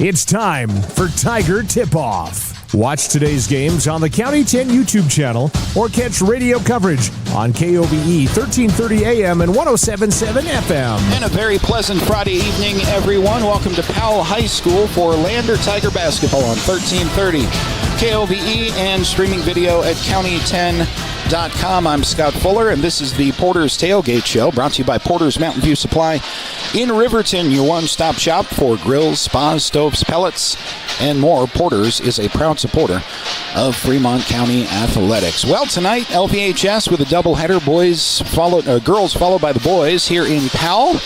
It's time for Tiger Tip-Off. Watch today's games on the County 10 YouTube channel or catch radio coverage on KOBE 1330 AM and 107.7 FM. And a very pleasant Friday evening, everyone. Welcome to Powell High School for Lander Tiger basketball on 1330 KOBE and streaming video at county10.com. I'm Scott Fuller, and this is the Porter's Tailgate Show, brought to you by Porter's Mountain View Supply in Riverton, your one-stop shop for grills, spas, stoves, pellets, and more. Porter's is a proud supporter of Fremont County athletics. Well, tonight, LVHS with a doubleheader, girls followed by the boys here in Powell.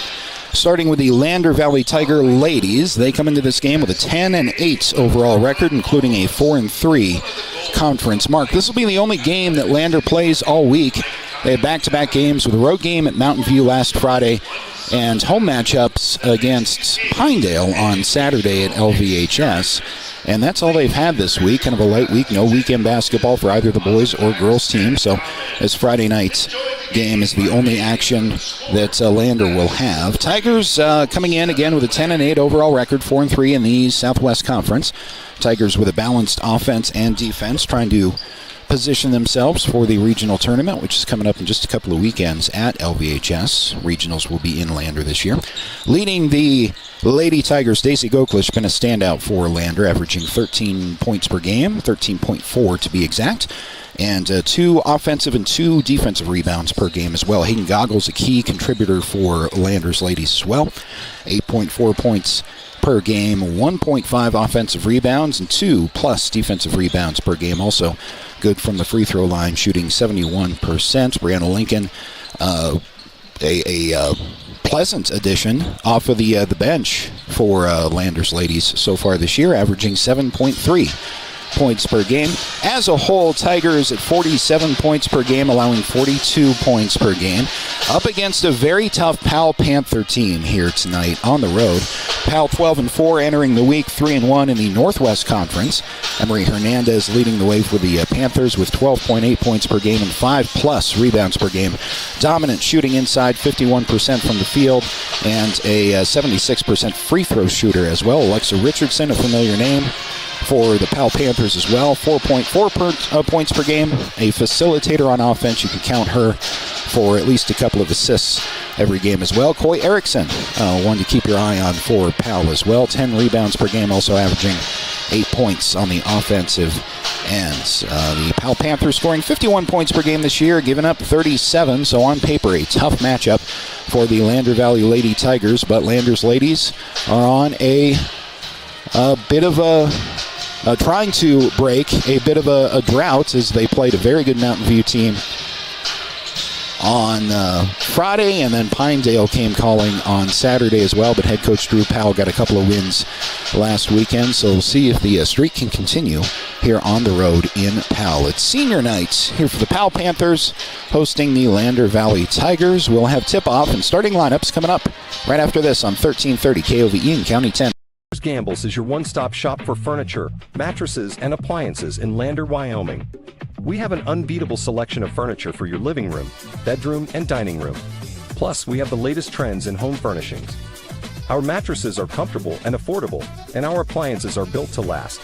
Starting with the Lander Valley Tiger ladies, they come into this game with a 10-8 overall record, including a 4-3 conference mark. This will be the only game that Lander plays all week. They had back-to-back games with a road game at Mountain View last Friday and home matchups against Pinedale on Saturday at LVHS. And that's all they've had this week, kind of a light week, no weekend basketball for either the boys or girls team. So this Friday night game is the only action that Lander will have. Tigers coming in again with a 10-8 overall record, 4-3 in the Southwest Conference. Tigers with a balanced offense and defense, trying to position themselves for the regional tournament, which is coming up in just a couple of weekends at LVHS. Regionals will be in Lander this year. Leading the Lady Tigers, Daisy Goklish, been a standout for Lander, averaging 13 points per game, 13.4 to be exact, and 2 offensive and 2 defensive rebounds per game as well. Hayden Goggles, a key contributor for Lander's ladies as well, 8.4 points per game, 1.5 offensive rebounds, and 2+ defensive rebounds per game. Also good from the free throw line, shooting 71%. Brianna Lincoln, a pleasant addition off of the bench for Lander's ladies so far this year, averaging 7.3 points per game. As a whole, Tigers at 47 points per game, allowing 42 points per game, up against a very tough Powell Panther team here tonight on the road. Powell 12-4, entering the week 3-1 in the Northwest Conference. Emery Hernandez leading the way for the Panthers with 12.8 points per game and 5+ rebounds per game. Dominant shooting inside, 51% from the field, and a 76% free throw shooter as well. Alexa Richardson, a familiar name for the Powell Panthers as well, 4.4 points per game, a facilitator on offense. You can count her for at least a couple of assists every game as well. Coy Erickson, one to keep your eye on for Powell as well, 10 rebounds per game, also averaging 8 points on the offensive ends. The Powell Panthers scoring 51 points per game this year, giving up 37, so on paper a tough matchup for the Lander Valley Lady Tigers, but Lander's ladies are on a bit of trying to break a bit of a drought as they played a very good Mountain View team on Friday, and then Pinedale came calling on Saturday as well, but head coach Drew Powell got a couple of wins last weekend, so we'll see if the streak can continue here on the road in Powell. It's senior night here for the Powell Panthers, hosting the Lander Valley Tigers. We'll have tip-off and starting lineups coming up right after this on 1330 KOVE in County 10. Gambles is your one-stop shop for furniture, mattresses, and appliances in Lander, Wyoming. We have an unbeatable selection of furniture for your living room, bedroom, and dining room. Plus, we have the latest trends in home furnishings. Our mattresses are comfortable and affordable, and our appliances are built to last.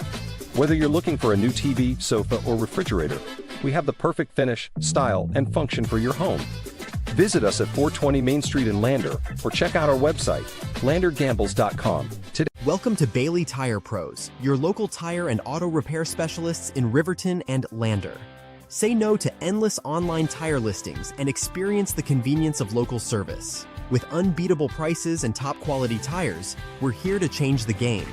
Whether you're looking for a new TV, sofa, or refrigerator, we have the perfect finish, style, and function for your home. Visit us at 420 Main Street in Lander, or check out our website, landergambles.com. Today. Welcome to Bailey Tire Pros, your local tire and auto repair specialists in Riverton and Lander. Say no to endless online tire listings and experience the convenience of local service. With unbeatable prices and top quality tires, we're here to change the game.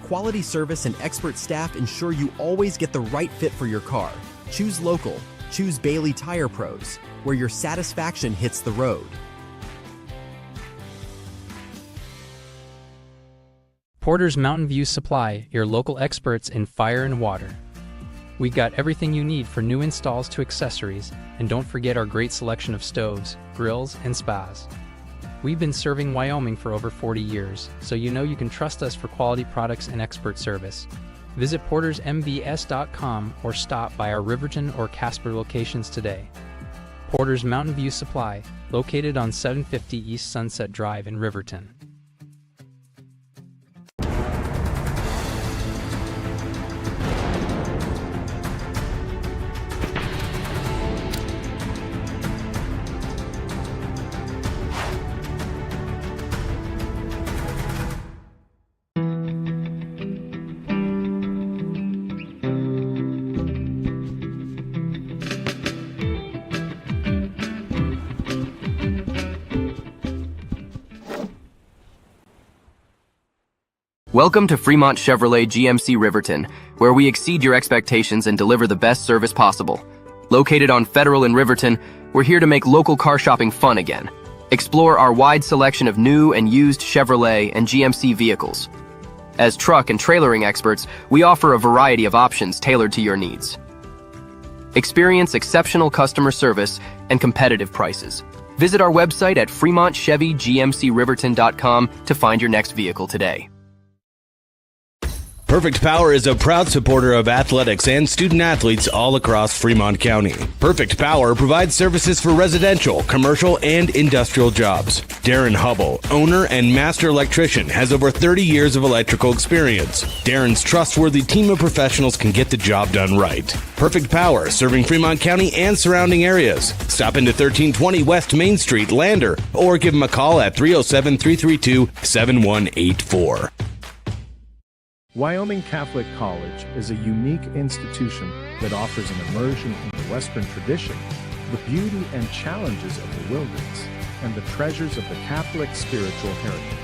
Quality service and expert staff ensure you always get the right fit for your car. Choose local. Choose Bailey Tire Pros, where your satisfaction hits the road. Porter's Mountain View Supply, your local experts in fire and water. We got everything you need for new installs to accessories, and don't forget our great selection of stoves, grills, and spas. We've been serving Wyoming for over 40 years, so you know you can trust us for quality products and expert service. Visit portersmbs.com or stop by our Riverton or Casper locations today. Porter's Mountain View Supply, located on 750 East Sunset Drive in Riverton. Welcome to Fremont Chevrolet GMC Riverton, where we exceed your expectations and deliver the best service possible. Located on Federal in Riverton, we're here to make local car shopping fun again. Explore our wide selection of new and used Chevrolet and GMC vehicles. As truck and trailering experts, we offer a variety of options tailored to your needs. Experience exceptional customer service and competitive prices. Visit our website at FremontChevyGMCRiverton.com to find your next vehicle today. Perfect Power is a proud supporter of athletics and student athletes all across Fremont County. Perfect Power provides services for residential, commercial, and industrial jobs. Darren Hubble, owner and master electrician, has over 30 years of electrical experience. Darren's trustworthy team of professionals can get the job done right. Perfect Power, serving Fremont County and surrounding areas. Stop into 1320 West Main Street, Lander, or give him a call at 307-332-7184. Wyoming Catholic College is a unique institution that offers an immersion into Western tradition, the beauty and challenges of the wilderness, and the treasures of the Catholic spiritual heritage.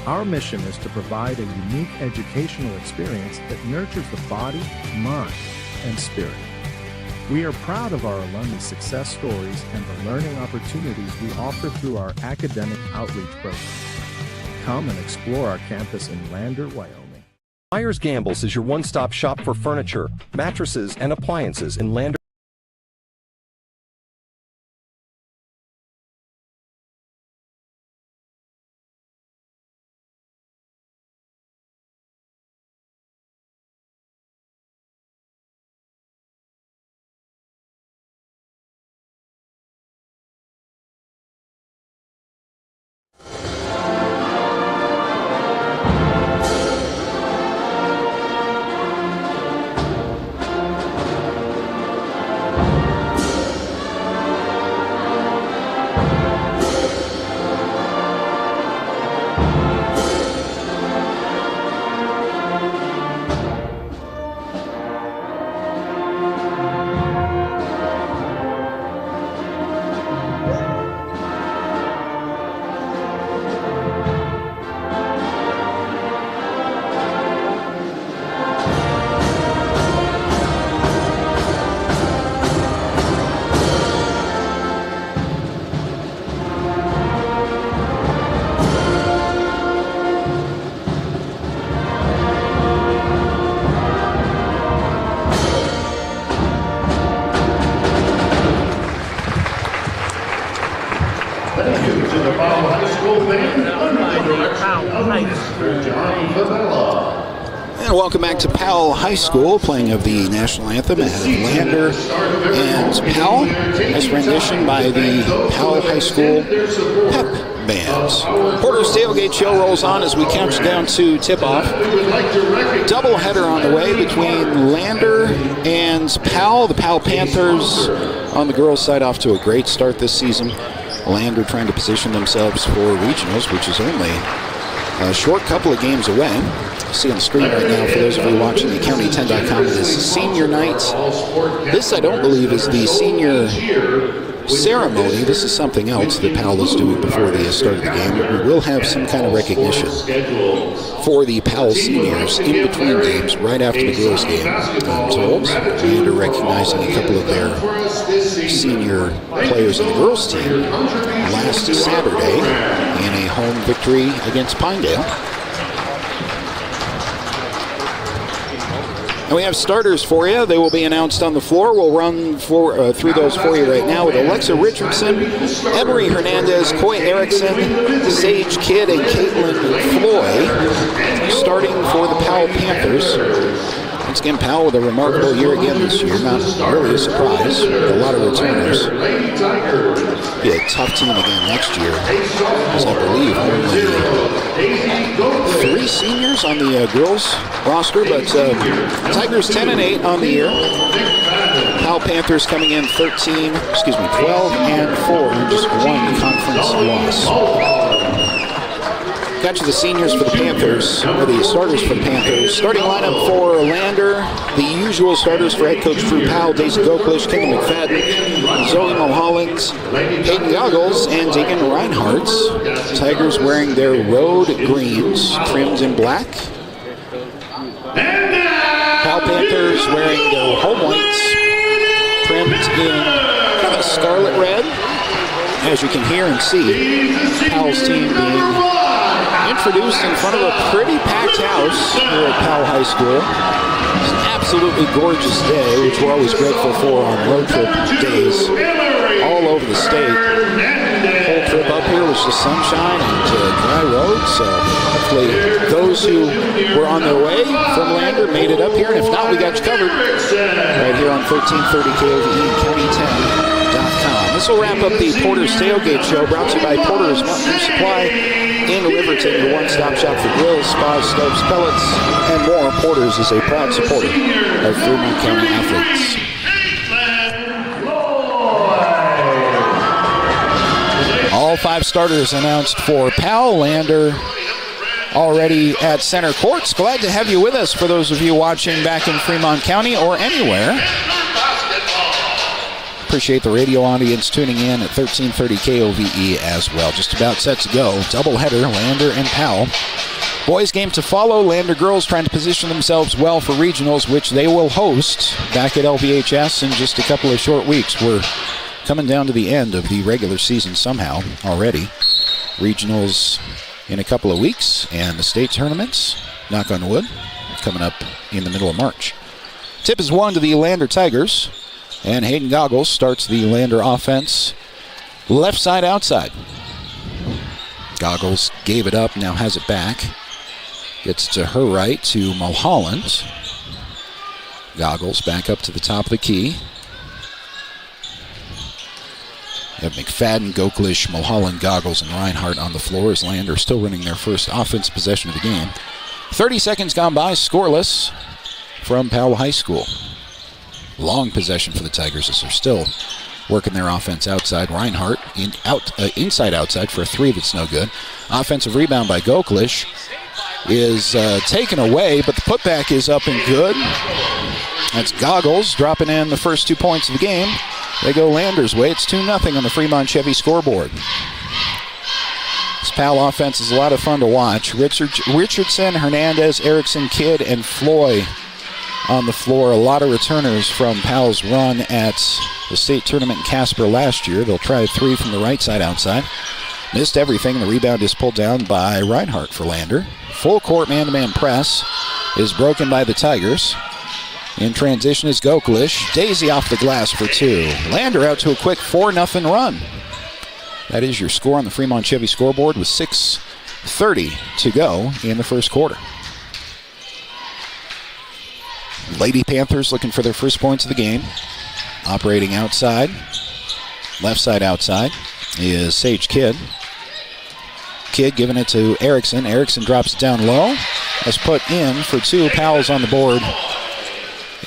Our mission is to provide a unique educational experience that nurtures the body, mind, and spirit. We are proud of our alumni success stories and the learning opportunities we offer through our academic outreach program. Come and explore our campus in Lander, Wyoming. Myers Gambles is your one-stop shop for furniture, mattresses, and appliances in Lander. And welcome back to Powell High School, playing of the national anthem at Lander and Powell. Nice rendition by the Powell High School Pep Bands. Porter's Tailgate Show rolls on as we count down to tip-off. Doubleheader on the way between Lander and Powell. The Powell Panthers on the girls' side off to a great start this season. Lander trying to position themselves for regionals, which is only a short couple of games away. You see on the screen right now, for those of you watching the county10.com, it is senior night. This, I don't believe, is the senior ceremony. This is something else that Powell is doing before the start of the game. We will have some kind of recognition for the Powell seniors in between games, right after the girls' game, I'm told. Lander recognizing a couple of their senior players in the girls' team last Saturday in a home victory against Pinedale. And we have starters for you. They will be announced on the floor. We'll run through those for you right now with Alexa Richardson, Emery Hernandez, Coy Erickson, Sage Kidd, and Caitlin Floyd starting for the Powell Panthers. Once again, Powell with a remarkable year again this year. Not really a surprise. A lot of returners. Be a tough team again next year, as I believe only 3 seniors on the girls roster, but Tigers 10-8 on the year. Powell Panthers coming in 12-4, and just one conference loss. got you the seniors for the Panthers, or the starters for the Panthers. Starting lineup for Lander, the usual starters for head coach Drew Powell, Daisy Goklish, Kendall McFadden, Zoe Mulholland, Hayden Goggles, and Deegan Reinhardt. Tigers wearing their road greens, trimmed in black. Powell Panthers wearing their home whites, trimmed in kind of a scarlet red. As you can hear and see, Powell's team being introduced in front of a pretty packed house here at Powell High School. It's an absolutely gorgeous day, which we're always grateful for on road trip days all over the state. The whole trip up here was just sunshine and dry roads, so hopefully those who were on their way from Lander made it up here, and if not, we got you covered right here on 1330 KOVE and County10.com. This will wrap up the Porter's Tailgate Show, brought to you by Porter's Mountain View Supply in Riverton, your one-stop shop for grills, spas, stoves, pellets, and more. Porter's is a proud supporter of Fremont County athletes. All 5 starters announced for Powell. Lander already at center courts. Glad to have you with us for those of you watching back in Fremont County or anywhere. Appreciate the radio audience tuning in at 1330 KOVE as well. Just about set to go. Doubleheader, Lander and Powell. Boys game to follow. Lander girls trying to position themselves well for regionals, which they will host back at LVHS in just a couple of short weeks. We're coming down to the end of the regular season somehow already. Regionals in a couple of weeks, and the state tournaments, knock on wood, coming up in the middle of March. Tip is 1 to the Lander Tigers. And Hayden Goggles starts the Lander offense left side outside. Goggles gave it up, now has it back. Gets to her right to Mulholland. Goggles back up to the top of the key. You have McFadden, Goklish, Mulholland, Goggles, and Reinhardt on the floor as Lander still running their first offense possession of the game. 30 seconds gone by, scoreless from Powell High School. Long possession for the Tigers as they're still working their offense outside. Reinhardt inside outside for a 3 that's no good. Offensive rebound by Goklish is taken away, but the putback is up and good. That's Goggles dropping in the first 2 points of the game. They go Lander's way. It's 2-0 on the Fremont Chevy scoreboard. This Powell offense is a lot of fun to watch. Richardson, Hernandez, Erickson, Kidd, and Floy on the floor. A lot of returners from Powell's run at the state tournament in Casper last year. They'll try a 3 from the right side outside. Missed everything. The rebound is pulled down by Reinhardt for Lander. Full court man-to-man press is broken by the Tigers. In transition is Goklish. Daisy off the glass for 2. Lander out to a quick 4-0 run. That is your score on the Fremont Chevy scoreboard with 6:30 to go in the first quarter. Lady Panthers looking for their first points of the game. Operating outside. Left side outside is Sage Kidd. Kidd giving it to Erickson. Erickson drops it down low. That's put in for 2. Powell's on the board.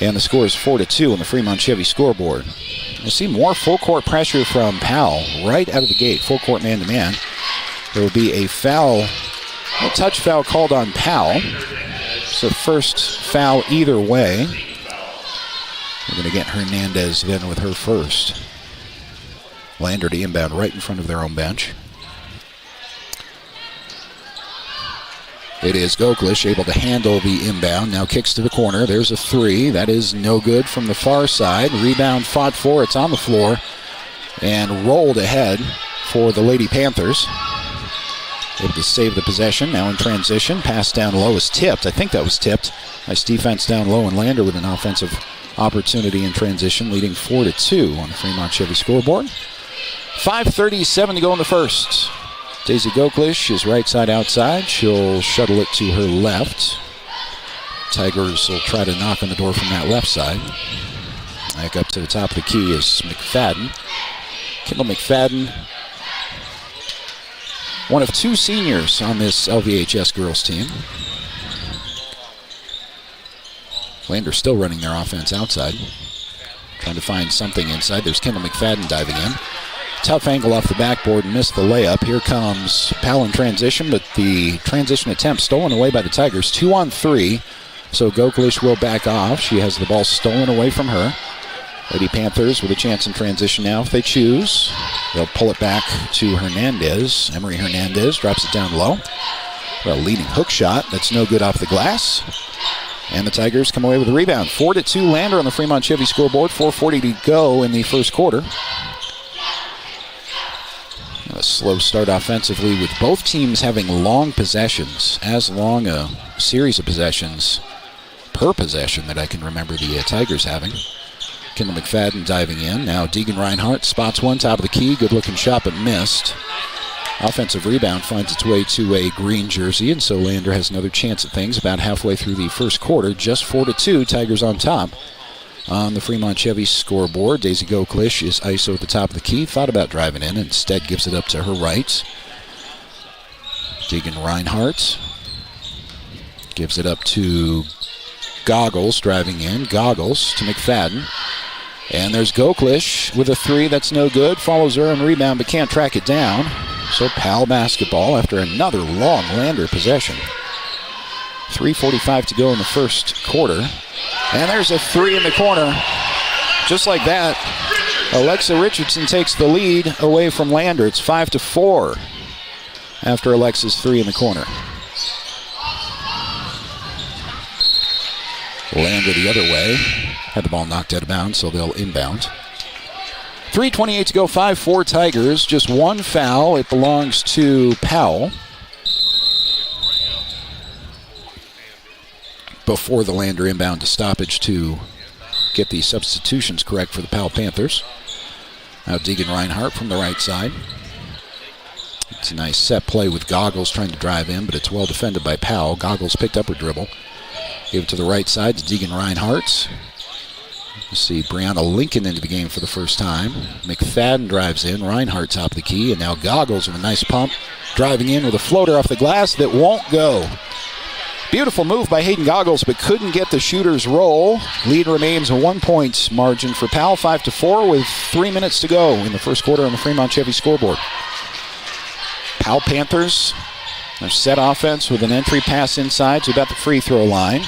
And the score is 4-2 on the Fremont Chevy scoreboard. You'll see more full court pressure from Powell right out of the gate. Full court man-to-man. There will be a touch foul called on Powell. So first foul either way. We're going to get Hernandez then with her first. Lander to inbound right in front of their own bench. It is Goklish able to handle the inbound. Now kicks to the corner. There's a 3. That is no good from the far side. Rebound fought for. It's on the floor. And rolled ahead for the Lady Panthers. Able to save the possession. Now in transition. Pass down low is tipped. I think that was tipped. Nice defense down low. And Lander with an offensive opportunity in transition, leading 4-2 on the Fremont Chevy scoreboard. 5:37 to go in the first. Daisy Goklish is right side outside. She'll shuttle it to her left. Tigers will try to knock on the door from that left side. Back up to the top of the key is McFadden. Kendall McFadden, one of 2 seniors on this LVHS girls team. Lander still running their offense outside. Trying to find something inside. There's Kendall McFadden diving in. Tough angle off the backboard and missed the layup. Here comes Powell in transition, but the transition attempt stolen away by the Tigers. 2-on-3, so Goklish will back off. She has the ball stolen away from her. Lady Panthers with a chance in transition now if they choose. They'll pull it back to Hernandez. Emery Hernandez drops it down low. A leading hook shot that's no good off the glass. And the Tigers come away with a rebound. 4-2 Lander on the Fremont Chevy scoreboard. 4:40 to go in the first quarter. A slow start offensively with both teams having long possessions, as long a series of possessions per possession that I can remember the Tigers having. Kendall McFadden diving in. Now Deegan Reinhardt spots one, top of the key. Good looking shot, but missed. Offensive rebound finds its way to a green jersey, and so Lander has another chance at things about halfway through the first quarter. Just 4-2, Tigers on top. On the Fremont Chevy scoreboard, Daisy Goklish is ISO at the top of the key. Thought about driving in, instead gives it up to her right. Deegan Reinhardt gives it up to Goggles, driving in. Goggles to McFadden. And there's Goklish with a three that's no good. Follows her and rebound, but can't track it down. So Powell basketball after another long Lander possession. 3:45 to go in the first quarter. And there's a three in the corner. Just like that, Alexa Richardson takes the lead away from Lander. It's 5-4 after Alexa's three in the corner. Lander the other way. Had the ball knocked out of bounds, so they'll inbound. 3:28 to go, 5-4 Tigers. Just one foul. It belongs to Powell. Before the Lander inbound to stoppage to get the substitutions correct for the Powell Panthers. Now Deegan Reinhardt from the right side. It's a nice set play with Goggles trying to drive in, but it's well defended by Powell. Goggles picked up her dribble. Give it to the right side to Deegan Reinhardt. You see Brianna Lincoln into the game for the first time. McFadden drives in. Reinhardt top of the key, and now Goggles with a nice pump. Driving in with a floater off the glass that won't go. Beautiful move by Hayden Goggles, but couldn't get the shooter's roll. Lead remains a 1-point margin for Powell, 5-4 with 3 minutes to go in the first quarter on the Fremont Chevy scoreboard. Powell Panthers, their set offense with an entry pass inside to about the free throw line.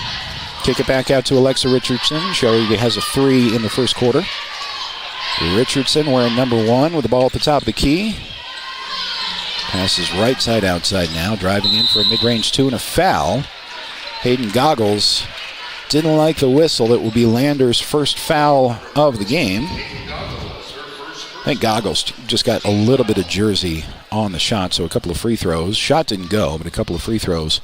Kick it back out to Alexa Richardson. She has a three in the first quarter. Richardson wearing number 1 with the ball at the top of the key. Passes right side outside now, driving in for a mid-range 2 and a foul. Hayden Goggles didn't like the whistle. That will be Lander's first foul of the game. I think Goggles just got a little bit of jersey on the shot, so a couple of free throws. Shot didn't go, but a couple of free throws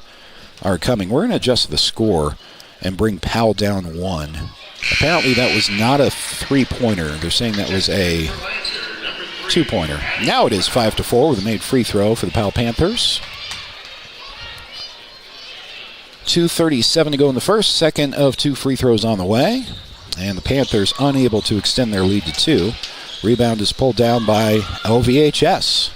are coming. We're going to adjust the score and bring Powell down 1. Apparently that was not a three-pointer. They're saying that was a 2-pointer. Now it is 5-4 with a made free throw for the Powell Panthers. 2:37 to go in the first. Second of 2 free throws on the way. And the Panthers unable to extend their lead to 2. Rebound is pulled down by LVHS.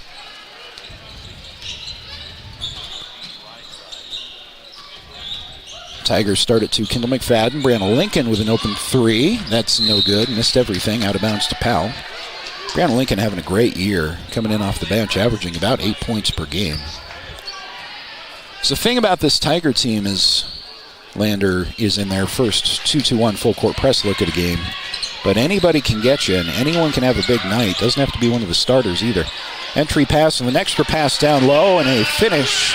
Tigers start at 2. Kendall McFadden. Brianna Lincoln with an open 3. That's no good. Missed everything. Out of bounds to Powell. Brianna Lincoln having a great year. Coming in off the bench, averaging about 8 points per game. So the thing about this Tiger team is Lander is in their first 2-2-1 full court press look at a game. But anybody can get you, and anyone can have a big night. Doesn't have to be one of the starters either. Entry pass and an extra pass down low, and a finish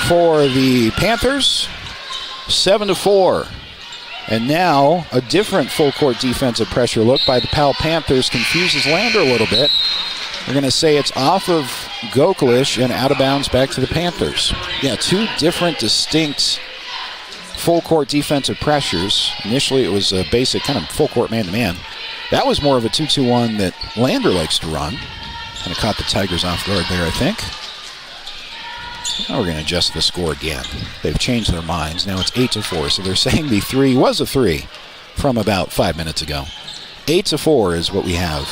for the Panthers. 7-4. And now a different full court defensive pressure look by the Powell Panthers confuses Lander a little bit. We're going to say it's off of Goklish and out of bounds back to the Panthers. Yeah, 2 different distinct full court defensive pressures. Initially it was a basic kind of full court man-to-man. That was more of a 2-2-1 that Lander likes to run. Kind of caught the Tigers off guard there, I think. Now we're going to adjust the score again. They've changed their minds. Now it's 8-4, so they're saying the 3 was a 3 from about 5 minutes ago. 8-4 is what we have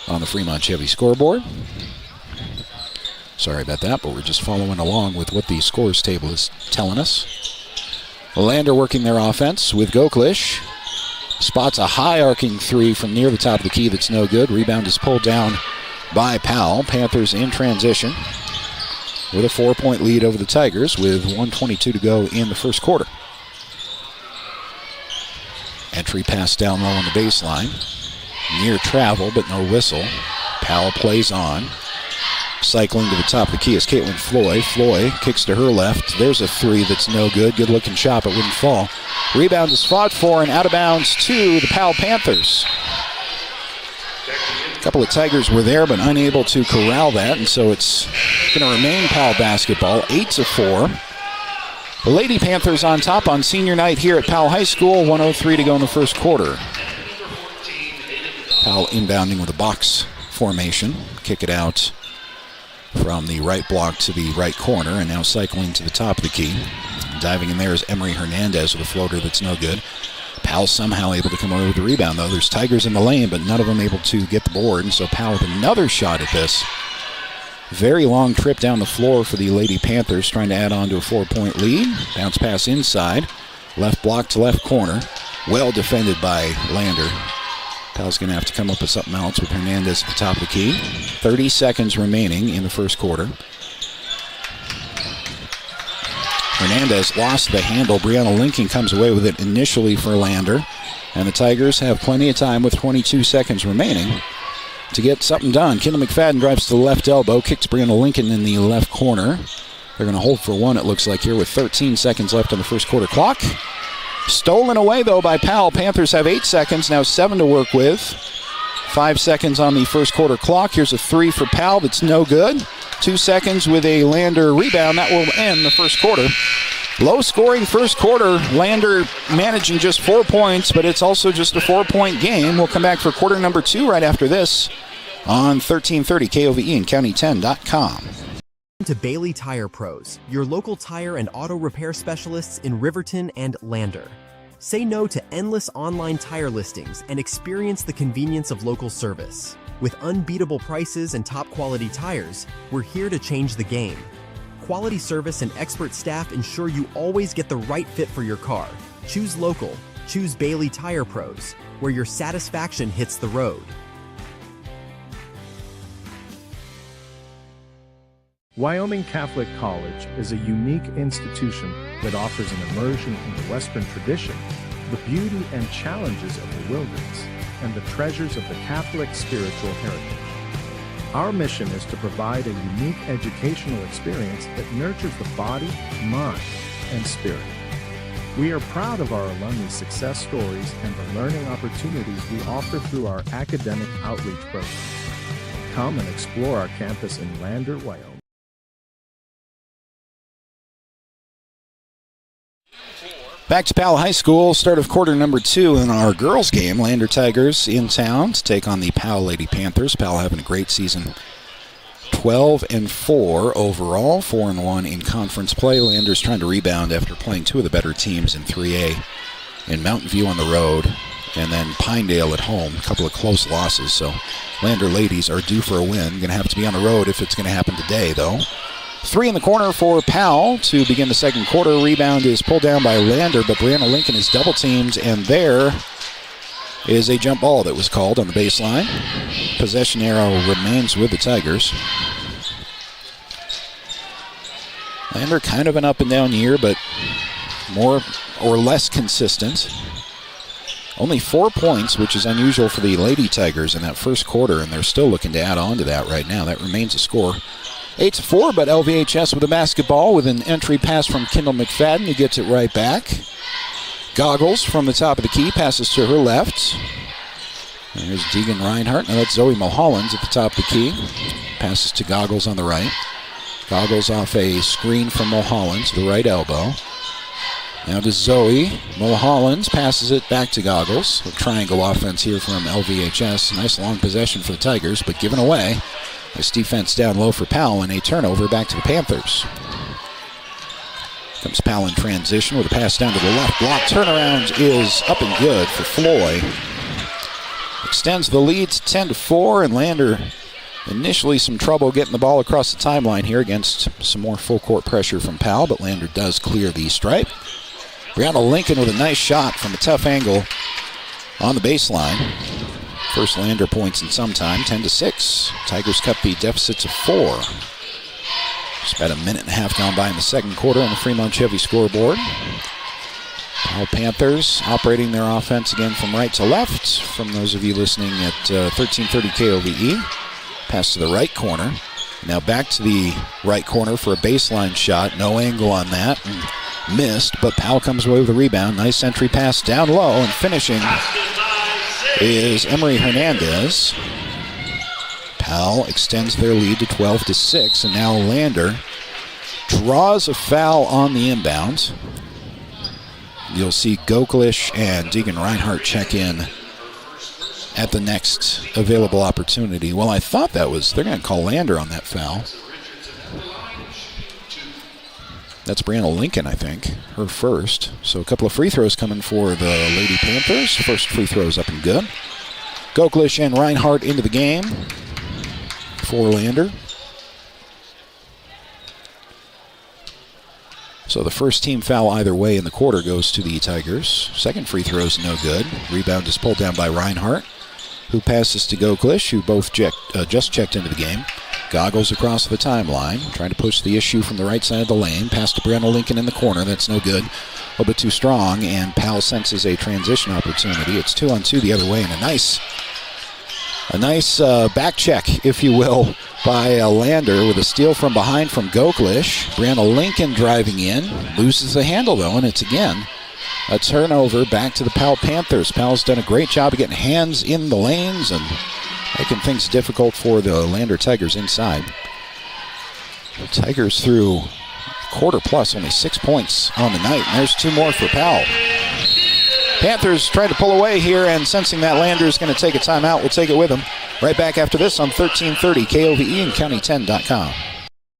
on the Fremont Chevy scoreboard. Sorry about that, but we're just following along with what the scores table is telling us. Lander working their offense with Goklish. Spots a high arcing 3 from near the top of the key that's no good. Rebound is pulled down by Powell. Panthers in transition with a 4-point lead over the Tigers with 1:22 to go in the first quarter. Entry pass down low on the baseline. Near travel, but no whistle. Powell plays on. Cycling to the top of the key is Caitlin Floy. Floy kicks to her left. There's a three that's no good. Good looking shot, but wouldn't fall. Rebound is fought for and out of bounds to the Powell Panthers. A couple of Tigers were there, but unable to corral that, and so it's going to remain Powell basketball. 8-4. The Lady Panthers on top on senior night here at Powell High School. 1:03 to go in the first quarter. Powell inbounding with a box formation. Kick it out from the right block to the right corner, and now cycling to the top of the key. Diving in there is Emery Hernandez with a floater that's no good. Powell somehow able to come over with the rebound, though. There's Tigers in the lane, but none of them able to get the board, and so Powell with another shot at this. Very long trip down the floor for the Lady Panthers, trying to add on to a 4-point lead. Bounce pass inside. Left block to left corner. Well defended by Lander. Powell's going to have to come up with something else with Hernandez at the top of the key. 30 seconds remaining in the first quarter. Hernandez lost the handle. Brianna Lincoln comes away with it initially for Lander. And the Tigers have plenty of time with 22 seconds remaining to get something done. Kendall McFadden drives to the left elbow, kicks Brianna Lincoln in the left corner. They're going to hold for one, it looks like, here with 13 seconds left on the first quarter clock. Stolen away, though, by Powell. Panthers have 8 seconds, now 7 to work with. 5 seconds on the first quarter clock. Here's a three for Powell that's no good. 2 seconds with a Lander rebound. That will end the first quarter. Low-scoring first quarter. Lander managing just 4 points, but it's also just a 4-point game. We'll come back for quarter number 2 right after this on 1330 KOVE and County10.com. To Bailey Tire Pros, your local tire and auto repair specialists in Riverton and Lander. Say no to endless online tire listings and experience the convenience of local service. With unbeatable prices and top-quality tires, we're here to change the game. Quality service and expert staff ensure you always get the right fit for your car. Choose local. Choose Bailey Tire Pros, where your satisfaction hits the road. Wyoming Catholic College is a unique institution that offers an immersion in the Western tradition, the beauty and challenges of the wilderness, and the treasures of the Catholic spiritual heritage. Our mission is to provide a unique educational experience that nurtures the body, mind, and spirit. We are proud of our alumni success stories and the learning opportunities we offer through our academic outreach program. Come and explore our campus in Lander, Wyoming. Back to Powell High School, start of quarter number 2 in our girls game. Lander Tigers in town to take on the Powell Lady Panthers. Powell having a great season. 12-4 overall, 4-1 in conference play. Lander's trying to rebound after playing 2 of the better teams in 3A. In Mountain View on the road, and then Pinedale at home. A couple of close losses, so Lander ladies are due for a win. Going to have to be on the road if it's going to happen today, though. 3 in the corner for Powell to begin the second quarter. Rebound is pulled down by Lander, but Brianna Lincoln is double teamed, and there is a jump ball that was called on the baseline. Possession arrow remains with the Tigers. Lander kind of an up and down year, but more or less consistent. Only 4 points, which is unusual for the Lady Tigers in that first quarter, and they're still looking to add on to that right now. That remains a score. 8-4, but LVHS with the basketball with an entry pass from Kendall McFadden, who gets it right back. Goggles from the top of the key, passes to her left. There's Deegan Reinhardt. Now that's Zoe Mulholland at the top of the key. Passes to Goggles on the right. Goggles off a screen from Mulholland to the right elbow. Now to Zoe. Mulholland passes it back to Goggles. A triangle offense here from LVHS. Nice long possession for the Tigers, but given away. This defense down low for Powell, and a turnover back to the Panthers. Comes Powell in transition with a pass down to the left block. Turnaround is up and good for Floyd. Extends the lead to 10-4, and Lander initially some trouble getting the ball across the timeline here against some more full court pressure from Powell, but Lander does clear the stripe. Brianna Lincoln with a nice shot from a tough angle on the baseline. First Lander points in some time, 10-6. Tigers cut the deficit to 4. Just about a minute and a half gone by in the second quarter on the Fremont Chevy scoreboard. Powell Panthers operating their offense again from right to left. From those of you listening at 1330 KOVE, pass to the right corner. Now back to the right corner for a baseline shot. No angle on that. And missed, but Powell comes away with a rebound. Nice entry pass down low, and finishing is Emery Hernandez. Powell extends their lead to 12-6, and now Lander draws a foul on the inbound. You'll see Goklish and Deegan Reinhardt check in at the next available opportunity. Well, I thought they're going to call Lander on that foul. That's Brianna Lincoln, I think, her first. So a couple of free throws coming for the Lady Panthers. First free throws up and good. Goklish and Reinhardt into the game for Lander. So the first team foul either way in the quarter goes to the Tigers. Second free throw is no good. Rebound is pulled down by Reinhardt, who passes to Goklish, who both just checked into the game. Goggles across the timeline, trying to push the issue from the right side of the lane. Pass to Brianna Lincoln in the corner. That's no good. A little bit too strong, and Powell senses a transition opportunity. It's 2-on-2 the other way, and a nice back check, if you will, by Lander with a steal from behind from Goklish. Brianna Lincoln driving in, loses the handle though, and it's again a turnover back to the Powell Panthers. Powell's done a great job of getting hands in the lanes and making things difficult for the Lander Tigers inside. The Tigers through quarter plus, only 6 points on the night, and there's 2 more for Powell. Panthers trying to pull away here, and sensing that Lander is going to take a timeout, we'll take it with them. Right back after this on 1330 KOVE and County10.com.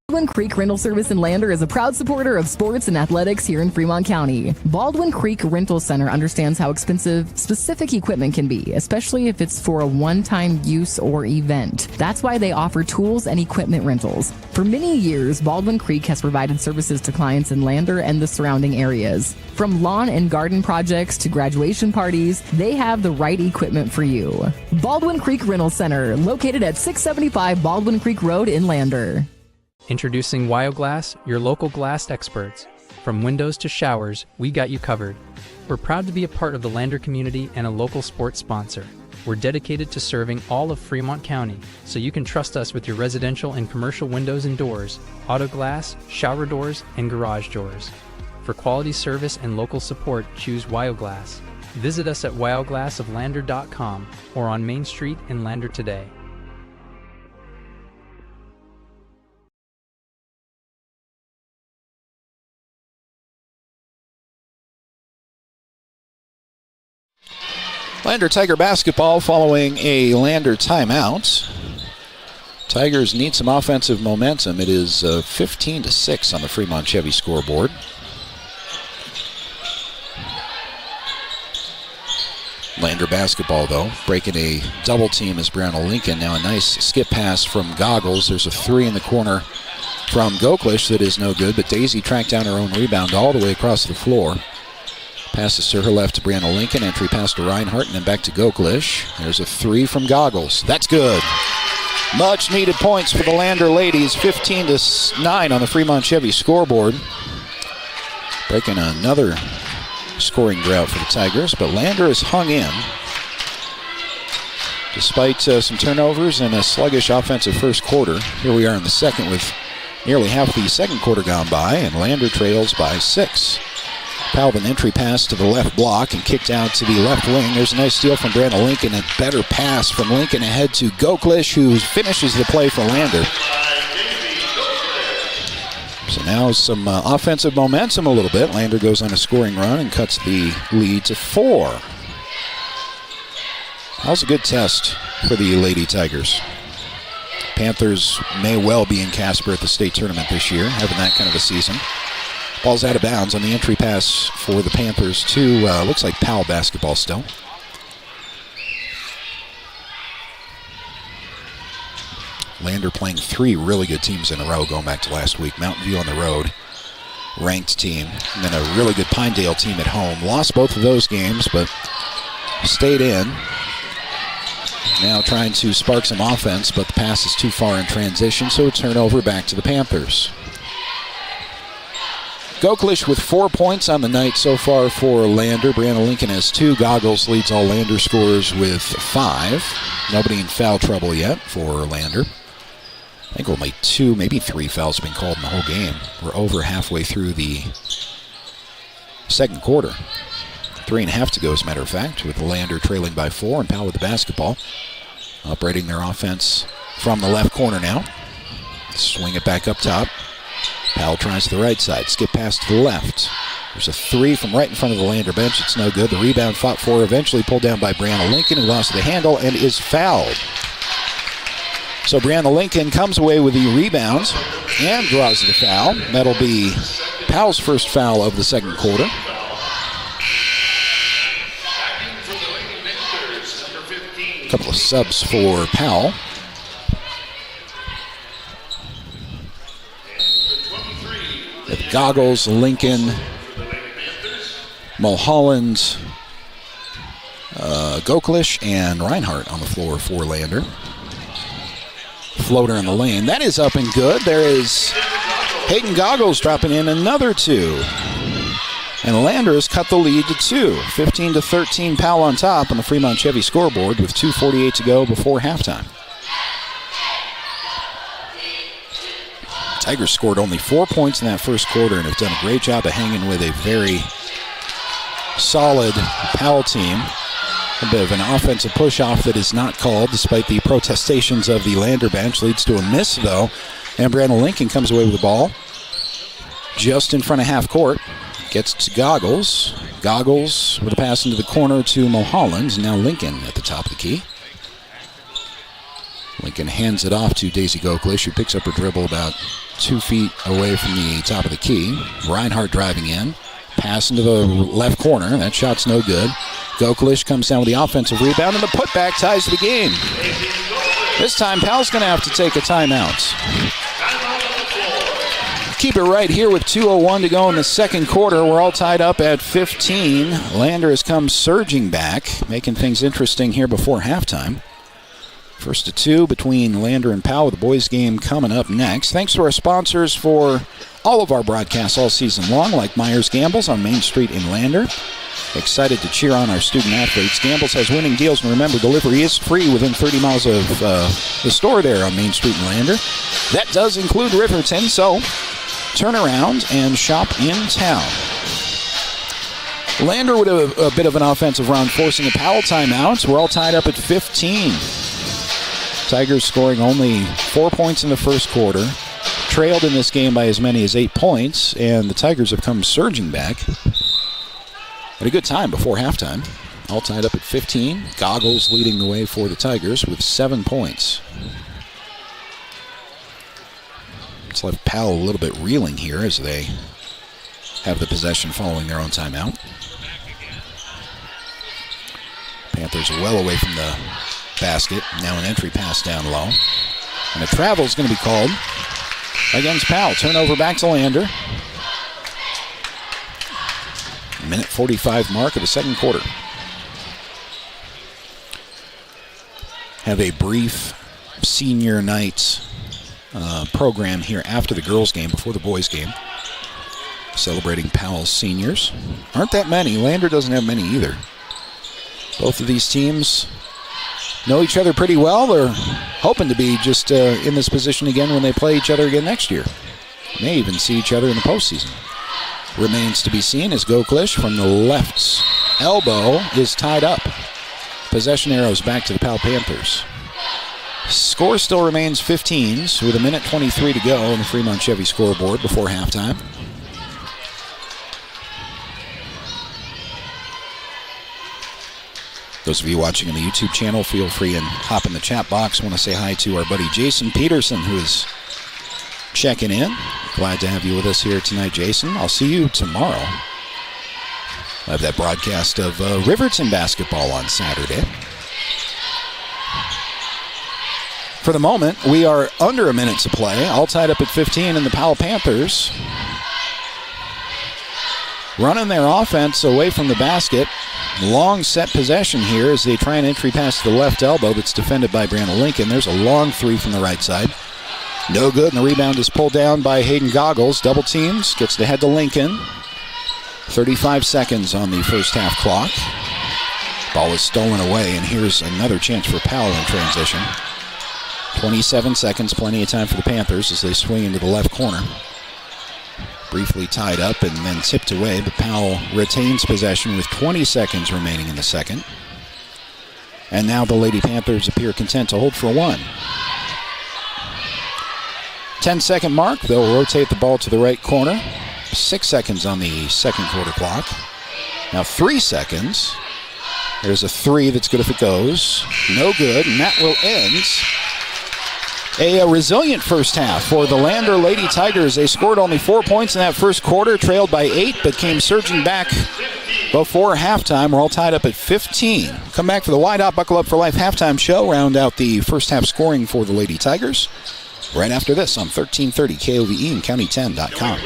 Baldwin Creek Rental Service in Lander is a proud supporter of sports and athletics here in Fremont County. Baldwin Creek Rental Center understands how expensive specific equipment can be, especially if it's for a one-time use or event. That's why they offer tools and equipment rentals. For many years, Baldwin Creek has provided services to clients in Lander and the surrounding areas. From lawn and garden projects to graduation parties, they have the right equipment for you. Baldwin Creek Rental Center, located at 675 Baldwin Creek Road in Lander. Introducing WyoGlass, your local glass experts. From windows to showers, we got you covered. We're proud to be a part of the Lander community and a local sports sponsor. We're dedicated to serving all of Fremont County, so you can trust us with your residential and commercial windows and doors, auto glass, shower doors, and garage doors. For quality service and local support, choose WyoGlass. Visit us at wyoglassoflander.com or on Main Street in Lander today. Lander Tiger basketball following a Lander timeout. Tigers need some offensive momentum. It is 15-6 on the Fremont Chevy scoreboard. Lander basketball, though, breaking a double team is Brianna Lincoln. Now a nice skip pass from Goggles. There's a 3 in the corner from Goklish that is no good, but Daisy tracked down her own rebound all the way across the floor. Passes to her left to Brianna Lincoln. Entry pass to Reinhardt and then back to Goklish. There's a 3 from Goggles. That's good. Much needed points for the Lander ladies. 15-9 on the Fremont Chevy scoreboard. Breaking another scoring drought for the Tigers, but Lander has hung in. Despite some turnovers and a sluggish offensive first quarter, here we are in the second with nearly half the second quarter gone by, and Lander trails by 6. Powell, an entry pass to the left block and kicked out to the left wing. There's a nice steal from Brianna Lincoln. A better pass from Lincoln ahead to Goklish, who finishes the play for Lander. So now some offensive momentum a little bit. Lander goes on a scoring run and cuts the lead to 4. That was a good test for the Lady Tigers. Panthers may well be in Casper at the state tournament this year, having that kind of a season. Ball's out of bounds on the entry pass for the Panthers to, looks like Powell basketball still. Lander playing 3 really good teams in a row going back to last week. Mountain View on the road, ranked team. And then a really good Pinedale team at home. Lost both of those games, but stayed in. now trying to spark some offense, but the pass is too far in transition, so a turnover back to the Panthers. Goklish with 4 points on the night so far for Lander. Brianna Lincoln has 2. Goggles leads all Lander scorers with 5. Nobody in foul trouble yet for Lander. I think only 2, maybe 3 fouls have been called in the whole game. We're over halfway through the second quarter. 3.5 to go, as a matter of fact, with Lander trailing by 4 and Powell with the basketball. Operating their offense from the left corner now. Swing it back up top. Powell tries to the right side. Skip pass to the left. There's a 3 from right in front of the Lander bench. It's no good. The rebound fought for, eventually pulled down by Brianna Lincoln, who lost the handle and is fouled. So Brianna Lincoln comes away with the rebound and draws the foul. That'll be Powell's first foul of the second quarter. A couple of subs for Powell. With Goggles, Lincoln, Mulholland, Goklish, and Reinhardt on the floor for Lander. Floater in the lane. That is up and good. There is Hayden Goggles dropping in another 2. And Lander has cut the lead to 2. 15-13 Powell on top on the Fremont Chevy scoreboard with 2:48 to go before halftime. Tigers scored only 4 points in that first quarter and have done a great job of hanging with a very solid Powell team. A bit of an offensive push-off that is not called despite the protestations of the Lander bench. Leads to a miss, though. And Brandon Lincoln comes away with the ball just in front of half court. Gets to Goggles. Goggles with a pass into the corner to Mulholland. Now Lincoln at the top of the key. Lincoln hands it off to Daisy Goklish, who picks up her dribble about 2 feet away from the top of the key. Reinhardt driving in. Pass into the left corner. That shot's no good. Goklish comes down with the offensive rebound, and the putback ties the game. This time, Powell's going to have to take a timeout. Keep it right here with 2:01 to go in the second quarter. We're all tied up at 15. Lander has come surging back, making things interesting here before halftime. First to 2 between Lander and Powell. The boys' game coming up next. Thanks to our sponsors for all of our broadcasts all season long, like Myers Gambles on Main Street in Lander. Excited to cheer on our student athletes. Gambles has winning deals, and remember, delivery is free within 30 miles of the store there on Main Street in Lander. That does include Riverton, so turn around and shop in town. Lander with a bit of an offensive run, forcing a Powell timeout. We're all tied up at 15. Tigers scoring only 4 points in the first quarter. Trailed in this game by as many as 8 points, and the Tigers have come surging back. Had a good time before halftime. All tied up at 15. Goggles leading the way for the Tigers with 7 points. It's left Powell a little bit reeling here as they have the possession following their own timeout. Panthers are well away from the basket. Now an entry pass down low. And a travel is going to be called against Powell. Turnover back to Lander. Minute 45 mark of the second quarter. Have a brief senior night program here after the girls' game, before the boys' game. Celebrating Powell's seniors. Aren't that many. Lander doesn't have many either. Both of these teams know each other pretty well. They're hoping to be just in this position again when they play each other again next year. May even see each other in the postseason. Remains to be seen as Goklish from the left elbow is tied up. Possession arrows back to the Powell Panthers. Score still remains 15s with a minute 23 to go on the Fremont Chevy scoreboard before halftime. Those of you watching on the YouTube channel, feel free and hop in the chat box. I want to say hi to our buddy Jason Peterson, who is checking in. Glad to have you with us here tonight, Jason. I'll see you tomorrow. I have that broadcast of Riverton basketball on Saturday. For the moment, we are under a minute to play, all tied up at 15, and the Powell Panthers running their offense away from the basket. long set possession here as they try an entry pass to the left elbow that's defended by Brianna Lincoln. There's a long three from the right side. No good, and the rebound is pulled down by Hayden Goggles. Double teams, gets to head to Lincoln. 35 seconds on the first half clock. Ball is stolen away, and here's another chance for Powell in transition. 27 seconds, plenty of time for the Panthers as they swing into the left corner. Briefly tied up and then tipped away, but Powell retains possession with 20 seconds remaining in the second. And now the Lady Panthers appear content to hold for one. 10-second mark, they'll rotate the ball to the right corner. 6 seconds on the second quarter clock. Now 3 seconds. There's a three that's good if it goes. No good, and that will end a resilient first half for the Lander Lady Tigers. They scored only 4 points in that first quarter, trailed by 8, but came surging back before halftime. We're all tied up at 15. Come back for the Wide Out Buckle Up for Life halftime show. Round out the first half scoring for the Lady Tigers right after this on 1330 KOVE and County10.com.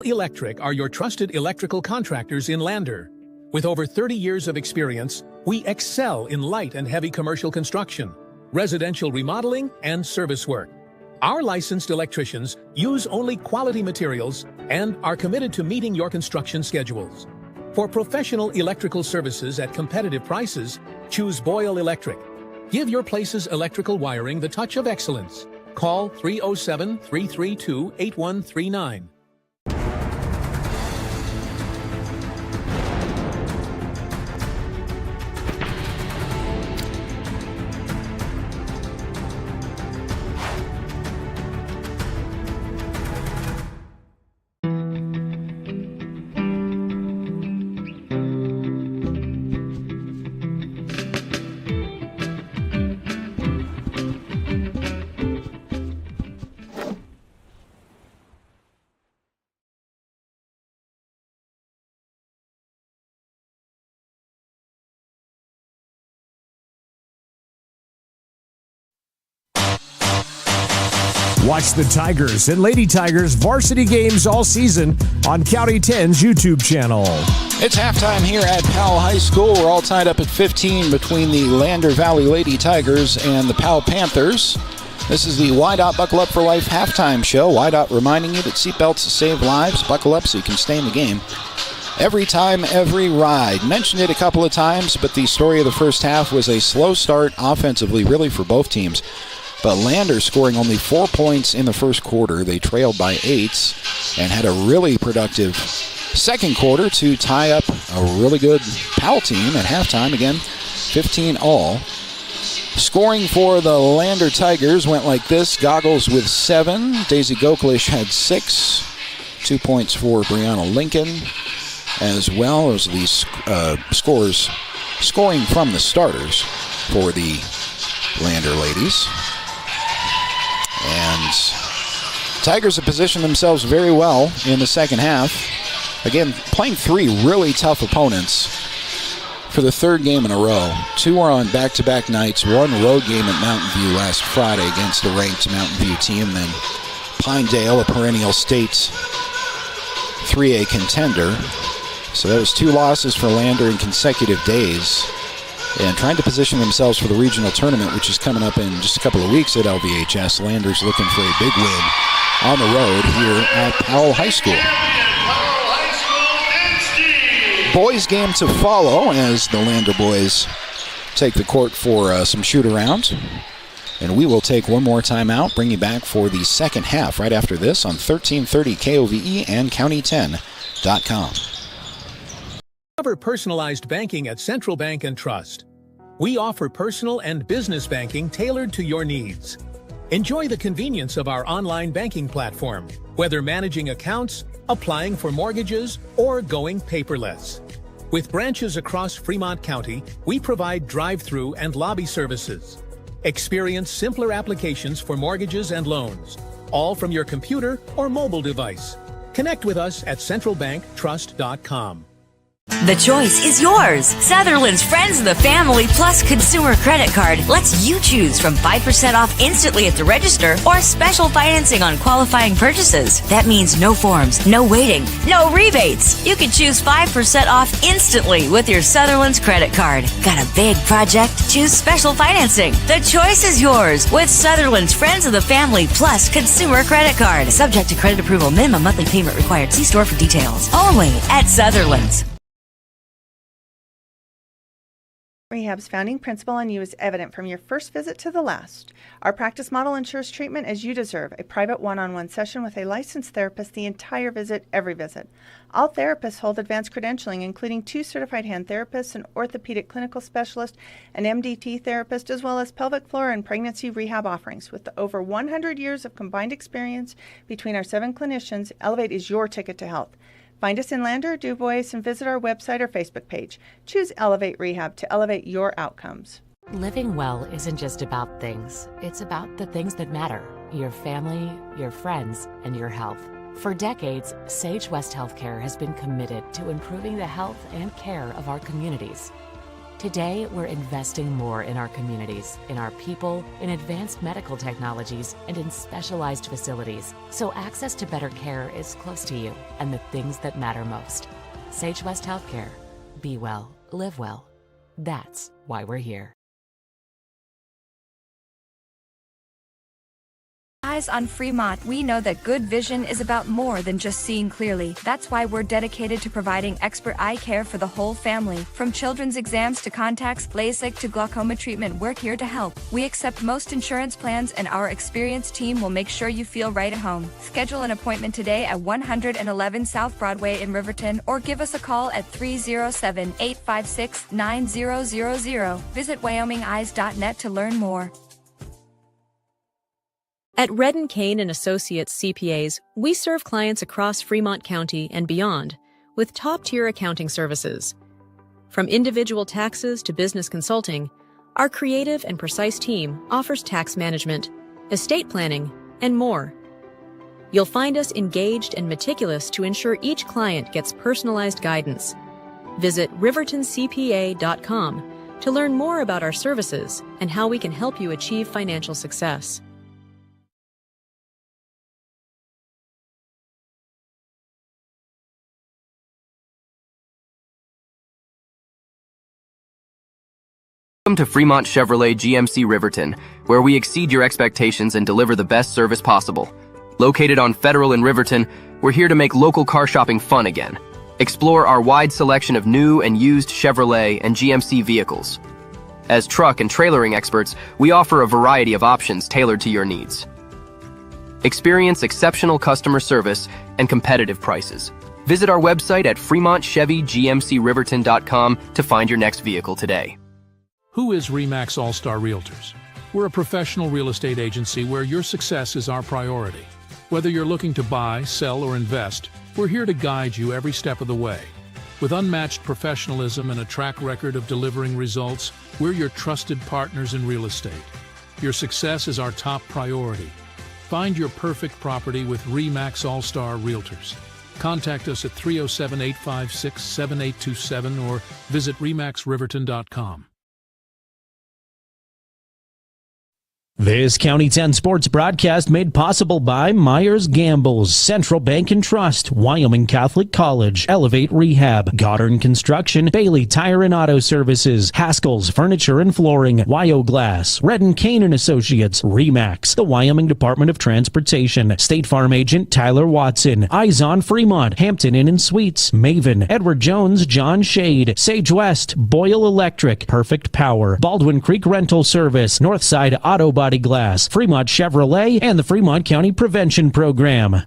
Electric are your trusted electrical contractors in Lander. With over 30 years of experience, we excel in light and heavy commercial construction, residential remodeling, and service work. Our licensed electricians use only quality materials and are committed to meeting your construction schedules. For professional electrical services at competitive prices, choose Boyle Electric. Give your place's electrical wiring the touch of excellence. Call 307-332-8139. Watch the Tigers and Lady Tigers varsity games all season on County 10's YouTube channel. It's halftime here at Powell High School. We're all tied up at 15 between the Lander Valley Lady Tigers and the Powell Panthers. This is the Wide Out Buckle Up for Life halftime show. Wide Out reminding you that seatbelts save lives. Buckle up so you can stay in the game. Every time, every ride. Mentioned it a couple of times, but the story of the first half was a slow start offensively, really, for both teams. But Lander scoring only 4 points in the first quarter. They trailed by 8 and had a really productive second quarter to tie up a really good Powell team at halftime. Again, 15 all. Scoring for the Lander Tigers went like this. Goggles with 7. Daisy Goklish had 6. 2 points for Brianna Lincoln, as well as the scores scoring from the starters for the Lander ladies. And Tigers have positioned themselves very well in the second half. Again, playing 3 really tough opponents for the third game in a row. 2 are on back-to-back nights. 1 road game at Mountain View last Friday against a ranked Mountain View team. Then Pinedale, a perennial state 3A contender. So that was 2 losses for Lander in consecutive days. And trying to position themselves for the regional tournament, which is coming up in just a couple of weeks at LVHS. Landers looking for a big win on the road here at Powell High School. Boys game to follow as the Lander boys take the court for some shoot-around. And we will take one more timeout, bring you back for the second half right after this on 1330 KOVE and County10.com. Cover personalized banking at Central Bank and Trust. We offer personal and business banking tailored to your needs. Enjoy the convenience of our online banking platform, whether managing accounts, applying for mortgages, or going paperless. With branches across Fremont County, we provide drive-through and lobby services. Experience simpler applications for mortgages and loans, all from your computer or mobile device. Connect with us at centralbanktrust.com. The choice is yours. Sutherland's Friends of the Family Plus Consumer Credit Card lets you choose from 5% off instantly at the register or special financing on qualifying purchases. That means no forms, no waiting, no rebates. You can choose 5% off instantly with your Sutherland's credit card. Got a big project? Choose special financing. The choice is yours with Sutherland's Friends of the Family Plus Consumer Credit Card. Subject to credit approval. Minimum monthly payment required. See store for details. Only at Sutherland's. Rehab's founding principle on you is evident from your first visit to the last. Our practice model ensures treatment as you deserve, a private one-on-one session with a licensed therapist the entire visit, every visit. All therapists hold advanced credentialing, including 2 certified hand therapists, an orthopedic clinical specialist, an MDT therapist, as well as pelvic floor and pregnancy rehab offerings. With over 100 years of combined experience between our 7 clinicians, Elevate is your ticket to health. Find us in Lander or DuBois and visit our website or Facebook page. Choose Elevate Rehab to elevate your outcomes. Living well isn't just about things. It's about the things that matter. Your family, your friends, and your health. For decades, Sage West Healthcare has been committed to improving the health and care of our communities. Today, we're investing more in our communities, in our people, in advanced medical technologies, and in specialized facilities, so access to better care is close to you and the things that matter most. Sage West Healthcare. Be well, live well. That's why we're here. Eyes on Fremont, we know that good vision is about more than just seeing clearly. That's why we're dedicated to providing expert eye care for the whole family. From children's exams to contacts, LASIK to glaucoma treatment, we're here to help. We accept most insurance plans, and our experienced team will make sure you feel right at home. Schedule an appointment today at 111 South Broadway in Riverton, or give us a call at 307-856-9000. Visit WyomingEyes.net to learn more. At Redden Kane & Associates CPAs, we serve clients across Fremont County and beyond with top-tier accounting services. From individual taxes to business consulting, our creative and precise team offers tax management, estate planning, and more. You'll find us engaged and meticulous to ensure each client gets personalized guidance. Visit rivertoncpa.com to learn more about our services and how we can help you achieve financial success. Welcome to Fremont Chevrolet GMC Riverton, where we exceed your expectations and deliver the best service possible. Located on Federal in Riverton, we're here to make local car shopping fun again. Explore our wide selection of new and used Chevrolet and GMC vehicles. As truck and trailering experts, we offer a variety of options tailored to your needs. Experience exceptional customer service and competitive prices. Visit our website at FremontChevyGMCRiverton.com to find your next vehicle today. Who is RE/MAX All-Star Realtors? We're a professional real estate agency where your success is our priority. Whether you're looking to buy, sell, or invest, we're here to guide you every step of the way. With unmatched professionalism and a track record of delivering results, we're your trusted partners in real estate. Your success is our top priority. Find your perfect property with RE/MAX All-Star Realtors. Contact us at 307-856-7827 or visit remaxriverton.com. This County 10 sports broadcast made possible by Myers Gambles, Central Bank and Trust, Wyoming Catholic College, Elevate Rehab, Goddard Construction, Bailey Tire and Auto Services, Haskell's Furniture and Flooring, Wyo Glass, Redden Kane and Associates, RE/MAX, the Wyoming Department of Transportation, State Farm Agent Tyler Watson, Eyes on Fremont, Hampton Inn and Suites, Maven, Edward Jones, John Shade, Sage West, Boyle Electric, Perfect Power, Baldwin Creek Rental Service, Northside Auto Body Glass, Fremont Chevrolet, and the Fremont County Prevention Program.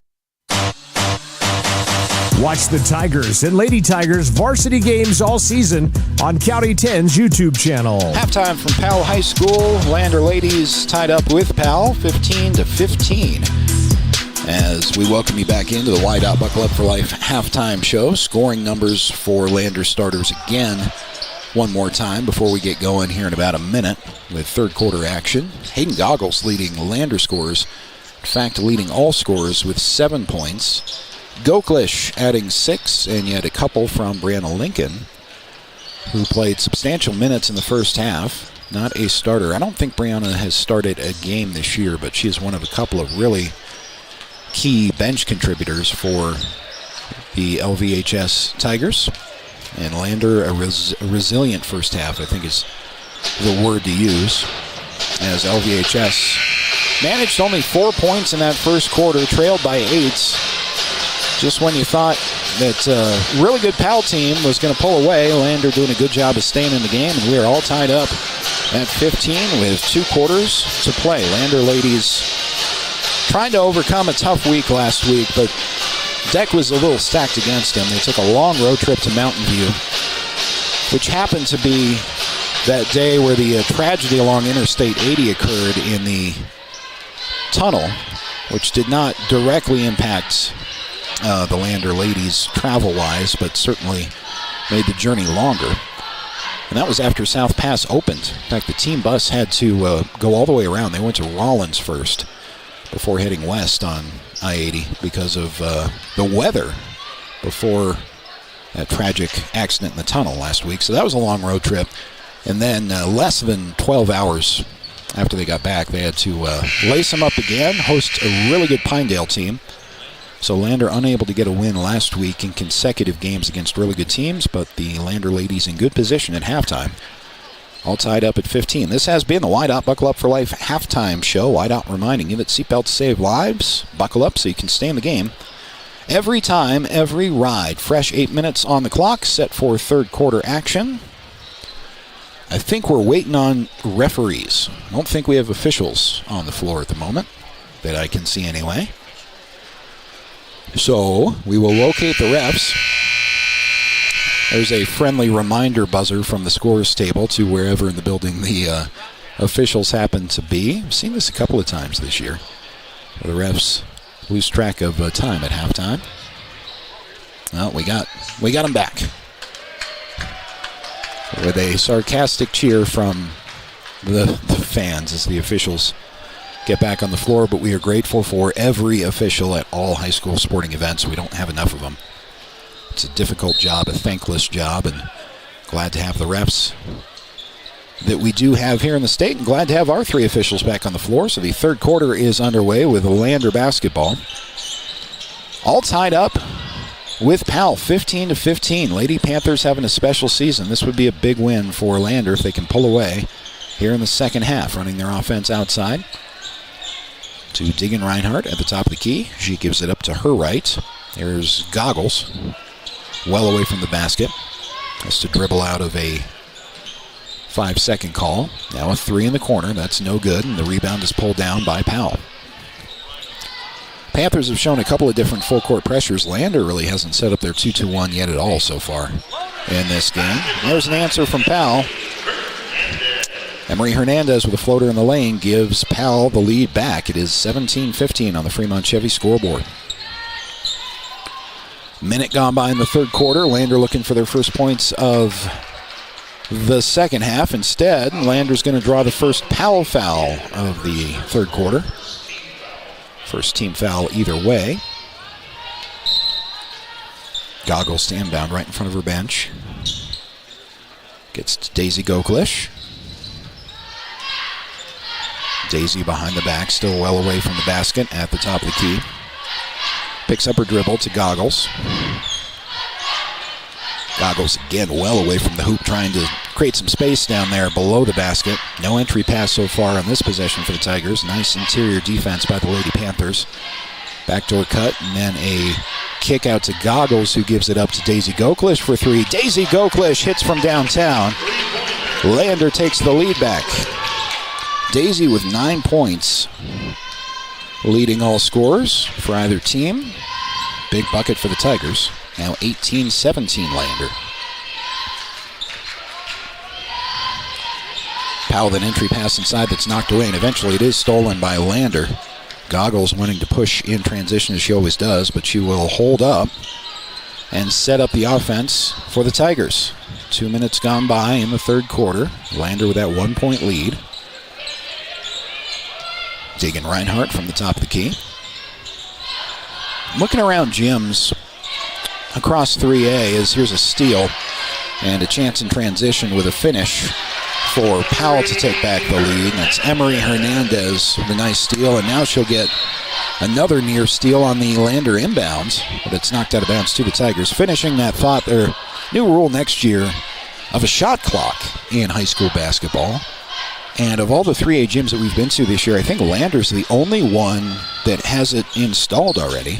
Watch the Tigers and Lady Tigers varsity games all season on County 10's YouTube channel. Halftime from Powell High School. Lander ladies tied up with Powell, 15-15. As we welcome you back into the Wide Out Buckle Up for Life halftime show. Scoring numbers for Lander starters again one more time before we get going here in about a minute with third quarter action. Hayden Goggles leading Lander scorers. In fact, leading all scorers with 7 points. Goklish adding 6, and yet a couple from Brianna Lincoln, who played substantial minutes in the first half. Not a starter. I don't think Brianna has started a game this year, but she is one of a couple of really key bench contributors for the LVHS Tigers. And Lander, a resilient first half, I think is the word to use, as LVHS managed only 4 points in that first quarter, trailed by 8. Just when you thought that a really good Powell team was going to pull away, Lander doing a good job of staying in the game, and we are all tied up at 15 with 2 quarters to play. Lander ladies trying to overcome a tough week last week, but deck was a little stacked against them. They took a long road trip to Mountain View, which happened to be that day where the tragedy along Interstate 80 occurred in the tunnel, which did not directly impact the Lander ladies travel-wise, but certainly made the journey longer. And that was after South Pass opened. In fact, the team bus had to go all the way around. They went to Rollins first before heading west on I-80 because of the weather before that tragic accident in the tunnel last week. So that was a long road trip. And then less than 12 hours after they got back, they had to lace them up again, host a really good Pinedale team. So Lander unable to get a win last week in consecutive games against really good teams, but the Lander ladies in good position at halftime. All tied up at 15. This has been the Whiteout Buckle Up for Life halftime show. Whiteout reminding you that seatbelts save lives. Buckle up so you can stay in the game. Every time, every ride. Fresh 8 minutes on the clock, set for third quarter action. I think we're waiting on referees. I don't think we have officials on the floor at the moment, that I can see anyway. So we will locate the refs. There's a friendly reminder buzzer from the scores table to wherever in the building the officials happen to be. I've seen this a couple of times this year, where the refs lose track of time at halftime. Well, we got them back. With a sarcastic cheer from the fans as the officials get back on the floor, but we are grateful for every official at all high school sporting events. We don't have enough of them. It's a difficult job, a thankless job, and glad to have the refs that we do have here in the state, and glad to have our 3 officials back on the floor. So the third quarter is underway with Lander basketball. All tied up with Powell, 15-15. Lady Panthers having a special season. This would be a big win for Lander if they can pull away here in the second half, running their offense outside to Deegan Reinhardt at the top of the key. She gives it up to her right. There's Goggles, well away from the basket. Has to dribble out of a 5-second call. Now a 3 in the corner. That's no good, and the rebound is pulled down by Powell. Panthers have shown a couple of different full-court pressures. Lander really hasn't set up their 2-2-1 yet at all so far in this game. There's an answer from Powell. Emery Hernandez with a floater in the lane gives Powell the lead back. It is 17-15 on the Fremont Chevy scoreboard. Minute gone by in the third quarter. Lander looking for their first points of the second half. Instead, Lander's going to draw the first Powell foul of the third quarter. First team foul either way. Goggles stand-bound right in front of her bench. Gets to Daisy Goklish. Daisy behind the back, still well away from the basket at the top of the key. Picks up her dribble to Goggles. Goggles again well away from the hoop, trying to create some space down there below the basket. No entry pass so far on this possession for the Tigers. Nice interior defense by the Lady Panthers. Backdoor cut, and then a kick out to Goggles, who gives it up to Daisy Goklish for 3. Daisy Goklish hits from downtown. Lander takes the lead back. Daisy with 9 points, leading all scorers for either team. Big bucket for the Tigers. Now 18-17 Lander. Powell, an entry pass inside that's knocked away, and eventually it is stolen by Lander. Goggles wanting to push in transition as she always does, but she will hold up and set up the offense for the Tigers. 2 minutes gone by in the third quarter. Lander with that 1 point lead. Deegan Reinhardt from the top of the key. looking around gyms across 3A, here's a steal and a chance in transition with a finish for Powell to take back the lead. That's Emery Hernandez with a nice steal, and now she'll get another near steal on the Lander inbounds, but it's knocked out of bounds to the Tigers. Finishing that thought, their new rule next year of a shot clock in high school basketball. And of all the 3A gyms that we've been to this year, I think Lander's the only one that has it installed already.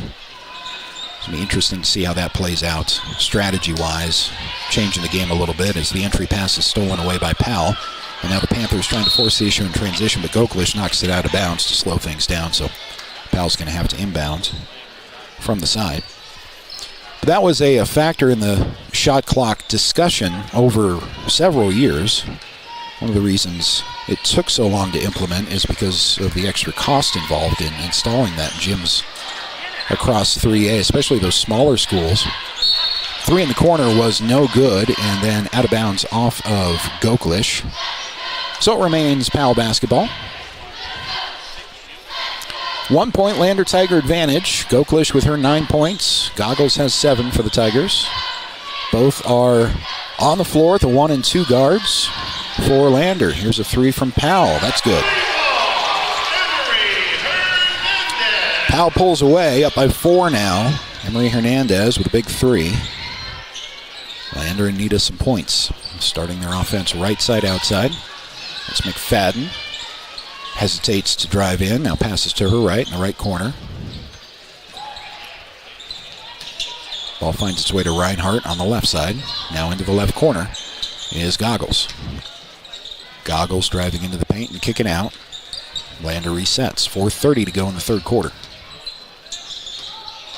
It's going to be interesting to see how that plays out strategy-wise, changing the game a little bit as the entry pass is stolen away by Powell. And now the Panthers trying to force the issue in transition, but Goklish knocks it out of bounds to slow things down, so Powell's going to have to inbound from the side. But that was a factor in the shot clock discussion over several years. One of the reasons it took so long to implement is because of the extra cost involved in installing that in gyms across 3A, especially those smaller schools. 3 in the corner was no good, and then out of bounds off of Goklish. So it remains Powell basketball. 1 point Lander Tiger advantage. Goklish with her 9 points. Goggles has 7 for the Tigers. Both are on the floor at the 1 and 2 guards for Lander. Here's a 3 from Powell. That's good. Powell pulls away, up by 4 now. Emery Hernandez with a big 3. Lander in need of some points. Starting their offense right side outside. That's McFadden. Hesitates to drive in. Now passes to her right in the right corner. Ball finds its way to Reinhardt on the left side. Now into the left corner is Goggles. Goggles driving into the paint and kicking out. Lander resets. 4:30 to go in the third quarter.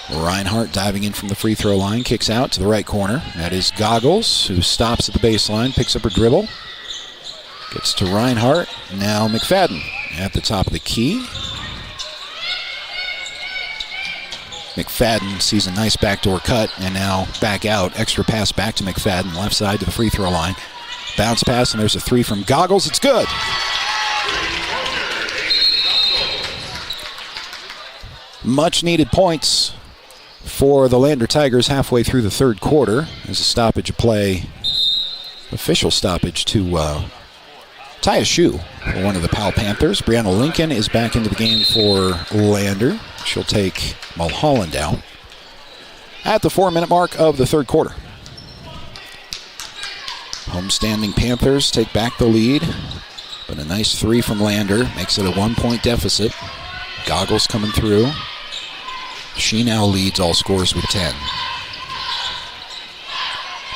Reinhardt diving in from the free throw line, kicks out to the right corner. That is Goggles, who stops at the baseline, picks up her dribble. Gets to Reinhardt. Now McFadden at the top of the key. McFadden sees a nice backdoor cut and now back out. Extra pass back to McFadden, left side to the free throw line. Bounce pass, and there's a 3 from Goggles. It's good. Much needed points for the Lander Tigers halfway through the third quarter. There's a stoppage of play, official stoppage to tie a shoe for one of the Powell Panthers. Brianna Lincoln is back into the game for Lander. She'll take Mulholland out at the 4-minute mark of the third quarter. Homestanding Panthers take back the lead, but a nice 3 from Lander makes it a 1-point deficit. Goggles coming through. She now leads all scorers with 10.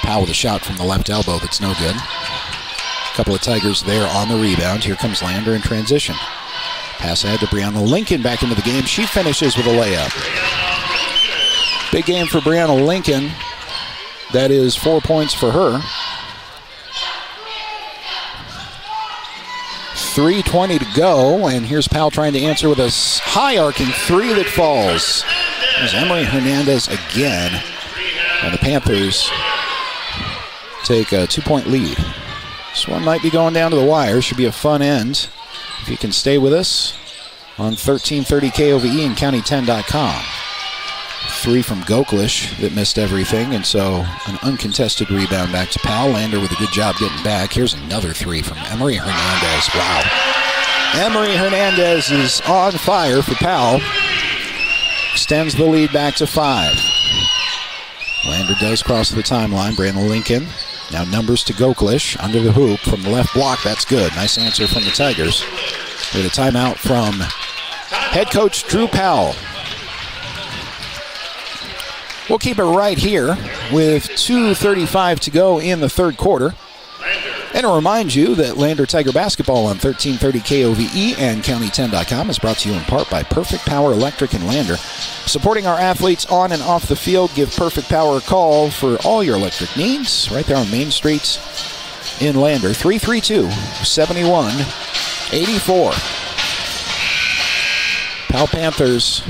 Powell with a shot from the left elbow that's no good. A couple of Tigers there on the rebound. Here comes Lander in transition. Pass ahead to Brianna Lincoln back into the game. She finishes with a layup. Big game for Brianna Lincoln. That is 4 points for her. 3:20 to go, and here's Powell trying to answer with a high arcing 3 that falls. There's Emery Hernandez again, and the Panthers take a 2-point lead. This one might be going down to the wire. Should be a fun end if you can stay with us on 1330 KOVE and county10.com. 3 from Goklish that missed everything, and so an uncontested rebound back to Powell. Lander with a good job getting back. Here's another 3 from Emery Hernandez. Wow. Emery Hernandez is on fire for Powell. Extends the lead back to 5. Lander does cross the timeline. Brianna Lincoln. Now numbers to Goklish. Under the hoop from the left block. That's good. Nice answer from the Tigers. With a timeout from head coach Drew Powell. We'll keep it right here with 2:35 to go in the third quarter. And to remind you that Lander Tiger basketball on 1330 KOVE and county10.com is brought to you in part by Perfect Power Electric in Lander. Supporting our athletes on and off the field, give Perfect Power a call for all your electric needs right there on Main Street in Lander. 332-7184. Powell Panthers,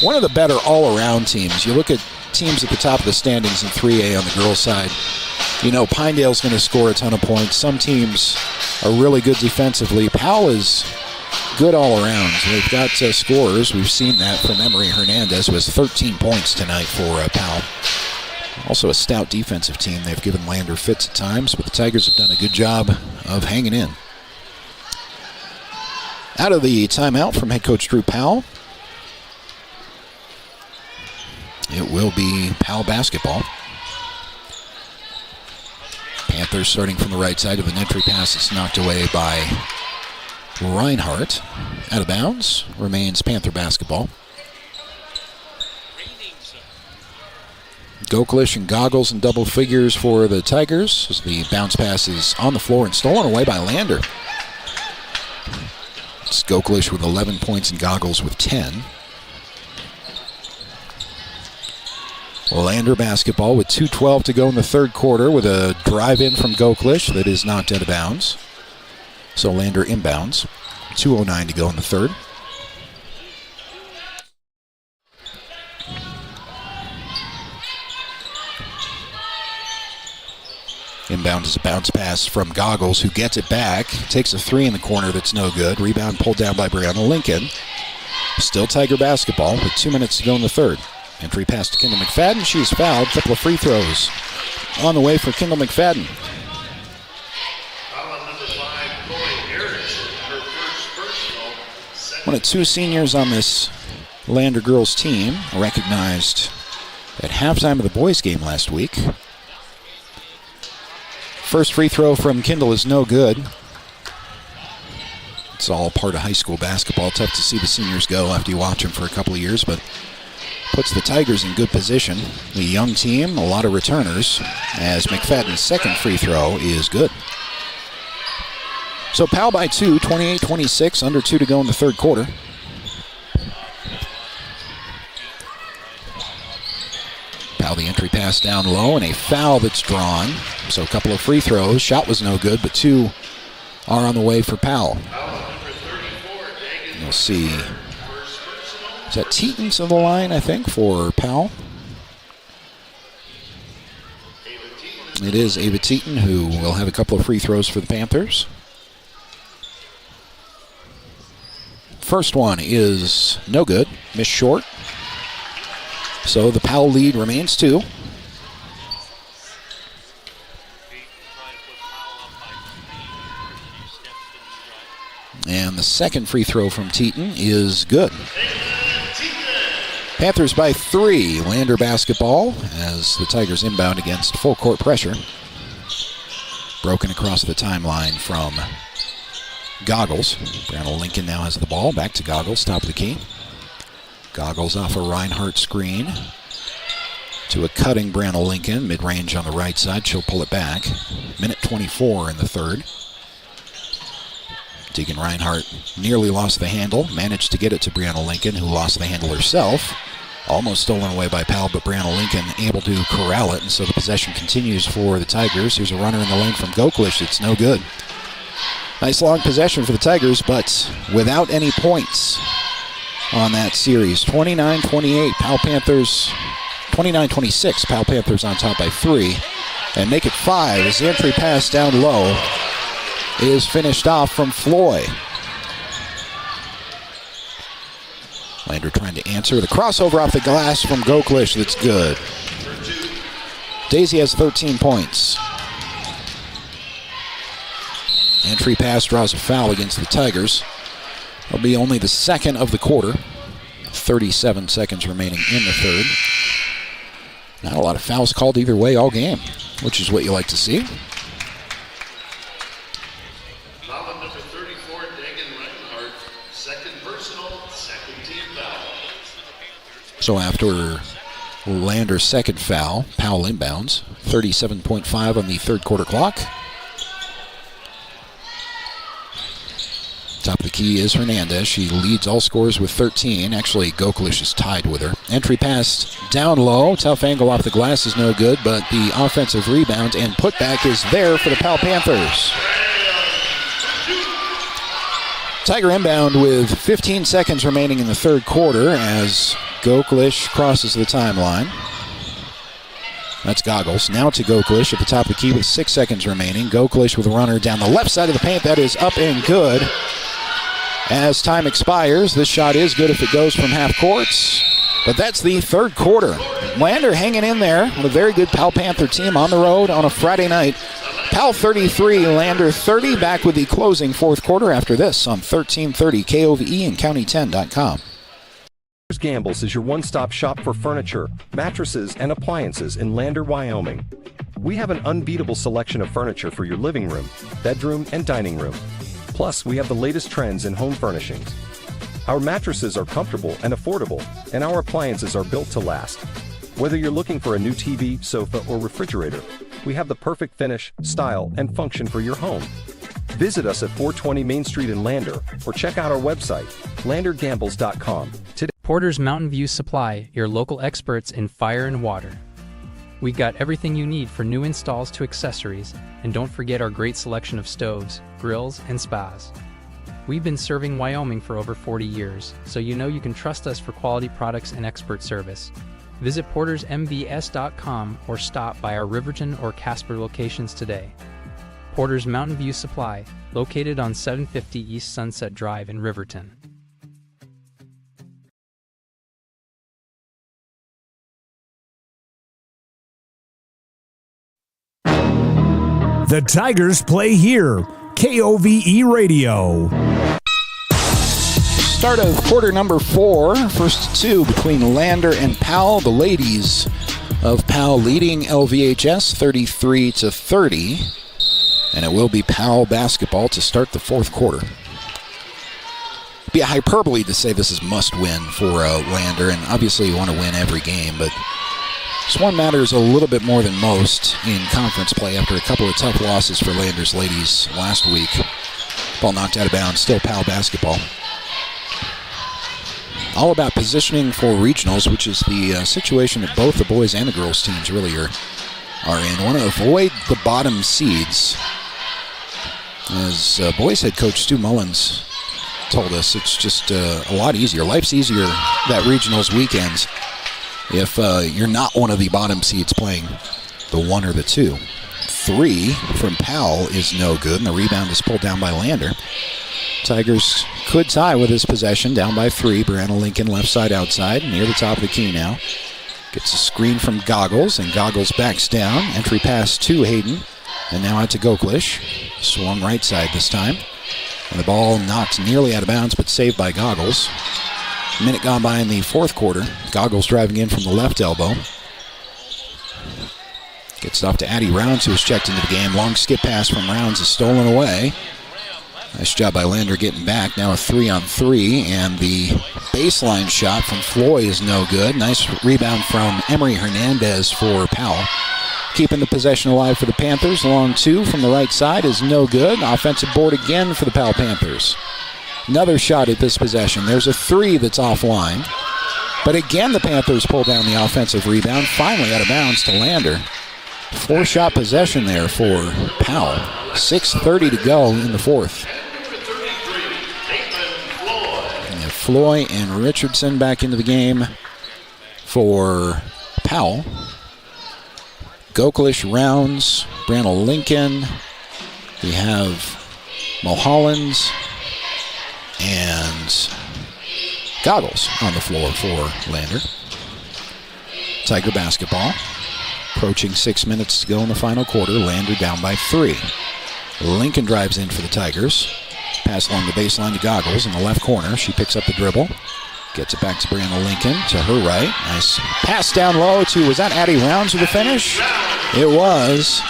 one of the better all-around teams. You look at teams at the top of the standings in 3A on the girls' side. You know, Pinedale's going to score a ton of points. Some teams are really good defensively. Powell is good all around. They've got scorers. We've seen that from Emery Hernandez, who has 13 points tonight for Powell. Also a stout defensive team. They've given Lander fits at times, but the Tigers have done a good job of hanging in. Out of the timeout from head coach Drew Powell. It will be Powell basketball. Panthers starting from the right side of an entry pass that's knocked away by Reinhardt. Out of bounds. Remains Panther basketball. Goklish and Goggles in double figures for the Tigers as the bounce pass is on the floor and stolen away by Lander. It's Goklish with 11 points and Goggles with 10. Lander basketball with 2:12 to go in the third quarter with a drive-in from Goklish that is knocked out of bounds. So Lander inbounds. 2:09 to go in the third. Inbound is a bounce pass from Goggles, who gets it back. Takes a three in the corner that's no good. Rebound pulled down by Brianna Lincoln. Still Tiger basketball with 2 minutes to go in the third. Entry pass to Kendall McFadden. She's fouled. Couple of free throws on the way for Kendall McFadden. One of two seniors on this Lander girls team recognized at halftime of the boys game last week. First free throw from Kendall is no good. It's all part of high school basketball. Tough to see the seniors go after you watch them for a couple of years, but puts the Tigers in good position. The young team, a lot of returners, as McFadden's second free throw is good. So Powell by 2, 28-26, under 2 to go in the third quarter. Powell the entry pass down low and a foul that's drawn. So a couple of free throws. Shot was no good, but two are on the way for Powell. You'll see, is that Teton to the line, I think, for Powell? It is Ava Teton, who will have a couple of free throws for the Panthers. First one is no good, missed short. So the Powell lead remains 2. And the second free throw from Teton is good. Panthers by 3. Lander basketball as the Tigers inbound against full court pressure. Broken across the timeline from Goggles. Brandel Lincoln now has the ball. Back to Goggles, top of the key. Goggles off a Reinhardt screen to a cutting Brandel Lincoln. Mid-range on the right side. She'll pull it back. Minute 24 in the third. Tegan Reinhardt nearly lost the handle. Managed to get it to Brandel Lincoln, who lost the handle herself. Almost stolen away by Powell, but Brandel Lincoln able to corral it, and so the possession continues for the Tigers. Here's a runner in the lane from Goklish. It's no good. Nice long possession for the Tigers, but without any points on that series. 29-28, Powell Panthers, 29-26, Powell Panthers on top by 3. And make it 5 as the entry pass down low is finished off from Floyd. Lander trying to answer. The crossover off the glass from Goklish, that's good. Daisy has 13 points. Entry pass draws a foul against the Tigers. It'll be only the second of the quarter. 37 seconds remaining in the third. Not a lot of fouls called either way all game, which is what you like to see. Foul number 34, Dagan Reinhardt. Second personal, second team foul. So after Lander's second foul, Powell inbounds. 37.5 on the third quarter clock. Top of the key is Hernandez. She leads all scorers with 13. Actually, Goklish is tied with her. Entry pass down low. Tough angle off the glass is no good, but the offensive rebound and putback is there for the Powell Panthers. Tiger inbound with 15 seconds remaining in the third quarter as Goklish crosses the timeline. That's Goggles. Now to Goklish at the top of the key with 6 seconds remaining. Goklish with a runner down the left side of the paint. That is up and good. As time expires, this shot is good if it goes from half court. But that's the third quarter. Lander hanging in there on a very good Powell Panther team on the road on a Friday night. Powell 33, Lander 30. Back with the closing fourth quarter after this on 1330 KOVE and County10.com. Gambles is your one-stop shop for furniture, mattresses, and appliances in Lander, Wyoming. We have an unbeatable selection of furniture for your living room, bedroom, and dining room. Plus, we have the latest trends in home furnishings. Our mattresses are comfortable and affordable, and our appliances are built to last. Whether you're looking for a new TV, sofa, or refrigerator, we have the perfect finish, style, and function for your home. Visit us at 420 Main Street in Lander, or check out our website, landergambles.com. Today. Porter's Mountain View Supply, your local experts in fire and water. We got everything you need for new installs to accessories, and don't forget our great selection of stoves, grills, and spas. We've been serving Wyoming for over 40 years, so you know you can trust us for quality products and expert service. Visit portersmvs.com or stop by our Riverton or Casper locations today. Porter's Mountain View Supply, located on 750 East Sunset Drive in Riverton. The Tigers play here. KOVE Radio. Start of quarter number 4. First two between Lander and Powell. The ladies of Powell leading LVHS 33-30. And it will be Powell basketball to start the fourth quarter. It'd be a hyperbole to say this is must-win for Lander, and obviously you want to win every game, but this one matters a little bit more than most in conference play after a couple of tough losses for Lander's ladies last week. Ball knocked out of bounds, still Powell basketball. All about positioning for regionals, which is the situation that both the boys and the girls teams really are in. Want to avoid the bottom seeds. As boys head coach Stu Mullins told us, it's just a lot easier. Life's easier that regionals weekends if you're not one of the bottom seeds playing the 1 or the 2. 3 from Powell is no good, and the rebound is pulled down by Lander. Tigers could tie with this possession, down by 3. Brianna Lincoln left side outside, near the top of the key now. Gets a screen from Goggles, and Goggles backs down. Entry pass to Hayden, and now out to Goklish. Swung right side this time. And the ball knocked nearly out of bounds, but saved by Goggles. A minute gone by in the fourth quarter. Goggles driving in from the left elbow. Gets it off to Addie Rounds, who was checked into the game. Long skip pass from Rounds is stolen away. Nice job by Lander getting back. Now a 3-on-3, and the baseline shot from Floyd is no good. Nice rebound from Emery Hernandez for Powell. Keeping the possession alive for the Panthers. Long 2 from the right side is no good. Offensive board again for the Powell Panthers. Another shot at this possession. There's a 3 that's offline. But again, the Panthers pull down the offensive rebound. Finally out of bounds to Lander. 4-shot possession there for Powell. 6:30 to go in the fourth. And Floyd and Richardson back into the game for Powell. Goklish, Rounds, Brianna Lincoln. We have Mulholland and Goggles on the floor for Lander. Tiger basketball. Approaching 6 minutes to go in the final quarter. Lander down by 3. Lincoln drives in for the Tigers. Pass along the baseline to Goggles in the left corner. She picks up the dribble. Gets it back to Brianna Lincoln to her right. Nice pass down low to, was that Addie Rounds with the finish? It was.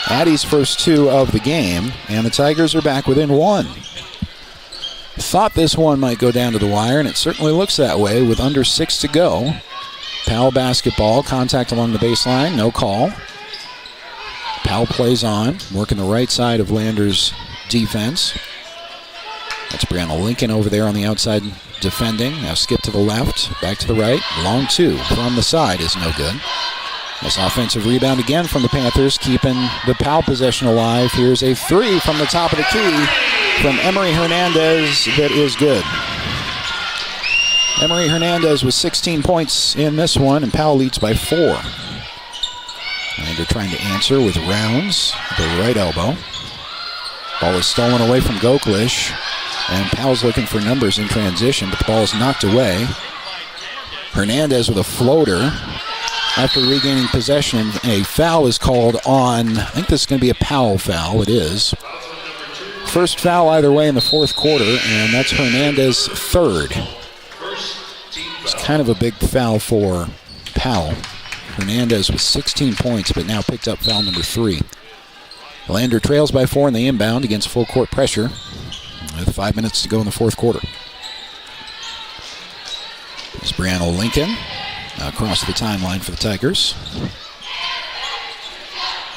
Addie's first 2 of the game, and the Tigers are back within 1. Thought this one might go down to the wire, and it certainly looks that way with under 6 to go. Powell basketball, contact along the baseline, no call. Powell plays on, working the right side of Lander's defense. That's Brianna Lincoln over there on the outside defending. Now skip to the left, back to the right. Long 2 from the side is no good. Nice offensive rebound again from the Panthers, keeping the Powell possession alive. Here's a 3 from the top of the key from Emery Hernandez that is good. Emery Hernandez with 16 points in this one, and Powell leads by 4. Lander trying to answer with Rounds, the right elbow. Ball is stolen away from Goklish. And Powell's looking for numbers in transition, but the ball is knocked away. Hernandez with a floater. After regaining possession, a foul is called on, I think this is going to be a Powell foul. It is. First foul either way in the fourth quarter, and that's Hernandez' third. It's kind of a big foul for Powell. Hernandez with 16 points, but now picked up foul number 3. Lander trails by 4 in the inbound against full court pressure with 5 minutes to go in the fourth quarter. It's Brianna Lincoln across the timeline for the Tigers.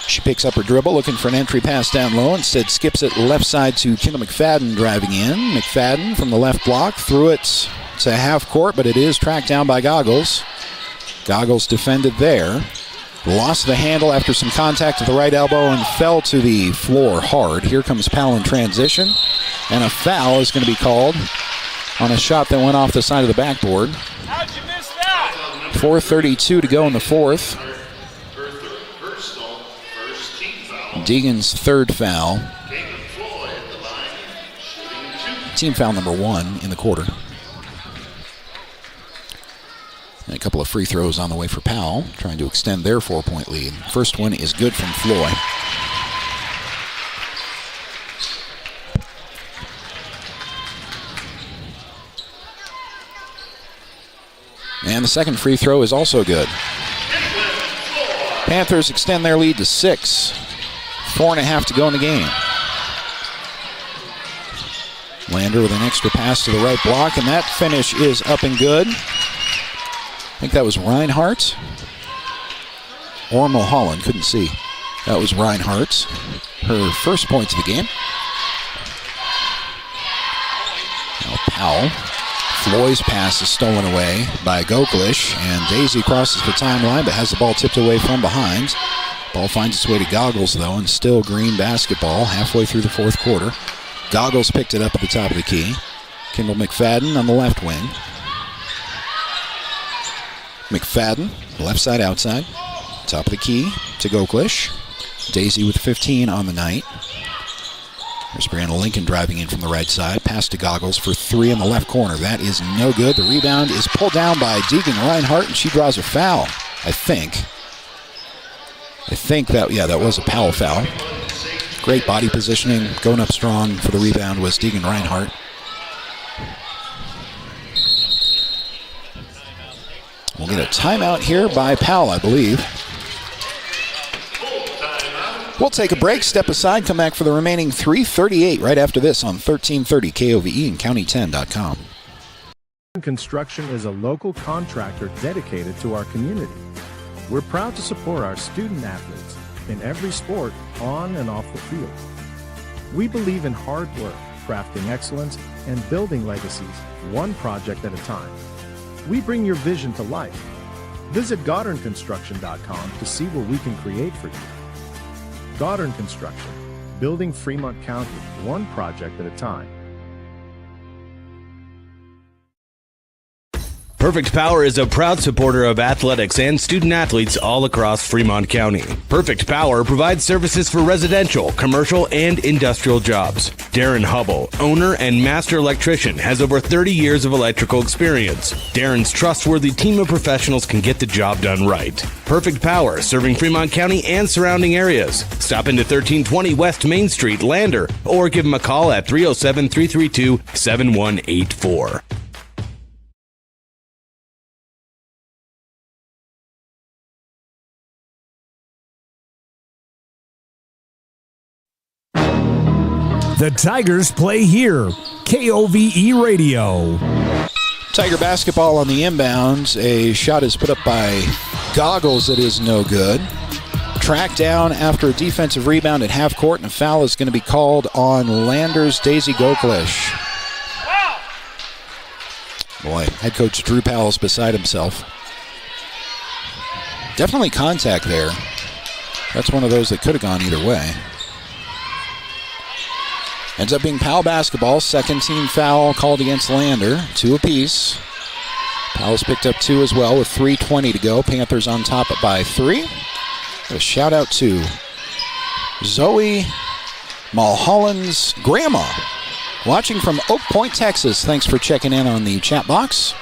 She picks up her dribble, looking for an entry pass down low. Instead skips it left side to Kendall McFadden driving in. McFadden from the left block threw it to half court, but it is tracked down by Goggles. Goggles defended there. Lost the handle after some contact at the right elbow and fell to the floor hard. Here comes Powell in transition. And a foul is going to be called on a shot that went off the side of the backboard. How'd you miss that? 4:32 to go in the fourth. Deegan's third foul. Team foul number 1 in the quarter. And a couple of free throws on the way for Powell, trying to extend their 4-point lead. First one is good from Floyd. And the second free throw is also good. Panthers extend their lead to 6. 4.5 to go in the game. Lander with an extra pass to the right block, and that finish is up and good. I think that was Reinhardt or Mulholland, couldn't see. That was Reinhardt. Her first points of the game. Now Powell. Floyd's pass is stolen away by Goklish, and Daisy crosses the timeline but has the ball tipped away from behind. Ball finds its way to Goggles, though, and still Green basketball halfway through the fourth quarter. Goggles picked it up at the top of the key. Kendall McFadden on the left wing. McFadden, left side outside. Top of the key to Goklish. Daisy with 15 on the night. There's Brianna Lincoln driving in from the right side. Pass to Goggles for 3 in the left corner. That is no good. The rebound is pulled down by Deegan Reinhardt, and she draws a foul, I think. That was a Powell foul. Great body positioning. Going up strong for the rebound was Deegan Reinhardt. We'll get a timeout here by Powell, I believe. We'll take a break, step aside, come back for the remaining 3:38 right after this on 1330 KOVE and County10.com. Construction is a local contractor dedicated to our community. We're proud to support our student athletes in every sport, on and off the field. We believe in hard work, crafting excellence, and building legacies, one project at a time. We bring your vision to life. Visit GoddardConstruction.com to see what we can create for you. Goddard Construction, building Fremont County, one project at a time. Perfect Power is a proud supporter of athletics and student athletes all across Fremont County. Perfect Power provides services for residential, commercial, and industrial jobs. Darren Hubble, owner and master electrician, has over 30 years of electrical experience. Darren's trustworthy team of professionals can get the job done right. Perfect Power, serving Fremont County and surrounding areas. Stop into 1320 West Main Street, Lander, or give them a call at 307-332-7184. The Tigers play here. KOVE Radio. Tiger basketball on the inbounds. A shot is put up by Goggles that is no good. Tracked down after a defensive rebound at half court, and a foul is going to be called on Lander's Daisy Goklish. Boy, head coach Drew Powell's beside himself. Definitely contact there. That's one of those that could have gone either way. Ends up being Powell basketball. Second team foul called against Lander. 2 apiece. Powell's picked up 2 as well with 3:20 to go. Panthers on top by 3. A shout out to Zoe Mulholland's grandma. Watching from Oak Point, Texas. Thanks for checking in on the chat box.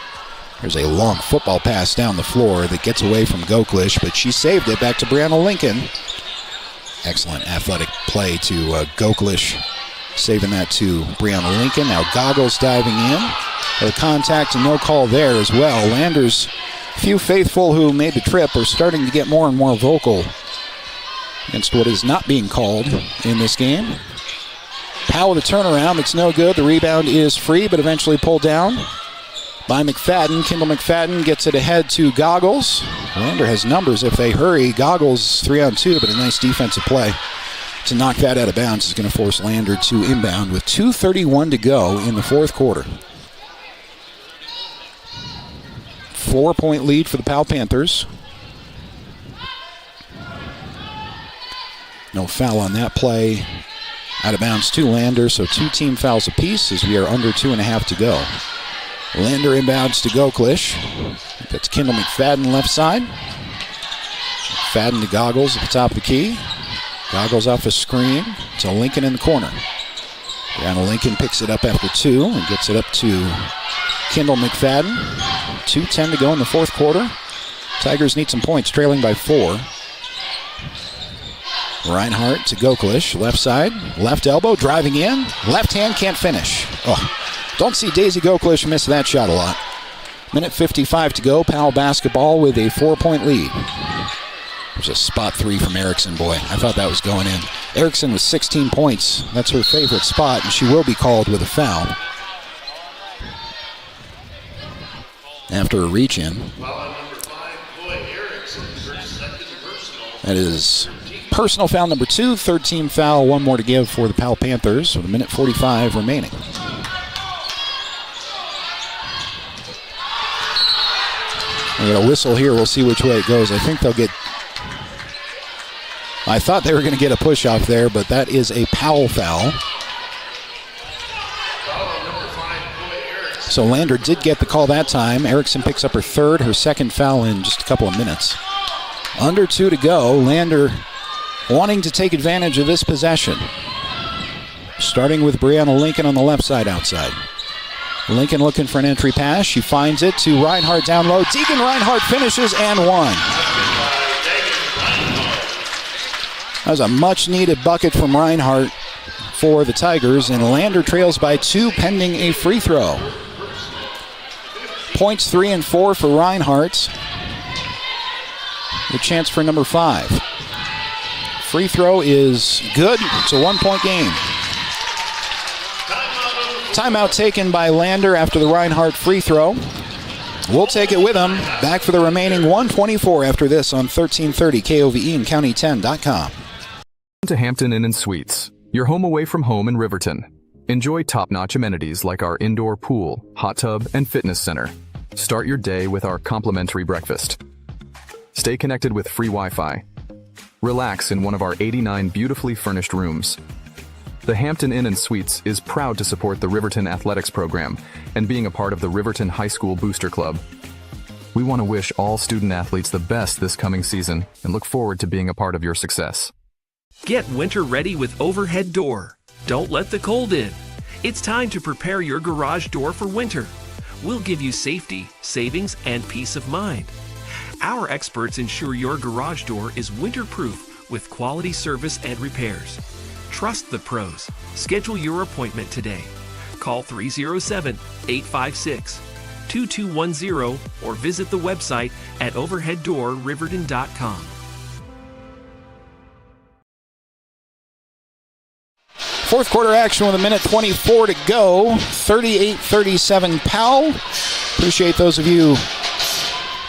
There's a long football pass down the floor that gets away from Goklish, but she saved it back to Brianna Lincoln. Excellent athletic play to Goklish, saving that to Brianna Lincoln. Now Goggles diving in. The contact and no call there as well. Landers, few faithful who made the trip, are starting to get more and more vocal against what is not being called in this game. Powell with a turnaround. It's no good. The rebound is free, but eventually pulled down by McFadden. Kendall McFadden gets it ahead to Goggles. Lander has numbers if they hurry. Goggles 3-on-2, but a nice defensive play to knock that out of bounds is going to force Lander to inbound with 2:31 to go in the fourth quarter. 4-point lead for the Powell Panthers. No foul on that play. Out of bounds to Lander, so 2 team fouls apiece as we are under 2.5 to go. Lander inbounds to Goklish. That's Kendall McFadden left side. McFadden to Goggles at the top of the key. Goggles off a screen to Lincoln in the corner. Brianna Lincoln picks it up after 2 and gets it up to Kendall McFadden. 2:10 to go in the fourth quarter. Tigers need some points, trailing by 4. Reinhardt to Goklish, left side, left elbow, driving in. Left hand, can't finish. Oh, don't see Daisy Goklish miss that shot a lot. Minute 55 to go. Powell basketball with a 4-point lead. There's a spot 3 from Erickson. Boy, I thought that was going in. Erickson with 16 points. That's her favorite spot, and she will be called with a foul. After a reach-in. That is personal foul number 2, third team foul, 1 more to give for the Powell Panthers with a minute 45 remaining. We got a whistle here. We'll see which way it goes. I think they'll get... I thought they were going to get a push-off there, but that is a Powell foul. So Lander did get the call that time. Erickson picks up her third, her second foul in just a couple of minutes. Under 2 to go. Lander wanting to take advantage of this possession. Starting with Brianna Lincoln on the left side outside. Lincoln looking for an entry pass. She finds it to Reinhardt down low. Deegan Reinhardt finishes and 1. That was a much-needed bucket from Reinhardt for the Tigers, and Lander trails by 2 pending a free throw. Points 3 and 4 for Reinhardt. The chance for number 5. Free throw is good. It's a 1-point game. Timeout taken by Lander after the Reinhardt free throw. We'll take it with him. Back for the remaining 1:24 after this on 1330 KOVE and County10.com. To Hampton Inn & Suites, your home away from home in Riverton. Enjoy top-notch amenities like our indoor pool, hot tub, and fitness center. Start your day with our complimentary breakfast. Stay connected with free Wi-Fi. Relax in one of our 89 beautifully furnished rooms. The Hampton Inn & Suites is proud to support the Riverton Athletics Program and being a part of the Riverton High School Booster Club. We want to wish all student athletes the best this coming season and look forward to being a part of your success. Get winter ready with Overhead Door. Don't let the cold in. It's time to prepare your garage door for winter. We'll give you safety, savings, and peace of mind. Our experts ensure your garage door is winter-proof with quality service and repairs. Trust the pros. Schedule your appointment today. Call 307-856-2210 or visit the website at overheaddoorriverton.com. Fourth quarter action with a minute 24 to go. 38-37 Powell. Appreciate those of you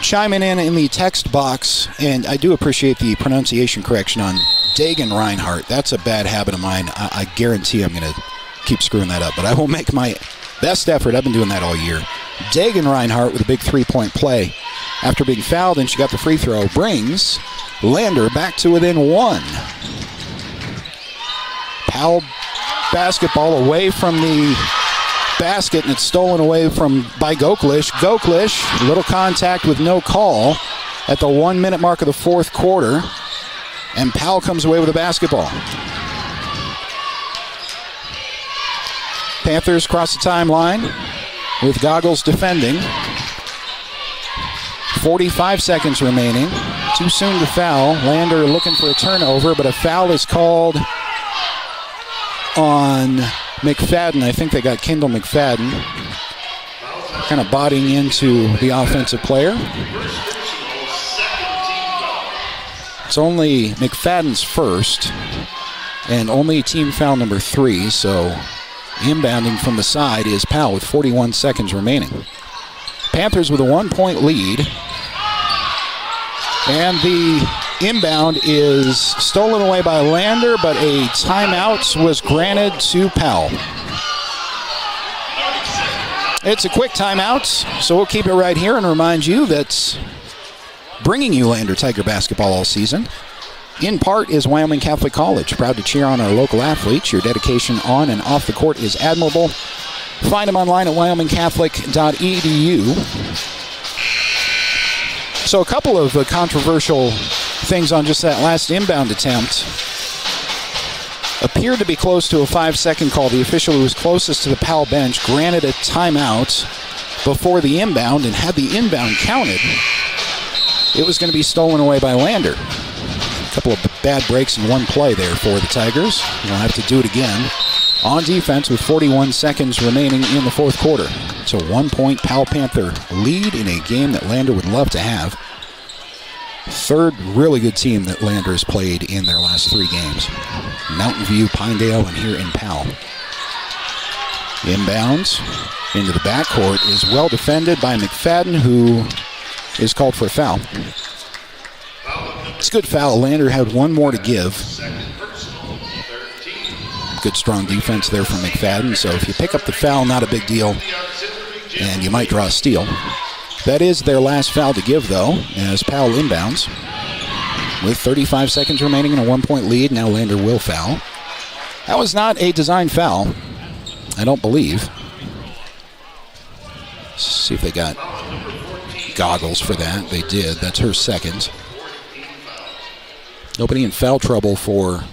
chiming in the text box, and I do appreciate the pronunciation correction on Dagan Reinhardt. That's a bad habit of mine. I guarantee I'm going to keep screwing that up, but I will make my best effort. I've been doing that all year. Dagan Reinhardt with a big 3-point play. After being fouled and she got the free throw, brings Lander back to within 1. Powell basketball away from the basket, and it's stolen away by Goklish. Goklish, little contact with no call at the 1-minute mark of the fourth quarter, and Powell comes away with a basketball. Panthers cross the timeline with Goggles defending. 45 seconds remaining. Too soon to foul. Lander looking for a turnover, but a foul is called on McFadden. I think they got Kendall McFadden kind of bodying into the offensive player. It's only McFadden's first and only team foul number 3, so inbounding from the side is Powell with 41 seconds remaining. Panthers with a 1-point lead. And the inbound is stolen away by Lander, but a timeout was granted to Powell. It's a quick timeout, so we'll keep it right here and remind you that bringing you Lander Tiger basketball all season, in part, is Wyoming Catholic College. Proud to cheer on our local athletes. Your dedication on and off the court is admirable. Find them online at wyomingcatholic.edu. So a couple of controversial things on just that last inbound attempt. Appeared to be close to a 5-second call. The official who was closest to the Powell bench granted a timeout before the inbound, and had the inbound counted, it was going to be stolen away by Lander. A couple of bad breaks in one play there for the Tigers. We'll have to do it again on defense with 41 seconds remaining in the fourth quarter. It's a 1-point Powell Panther lead in a game that Lander would love to have. Third really good team that Lander has played in their last 3 games. Mountain View, Pinedale, and here in Powell. Inbounds into the backcourt is well defended by McFadden, who is called for a foul. It's a good foul. Lander had one more to give. Good strong defense there from McFadden. So if you pick up the foul, not a big deal. And you might draw a steal. That is their last foul to give, though, as Powell inbounds. With 35 seconds remaining and a 1-point lead, now Lander will foul. That was not a design foul, I don't believe. Let's see if they got Goggles for that. They did. That's her second. Nobody in foul trouble for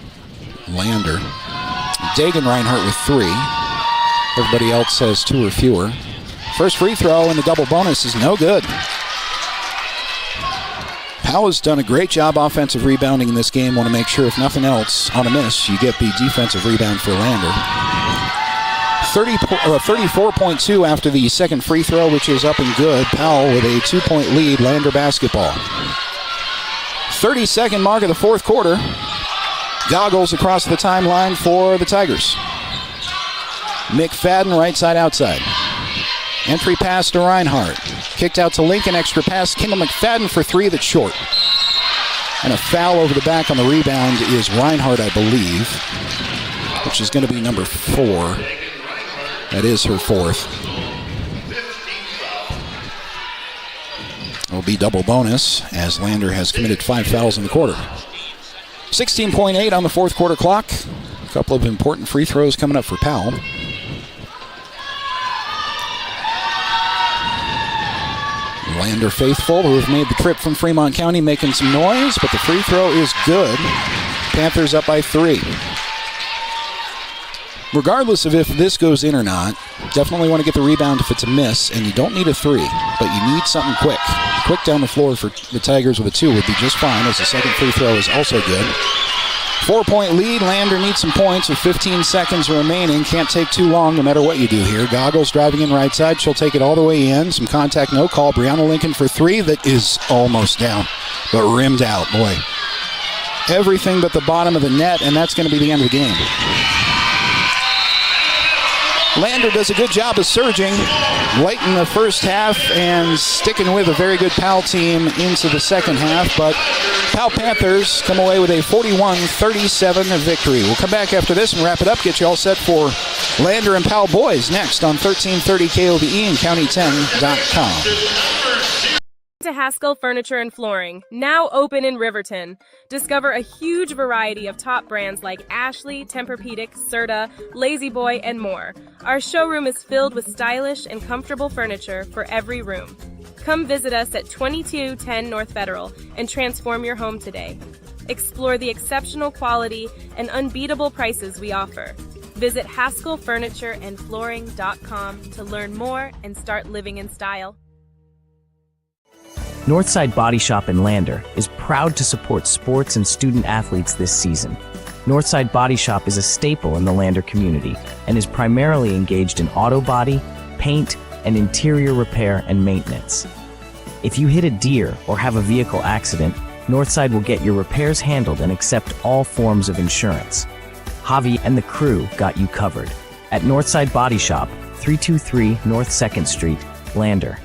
Lander. Dagan Reinhardt with 3. Everybody else has 2 or fewer. First free throw and the double bonus is no good. Powell has done a great job offensive rebounding in this game. Want to make sure, if nothing else, on a miss, you get the defensive rebound for Lander. 34.2 after the second free throw, which is up and good. Powell with a 2-point lead, Lander basketball. 30-second mark of the fourth quarter. Goggles across the timeline for the Tigers. McFadden right side outside. Entry pass to Reinhardt. Kicked out to Lincoln. Extra pass. Kendall McFadden for 3 that's short. And a foul over the back on the rebound is Reinhardt, I believe, which is going to be number 4. That is her 4th. It'll be double bonus as Lander has committed 5 fouls in the quarter. 16.8 on the fourth quarter clock. A couple of important free throws coming up for Powell. Lander faithful, who have made the trip from Fremont County, making some noise, but the free throw is good. Panthers up by 3. Regardless of if this goes in or not, definitely want to get the rebound if it's a miss, and you don't need a 3, but you need something quick. Quick down the floor for the Tigers with a 2 would be just fine, as the second free throw is also good. 4-point lead. Lander needs some points with 15 seconds remaining. Can't take too long no matter what you do here. Goggles driving in right side. She'll take it all the way in. Some contact, no call. Brianna Lincoln for 3. That is almost down, but rimmed out. Boy, everything but the bottom of the net, and that's going to be the end of the game. Lander does a good job of surging late in the first half and sticking with a very good Powell team into the second half, but Powell Panthers come away with a 41-37 victory. We'll come back after this and wrap it up, get you all set for Lander and Powell boys next on 1330 KOVE and County10.com. To Haskell Furniture and Flooring, now open in Riverton. Discover a huge variety of top brands like Ashley, Tempur-Pedic, Serta, Lazy Boy, and more. Our showroom is filled with stylish and comfortable furniture for every room. Come visit us at 2210 North Federal and transform your home today. Explore the exceptional quality and unbeatable prices we offer. Visit HaskellFurnitureandFlooring.com to learn more and start living in style. Northside Body Shop in Lander is proud to support sports and student athletes this season. Northside Body Shop is a staple in the Lander community and is primarily engaged in auto body, paint, and interior repair and maintenance. If you hit a deer or have a vehicle accident, Northside will get your repairs handled and accept all forms of insurance. Javi and the crew got you covered at Northside Body Shop, 323 North 2nd Street, Lander.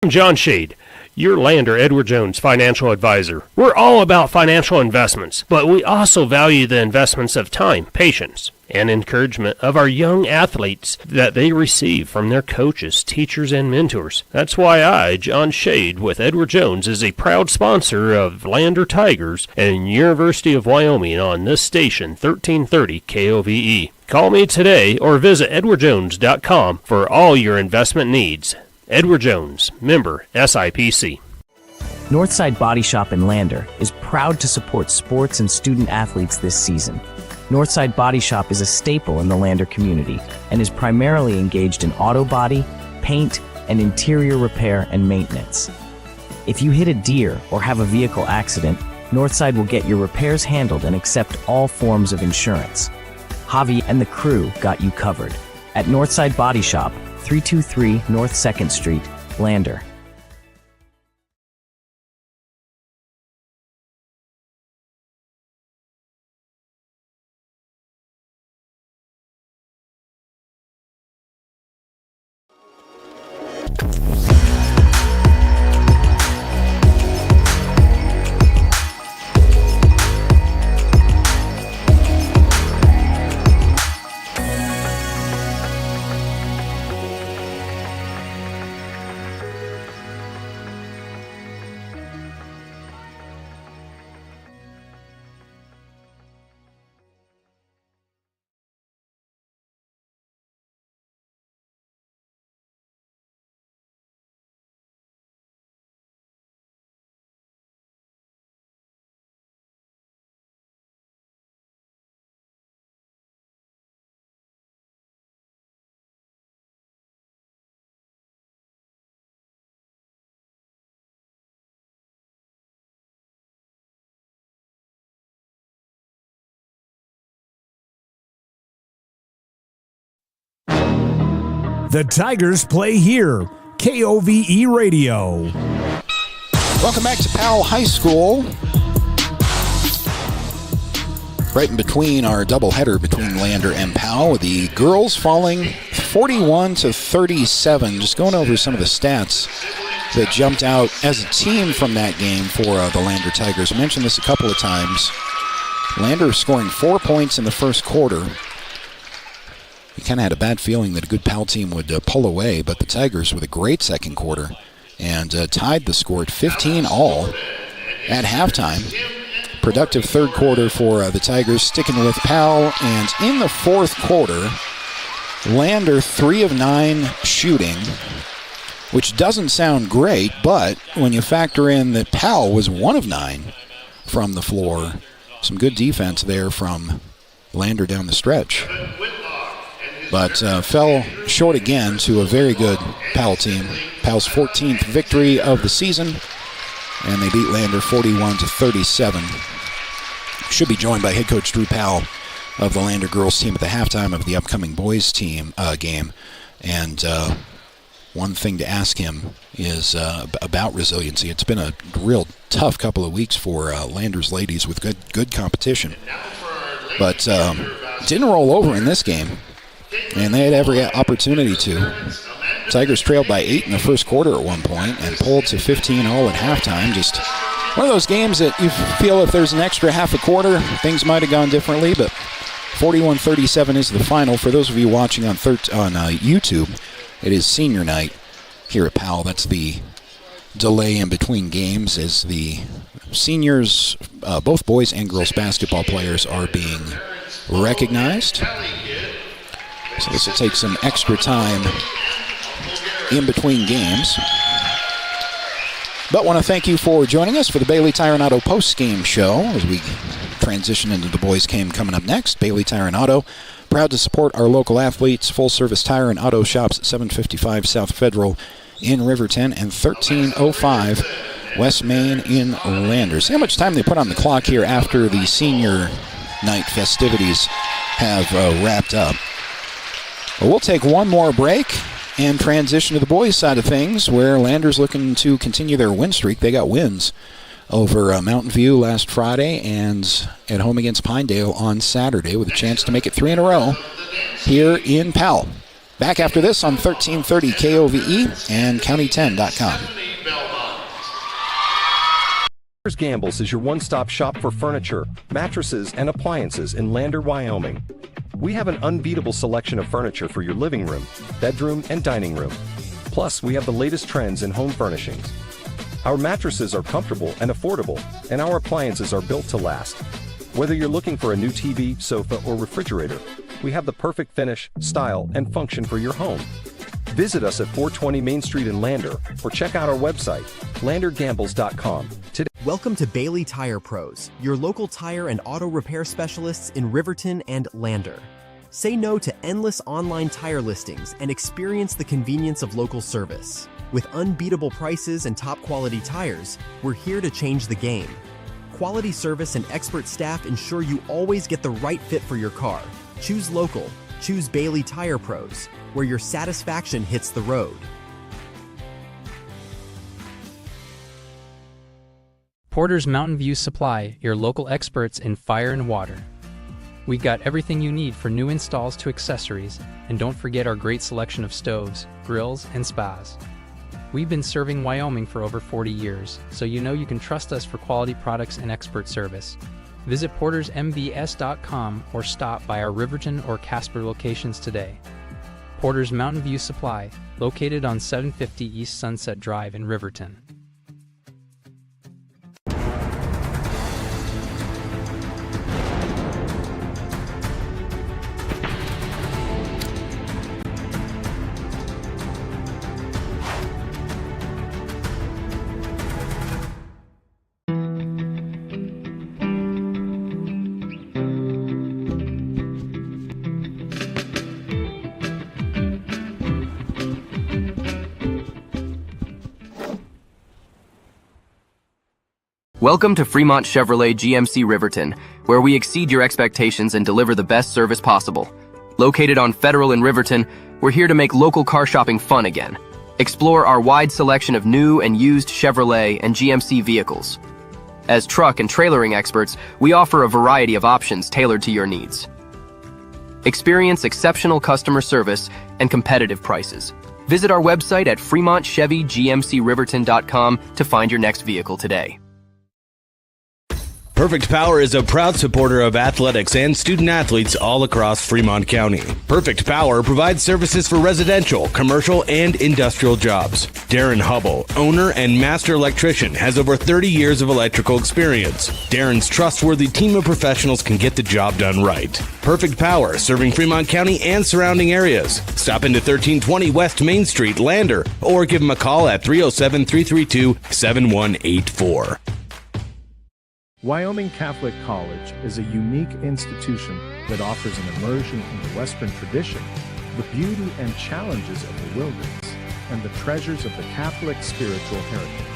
I'm John Shade, your Lander Edward Jones financial advisor. We're all about financial investments, but we also value the investments of time, patience, and encouragement of our young athletes that they receive from their coaches, teachers, and mentors. That's why I, John Shade, with Edward Jones, is a proud sponsor of Lander Tigers and University of Wyoming on this station, 1330 KOVE. Call me today or visit edwardjones.com for all your investment needs. Edward Jones, member SIPC. Northside Body Shop in Lander is proud to support sports and student athletes this season. Northside Body Shop is a staple in the Lander community and is primarily engaged in auto body, paint, and interior repair and maintenance. If you hit a deer or have a vehicle accident, Northside will get your repairs handled and accept all forms of insurance. Javi and the crew got you covered at Northside Body Shop, 323 North 2nd Street, Lander. The Tigers play here. KOVE Radio. Welcome back to Powell High School. Right in between our doubleheader between Lander and Powell, the girls falling 41-37. Just going over some of the stats that jumped out as a team from that game for the Lander Tigers. I mentioned this a couple of times. Lander scoring 4 points in the first quarter. You kind of had a bad feeling that a good Powell team would pull away, but the Tigers with a great second quarter and tied the score at 15 all at halftime. Productive third quarter for the Tigers, sticking with Powell. And in the fourth quarter, Lander 3 of 9 shooting, which doesn't sound great, but when you factor in that Powell was 1 of 9 from the floor, some good defense there from Lander down the stretch. But fell short again to a very good Powell team. Powell's 14th victory of the season, and they beat Lander 41-37. Should be joined by head coach Drew Powell of the Lander girls team at the halftime of the upcoming boys team game. And one thing to ask him is about resiliency. It's been a real tough couple of weeks for Lander's ladies with good competition. But didn't roll over in this game. And they had every opportunity to. Tigers trailed by 8 in the first quarter at one point and pulled to 15 all at halftime. Just one of those games that you feel if there's an extra half a quarter, things might have gone differently, but 41-37 is the final. For those of you watching on YouTube, it is senior night here at Powell. That's the delay in between games as the seniors, both boys and girls basketball players, are being recognized. So this will take some extra time in between games. But want to thank you for joining us for the Bailey Tire and Auto post-game show as we transition into the boys' game coming up next. Bailey Tire and Auto, proud to support our local athletes. Full-service tire and auto shops at 755 South Federal in Riverton and 1305 West Main in Lander. See how much time they put on the clock here after the senior night festivities have wrapped up. Well, we'll take one more break and transition to the boys' side of things, where Lander's looking to continue their win streak. They got wins over Mountain View last Friday and at home against Pinedale on Saturday, with a chance to make it 3 in a row here in Powell. Back after this on 1330 KOVE and county10.com. Gambles is your one-stop shop for furniture, mattresses, and appliances in Lander, Wyoming. We have an unbeatable selection of furniture for your living room, bedroom, and dining room. Plus, we have the latest trends in home furnishings. Our mattresses are comfortable and affordable, and our appliances are built to last. Whether you're looking for a new TV, sofa, or refrigerator, we have the perfect finish, style, and function for your home. Visit us at 420 Main Street in Lander, or check out our website, landergambles.com. Today. Welcome to Bailey Tire Pros, your local tire and auto repair specialists in Riverton and Lander. Say no to endless online tire listings and experience the convenience of local service. With unbeatable prices and top quality tires, we're here to change the game. Quality service and expert staff ensure you always get the right fit for your car. Choose local. Choose Bailey Tire Pros, where your satisfaction hits the road. Porter's Mountain View Supply, your local experts in fire and water. We've got everything you need for new installs to accessories, and don't forget our great selection of stoves, grills, and spas. We've been serving Wyoming for over 40 years, so you know you can trust us for quality products and expert service. Visit portersmvs.com or stop by our Riverton or Casper locations today. Porter's Mountain View Supply, located on 750 East Sunset Drive in Riverton. Welcome to Fremont Chevrolet GMC Riverton, where we exceed your expectations and deliver the best service possible. Located on Federal in Riverton, we're here to make local car shopping fun again. Explore our wide selection of new and used Chevrolet and GMC vehicles. As truck and trailering experts, we offer a variety of options tailored to your needs. Experience exceptional customer service and competitive prices. Visit our website at fremontchevygmcriverton.com to find your next vehicle today. Perfect Power is a proud supporter of athletics and student athletes all across Fremont County. Perfect Power provides services for residential, commercial, and industrial jobs. Darren Hubble, owner and master electrician, has over 30 years of electrical experience. Darren's trustworthy team of professionals can get the job done right. Perfect Power, serving Fremont County and surrounding areas. Stop into 1320 West Main Street, Lander, or give them a call at 307-332-7184. Wyoming Catholic College is a unique institution that offers an immersion in the Western tradition, the beauty and challenges of the wilderness, and the treasures of the Catholic spiritual heritage.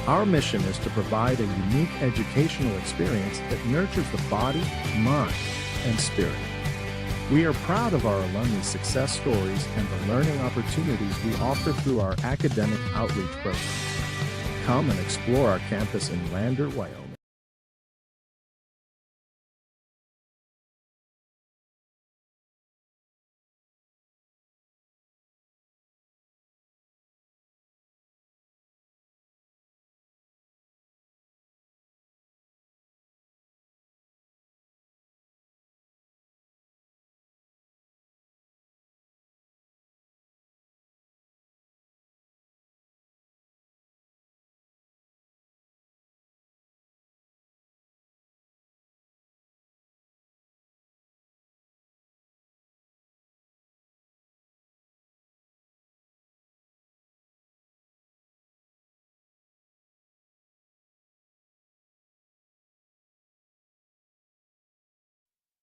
Our mission is to provide a unique educational experience that nurtures the body, mind, and spirit. We are proud of our alumni success stories and the learning opportunities we offer through our academic outreach programs. Come and explore our campus in Lander, Wyoming.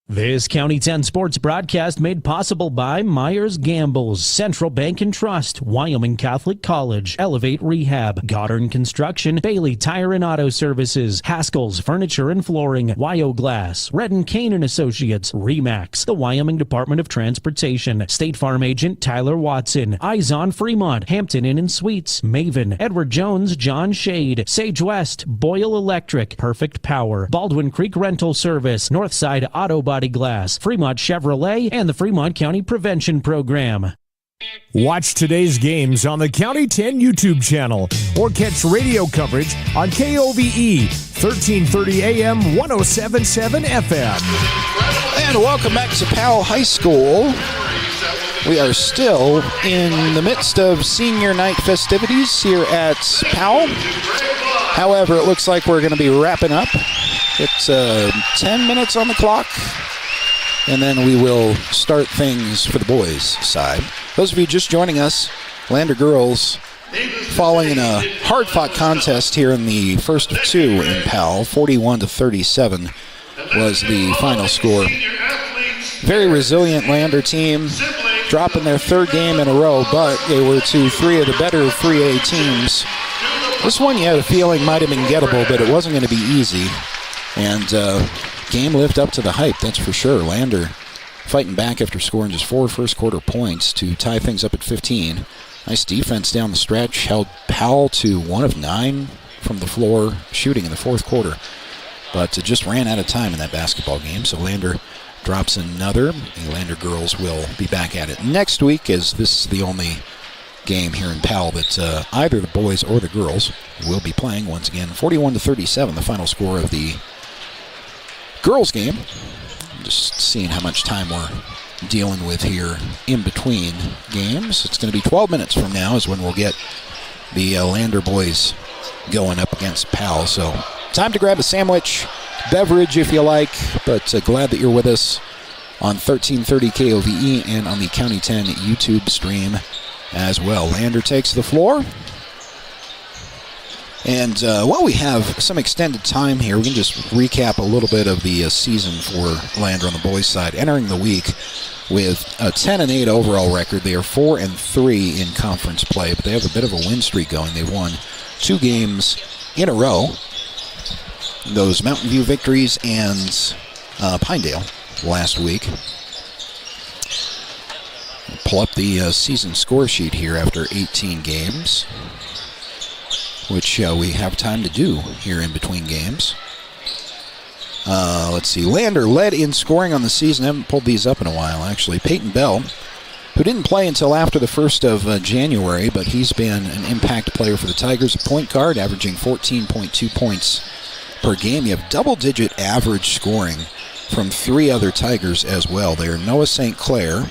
This County 10 sports broadcast made possible by Myers Gambles, Central Bank and Trust, Wyoming Catholic College, Elevate Rehab, Goddard Construction, Bailey Tire and Auto Services, Haskell's Furniture and Flooring, Wyo Glass, Red & Kane and Associates, Remax, the Wyoming Department of Transportation, State Farm Agent Tyler Watson, Eyes on Fremont, Hampton Inn and Suites, Maven, Edward Jones, John Shade, Sage West, Boyle Electric, Perfect Power, Baldwin Creek Rental Service, Northside Auto Body Glass, Fremont Chevrolet, and the Fremont County Prevention Program. Watch today's games on the County 10 YouTube channel or catch radio coverage on KOVE 1330 AM 1077 FM. And welcome back to Powell High School. We are still in the midst of senior night festivities here at Powell. However, it looks like we're going to be wrapping up. It's 10 minutes on the clock, and then we will start things for the boys' side. Those of you just joining us, Lander girls falling in a hard-fought contest here in the first of two in Powell. 41-37 was the final score. Very resilient Lander team, dropping their third game in a row, but they were to three of the better 3A teams. This one you had a feeling might have been gettable, but it wasn't going to be easy. And game lived up to the hype, that's for sure. Lander fighting back after scoring just 4 first-quarter points to tie things up at 15. Nice defense down the stretch, held Powell to 1 of 9 from the floor, shooting in the fourth quarter. But it just ran out of time in that basketball game, so Lander drops another. The Lander girls will be back at it next week, as this is the only game here in Powell that either the boys or the girls will be playing. Once again, 41-37, the final score of the girls game. Just seeing how much time we're dealing with here in between games. It's going to be 12 minutes from now is when we'll get the Lander boys going up against Powell. So time to grab a sandwich, beverage if you like, but glad that you're with us on 1330 KOVE and on the County 10 YouTube stream as well. Lander takes the floor. And while we have some extended time here, we can just recap a little bit of the season for Lander on the boys' side. Entering the week with a 10-8 overall record. They are 4-3 in conference play, but they have a bit of a win streak going. They've won 2 games in a row. Those Mountain View victories and Pinedale last week. Pull up the season score sheet here after 18 games, which we have time to do here in between games. Let's see. Lander led in scoring on the season. I haven't pulled these up in a while, actually. Peyton Bell, who didn't play until after the 1st of January, but he's been an impact player for the Tigers, a point guard, averaging 14.2 points per game. You have double-digit average scoring from 3 other Tigers as well. They are Noah St. Clair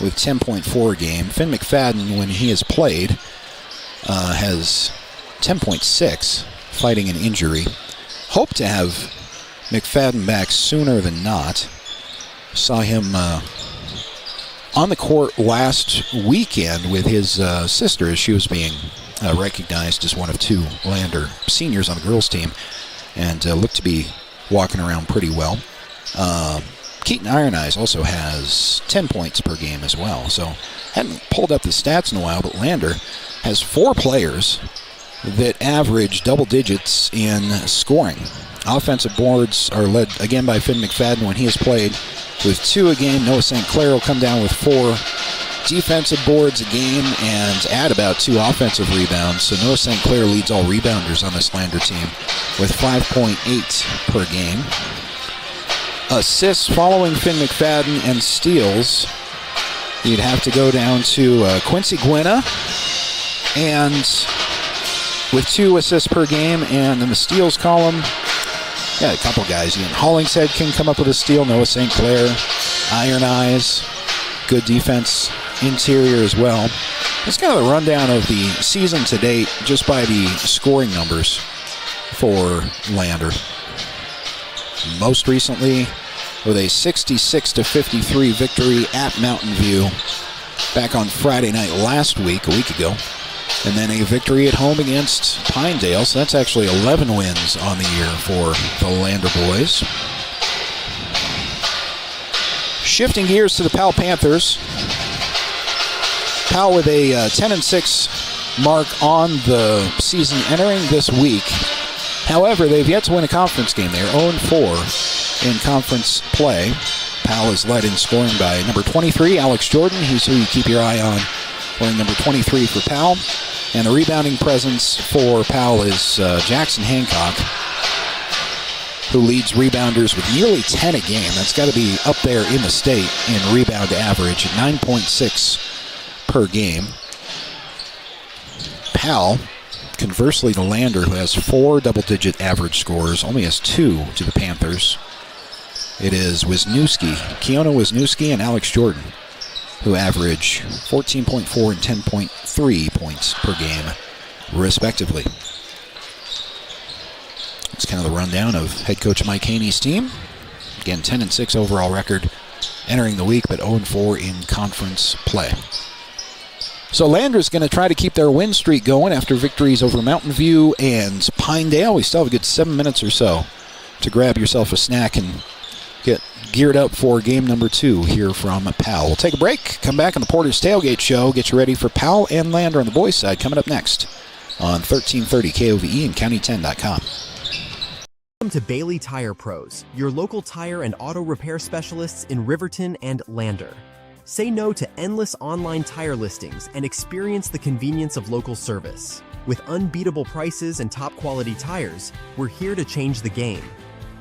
with 10.4 a game. Finn McFadden, when he has played, has 10.6, fighting an injury. Hope to have McFadden back sooner than not. Saw him on the court last weekend with his sister as she was being recognized as one of 2 Lander seniors on the girls' team, and looked to be walking around pretty well. Keaton Iron Eyes also has 10 points per game as well. So hadn't pulled up the stats in a while, but Lander has 4 players that average double digits in scoring. Offensive boards are led again by Finn McFadden when he has played with 2 a game. Noah St. Clair will come down with 4 defensive boards a game and add about 2 offensive rebounds. So Noah St. Clair leads all rebounders on this Lander team with 5.8 per game. Assists following Finn McFadden and steals, you'd have to go down to Quincy Gwynna, and with 2 assists per game. And in the steals column, a couple guys. Ian Hollingshead can come up with a steal. Noah St. Clair, Iron Eyes, good defense interior as well. That's kind of the rundown of the season to date, just by the scoring numbers for Lander. Most recently, with a 66-53 victory at Mountain View back on Friday night last week, a week ago. And then a victory at home against Pinedale. So that's actually 11 wins on the year for the Lander boys. Shifting gears to the Powell Panthers. Powell with a 10-6 mark on the season entering this week. However, they've yet to win a conference game. They're 0-4 in conference play. Powell is led in scoring by number 23, Alex Jordan. He's who you keep your eye on, wearing number 23 for Powell. And the rebounding presence for Powell is Jackson Hancock, who leads rebounders with nearly 10 a game. That's got to be up there in the state in rebound average, 9.6 per game. Powell, conversely to Lander, who has 4 double-digit average scores, only has 2 to the Panthers. It is Keona Wisniewski and Alex Jordan, who average 14.4 and 10.3 points per game, respectively. It's kind of the rundown of head coach Mike Haney's team. Again, 10-6 overall record entering the week, but 0-4 in conference play. So Lander's going to try to keep their win streak going after victories over Mountain View and Pinedale. We still have a good 7 minutes or so to grab yourself a snack and get geared up for game number 2 here from Powell. We'll take a break, come back on the Porter's Tailgate Show, get you ready for Powell and Lander on the boys' side coming up next on 1330 KOVE and County10.com. Welcome to Bailey Tire Pros, your local tire and auto repair specialists in Riverton and Lander. Say no to endless online tire listings and experience the convenience of local service. With unbeatable prices and top quality tires, we're here to change the game.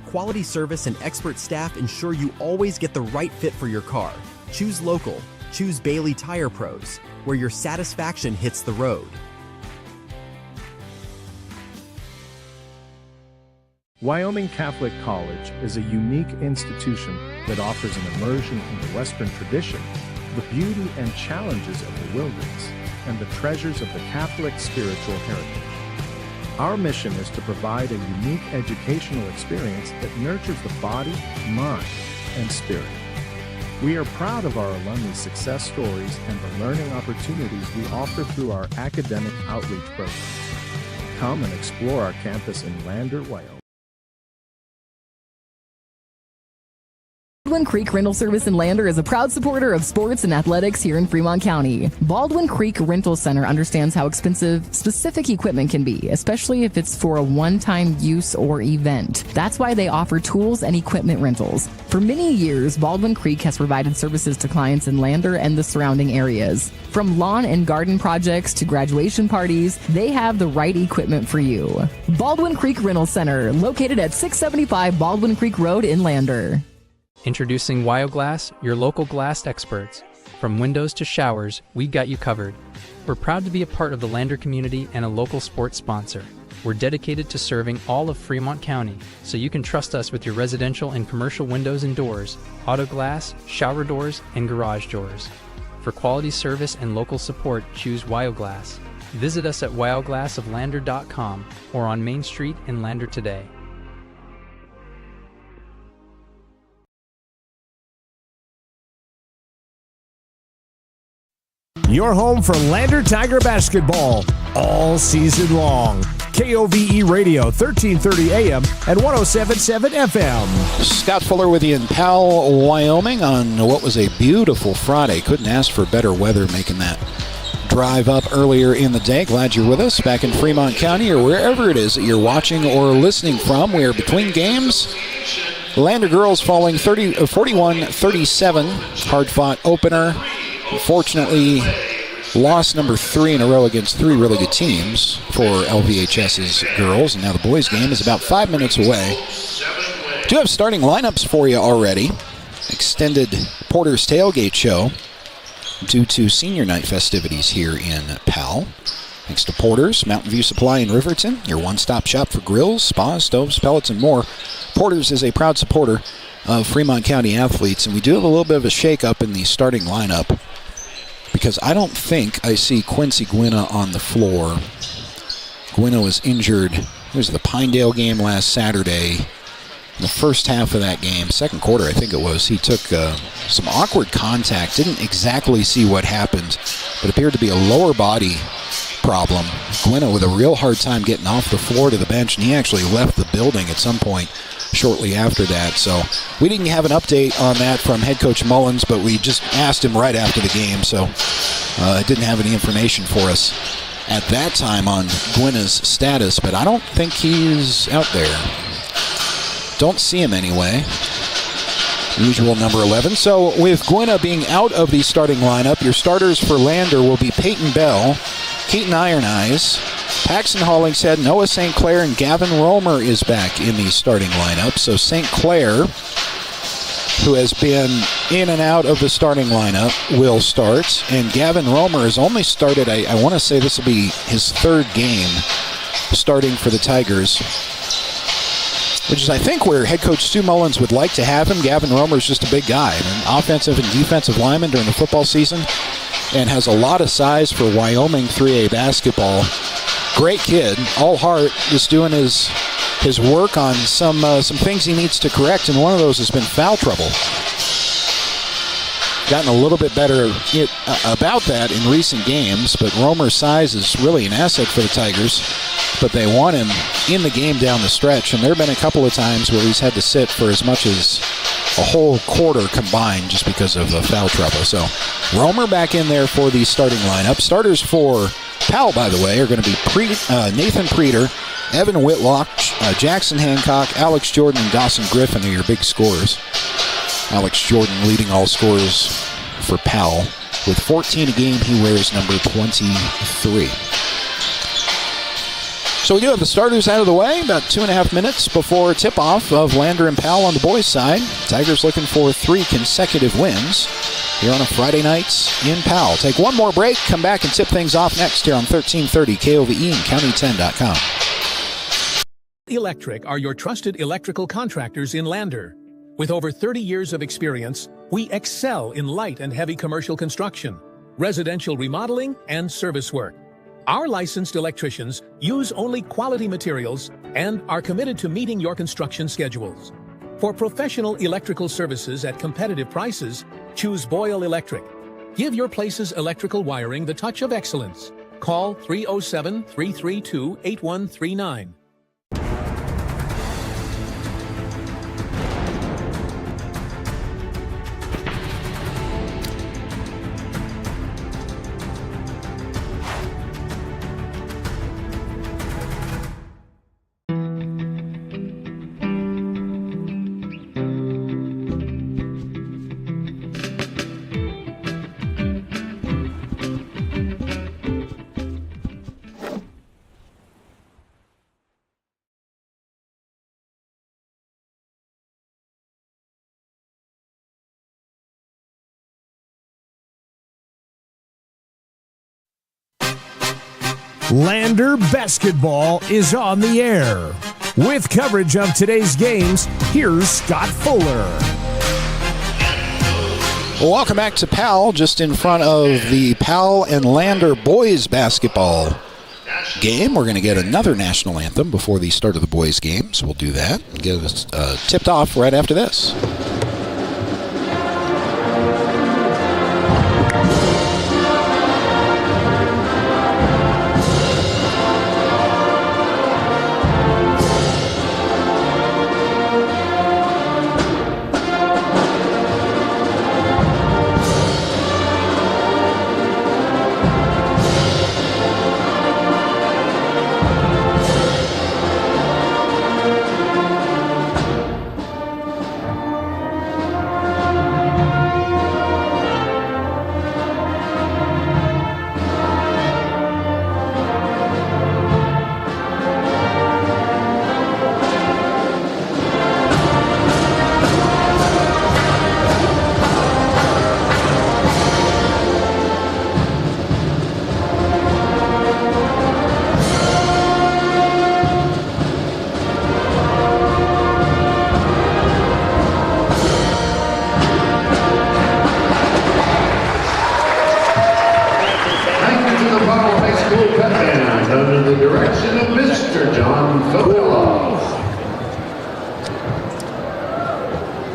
Quality service and expert staff ensure you always get the right fit for your car. Choose local. Choose Bailey Tire Pros, where your satisfaction hits the road. Wyoming Catholic College is a unique institution that offers an immersion in the Western tradition, the beauty and challenges of the wilderness, and the treasures of the Catholic spiritual heritage. Our mission is to provide a unique educational experience that nurtures the body, mind, and spirit. We are proud of our alumni success stories and the learning opportunities we offer through our academic outreach programs. Come and explore our campus in Lander, Wyoming. Baldwin Creek Rental Service in Lander is a proud supporter of sports and athletics here in Fremont County. Baldwin Creek Rental Center understands how expensive specific equipment can be, especially if it's for a one-time use or event. That's why they offer tools and equipment rentals. For many years, Baldwin Creek has provided services to clients in Lander and the surrounding areas. From lawn and garden projects to graduation parties, they have the right equipment for you. Baldwin Creek Rental Center, located at 675 Baldwin Creek Road in Lander. Introducing WyoGlass, your local glass experts. From windows to showers, we've got you covered. We're proud to be a part of the Lander community and a local sports sponsor. We're dedicated to serving all of Fremont County, so you can trust us with your residential and commercial windows and doors, auto glass, shower doors, and garage doors. For quality service and local support, choose WyoGlass. Visit us at wyoglassoflander.com or on Main Street in Lander today. Your home for Lander Tiger basketball all season long. KOVE Radio, 1330 AM and 107.7 FM. Scott Fuller with you in Powell, Wyoming on what was a beautiful Friday. Couldn't ask for better weather making that drive up earlier in the day. Glad you're with us back in Fremont County or wherever it is that you're watching or listening from. We are between games. Lander girls falling 41-37. Hard-fought opener. Unfortunately, loss number 3 in a row against 3 really good teams for LVHS's girls. And now the boys' game is about 5 minutes away. Do have starting lineups for you already. Extended Porter's Tailgate Show due to senior night festivities here in Powell. Thanks to Porter's, Mountain View Supply in Riverton, your one-stop shop for grills, spas, stoves, pellets, and more. Porter's is a proud supporter of Fremont County athletes, and we do have a little bit of a shake-up in the starting lineup because I don't think I see Quincy Gwinna on the floor. Gwinna was injured. It was the Pinedale game last Saturday. In the first half of that game, second quarter I think it was, he took some awkward contact. Didn't exactly see what happened, but appeared to be a lower body problem. Gwinna with a real hard time getting off the floor to the bench, and he actually left the building at some point shortly after that. So we didn't have an update on that from head coach Mullins, but we just asked him right after the game, so didn't have any information for us at that time on Gwynna's status, but I don't think he's out there. Don't see him anyway. Usual number 11. So with Gwynna being out of the starting lineup, your starters for Lander will be Peyton Bell, Keaton Iron Eyes, Paxton Hollingshead, Noah St. Clair, and Gavin Romer is back in the starting lineup. So St. Clair, who has been in and out of the starting lineup, will start. And Gavin Romer has only started, I want to say this will be his third game starting for the Tigers, which is, I think, where head coach Stu Mullins would like to have him. Gavin Romer is just a big guy, an offensive and defensive lineman during the football season, and has a lot of size for Wyoming 3A basketball. Great kid, all heart, just doing his work on some things he needs to correct, and one of those has been foul trouble. Gotten a little bit better about that in recent games, but Romer's size is really an asset for the Tigers, but they want him in the game down the stretch, and there have been a couple of times where he's had to sit for as much as a whole quarter combined just because of foul trouble. So Romer back in there for the starting lineup. Starters for Powell, by the way, are going to be Nathan Preeter, Evan Whitlock, Jackson Hancock, Alex Jordan, and Dawson Griffin are your big scorers. Alex Jordan leading all scorers for Powell. With 14 a game, he wears number 23. So we do have the starters out of the way, about 2.5 minutes before tip-off of Lander and Powell on the boys' side. Tigers looking for 3 consecutive wins here on a Friday night in Powell. Take one more break, come back and tip things off next here on 1330 KOVE and County10.com. Electric are your trusted electrical contractors in Lander. With over 30 years of experience, we excel in light and heavy commercial construction, residential remodeling, and service work. Our licensed electricians use only quality materials and are committed to meeting your construction schedules. For professional electrical services at competitive prices, choose Boyle Electric. Give your place's electrical wiring the touch of excellence. Call 307-332-8139. Lander basketball is on the air. With coverage of today's games, here's Scott Fuller. Welcome back to Powell, just in front of the Powell and Lander boys basketball game. We're going to get another national anthem before the start of the boys game, so we'll do that and get us tipped off right after this.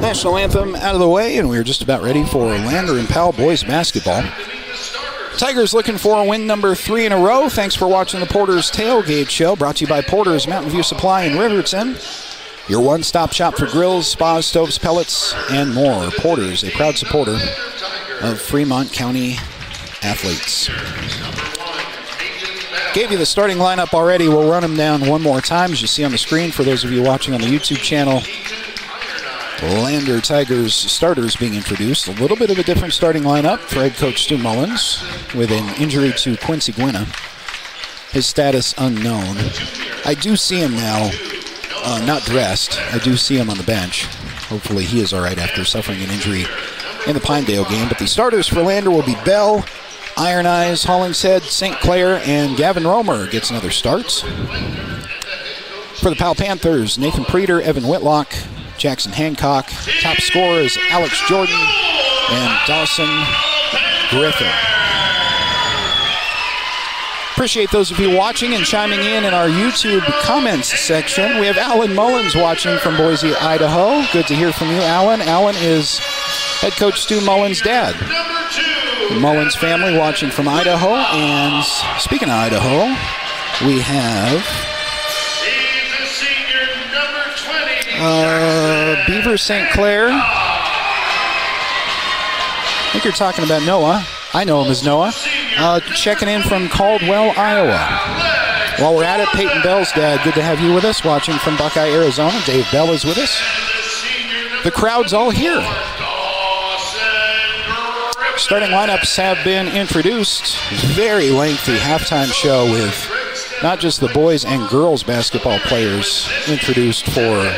National anthem out of the way, and we're just about ready for Lander and Powell boys basketball. Tigers looking for a win number 3 in a row. Thanks for watching the Porter's Tailgate Show, brought to you by Porter's Mountain View Supply in Riverton. Your one-stop shop for grills, spas, stoves, pellets, and more. Porter's, a proud supporter of Fremont County athletes. Gave you the starting lineup already. We'll run them down one more time, as you see on the screen for those of you watching on the YouTube channel. Lander Tigers starters being introduced. A little bit of a different starting lineup for head coach Stu Mullins with an injury to Quincy Gwinna. His status unknown. I do see him now, not dressed. I do see him on the bench. Hopefully he is all right after suffering an injury in the Pinedale game. But the starters for Lander will be Bell, Iron Eyes, Hollingshead, St. Clair, and Gavin Romer gets another start. For the Powell Panthers, Nathan Preeter, Evan Whitlock, Jackson Hancock. Top scorers Alex Jordan and Dawson Griffin. Appreciate those of you watching and chiming in our YouTube comments section. We have Alan Mullins watching from Boise, Idaho. Good to hear from you, Alan. Alan is head coach Stu Mullins' dad. The Mullins family watching from Idaho. And speaking of Idaho, we have Beaver St. Clair. I think you're talking about Noah. I know him as Noah. Checking in from Caldwell, Iowa. While we're at it, Peyton Bell's dad, good to have you with us, watching from Buckeye, Arizona. Dave Bell is with us. The crowd's all here. Starting lineups have been introduced. Very lengthy halftime show with not just the boys and girls basketball players introduced for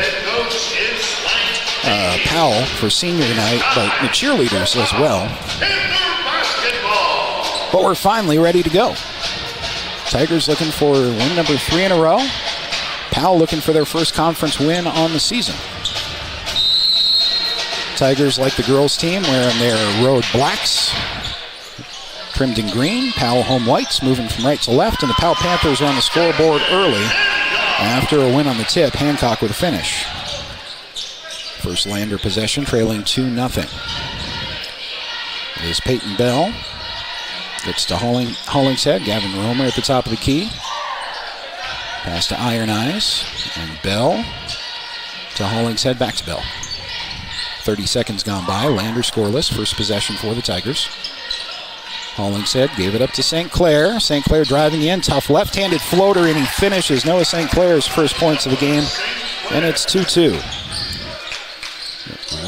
Powell for senior night, but the cheerleaders as well. But we're finally ready to go. Tigers looking for win number 3 in a row. Powell looking for their first conference win on the season. Tigers, like the girls team, wearing their road blacks, trimmed in green. Powell home whites, moving from right to left, and the Powell Panthers are on the scoreboard early after a win on the tip. Hancock with a finish. First Lander possession, trailing 2-0. It is Peyton Bell. Gets to Hollingshead. Gavin Romer at the top of the key. Pass to Iron Eyes. And Bell to Hollingshead. Back to Bell. 30 seconds gone by. Lander scoreless. First possession for the Tigers. Hollingshead gave it up to St. Clair. St. Clair driving in. Tough left-handed floater, and he finishes. Noah St. Clair's first points of the game. And it's 2-2.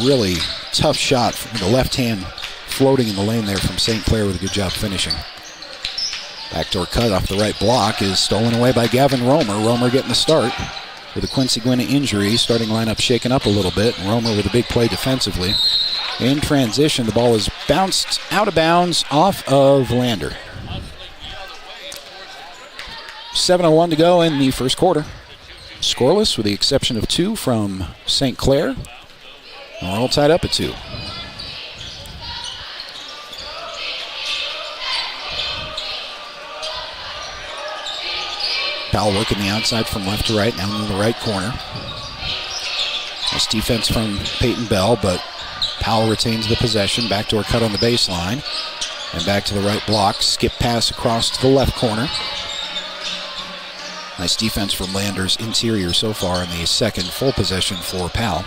Really tough shot from the left hand floating in the lane there from St. Clair with a good job finishing. Backdoor cut off the right block is stolen away by Gavin Romer. Romer getting the start with a Quincy Gwinna injury. Starting lineup shaken up a little bit. Romer with a big play defensively. In transition, the ball is bounced out of bounds off of Lander. 7:01 to go in the first quarter. Scoreless with the exception of 2 from St. Clair. We're all tied up at 2. Powell working the outside from left to right, down in the right corner. Nice defense from Peyton Bell, but Powell retains the possession. Backdoor cut on the baseline. And back to the right block. Skip pass across to the left corner. Nice defense from Lander's interior so far in the second full possession for Powell.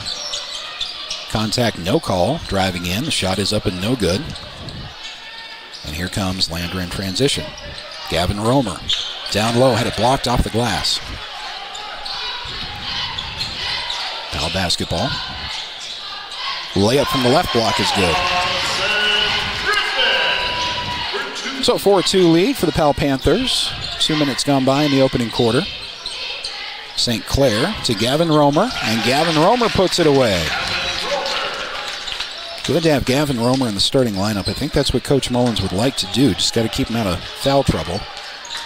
Contact, no call. Driving in. The shot is up and no good. And here comes Lander in transition. Gavin Romer. Down low, had it blocked off the glass. Powell basketball. Layup from the left block is good. So 4-2 lead for the Powell Panthers. 2 minutes gone by in the opening quarter. St. Clair to Gavin Romer, and Gavin Romer puts it away. Good to have Gavin Romer in the starting lineup. I think that's what Coach Mullins would like to do. Just got to keep him out of foul trouble.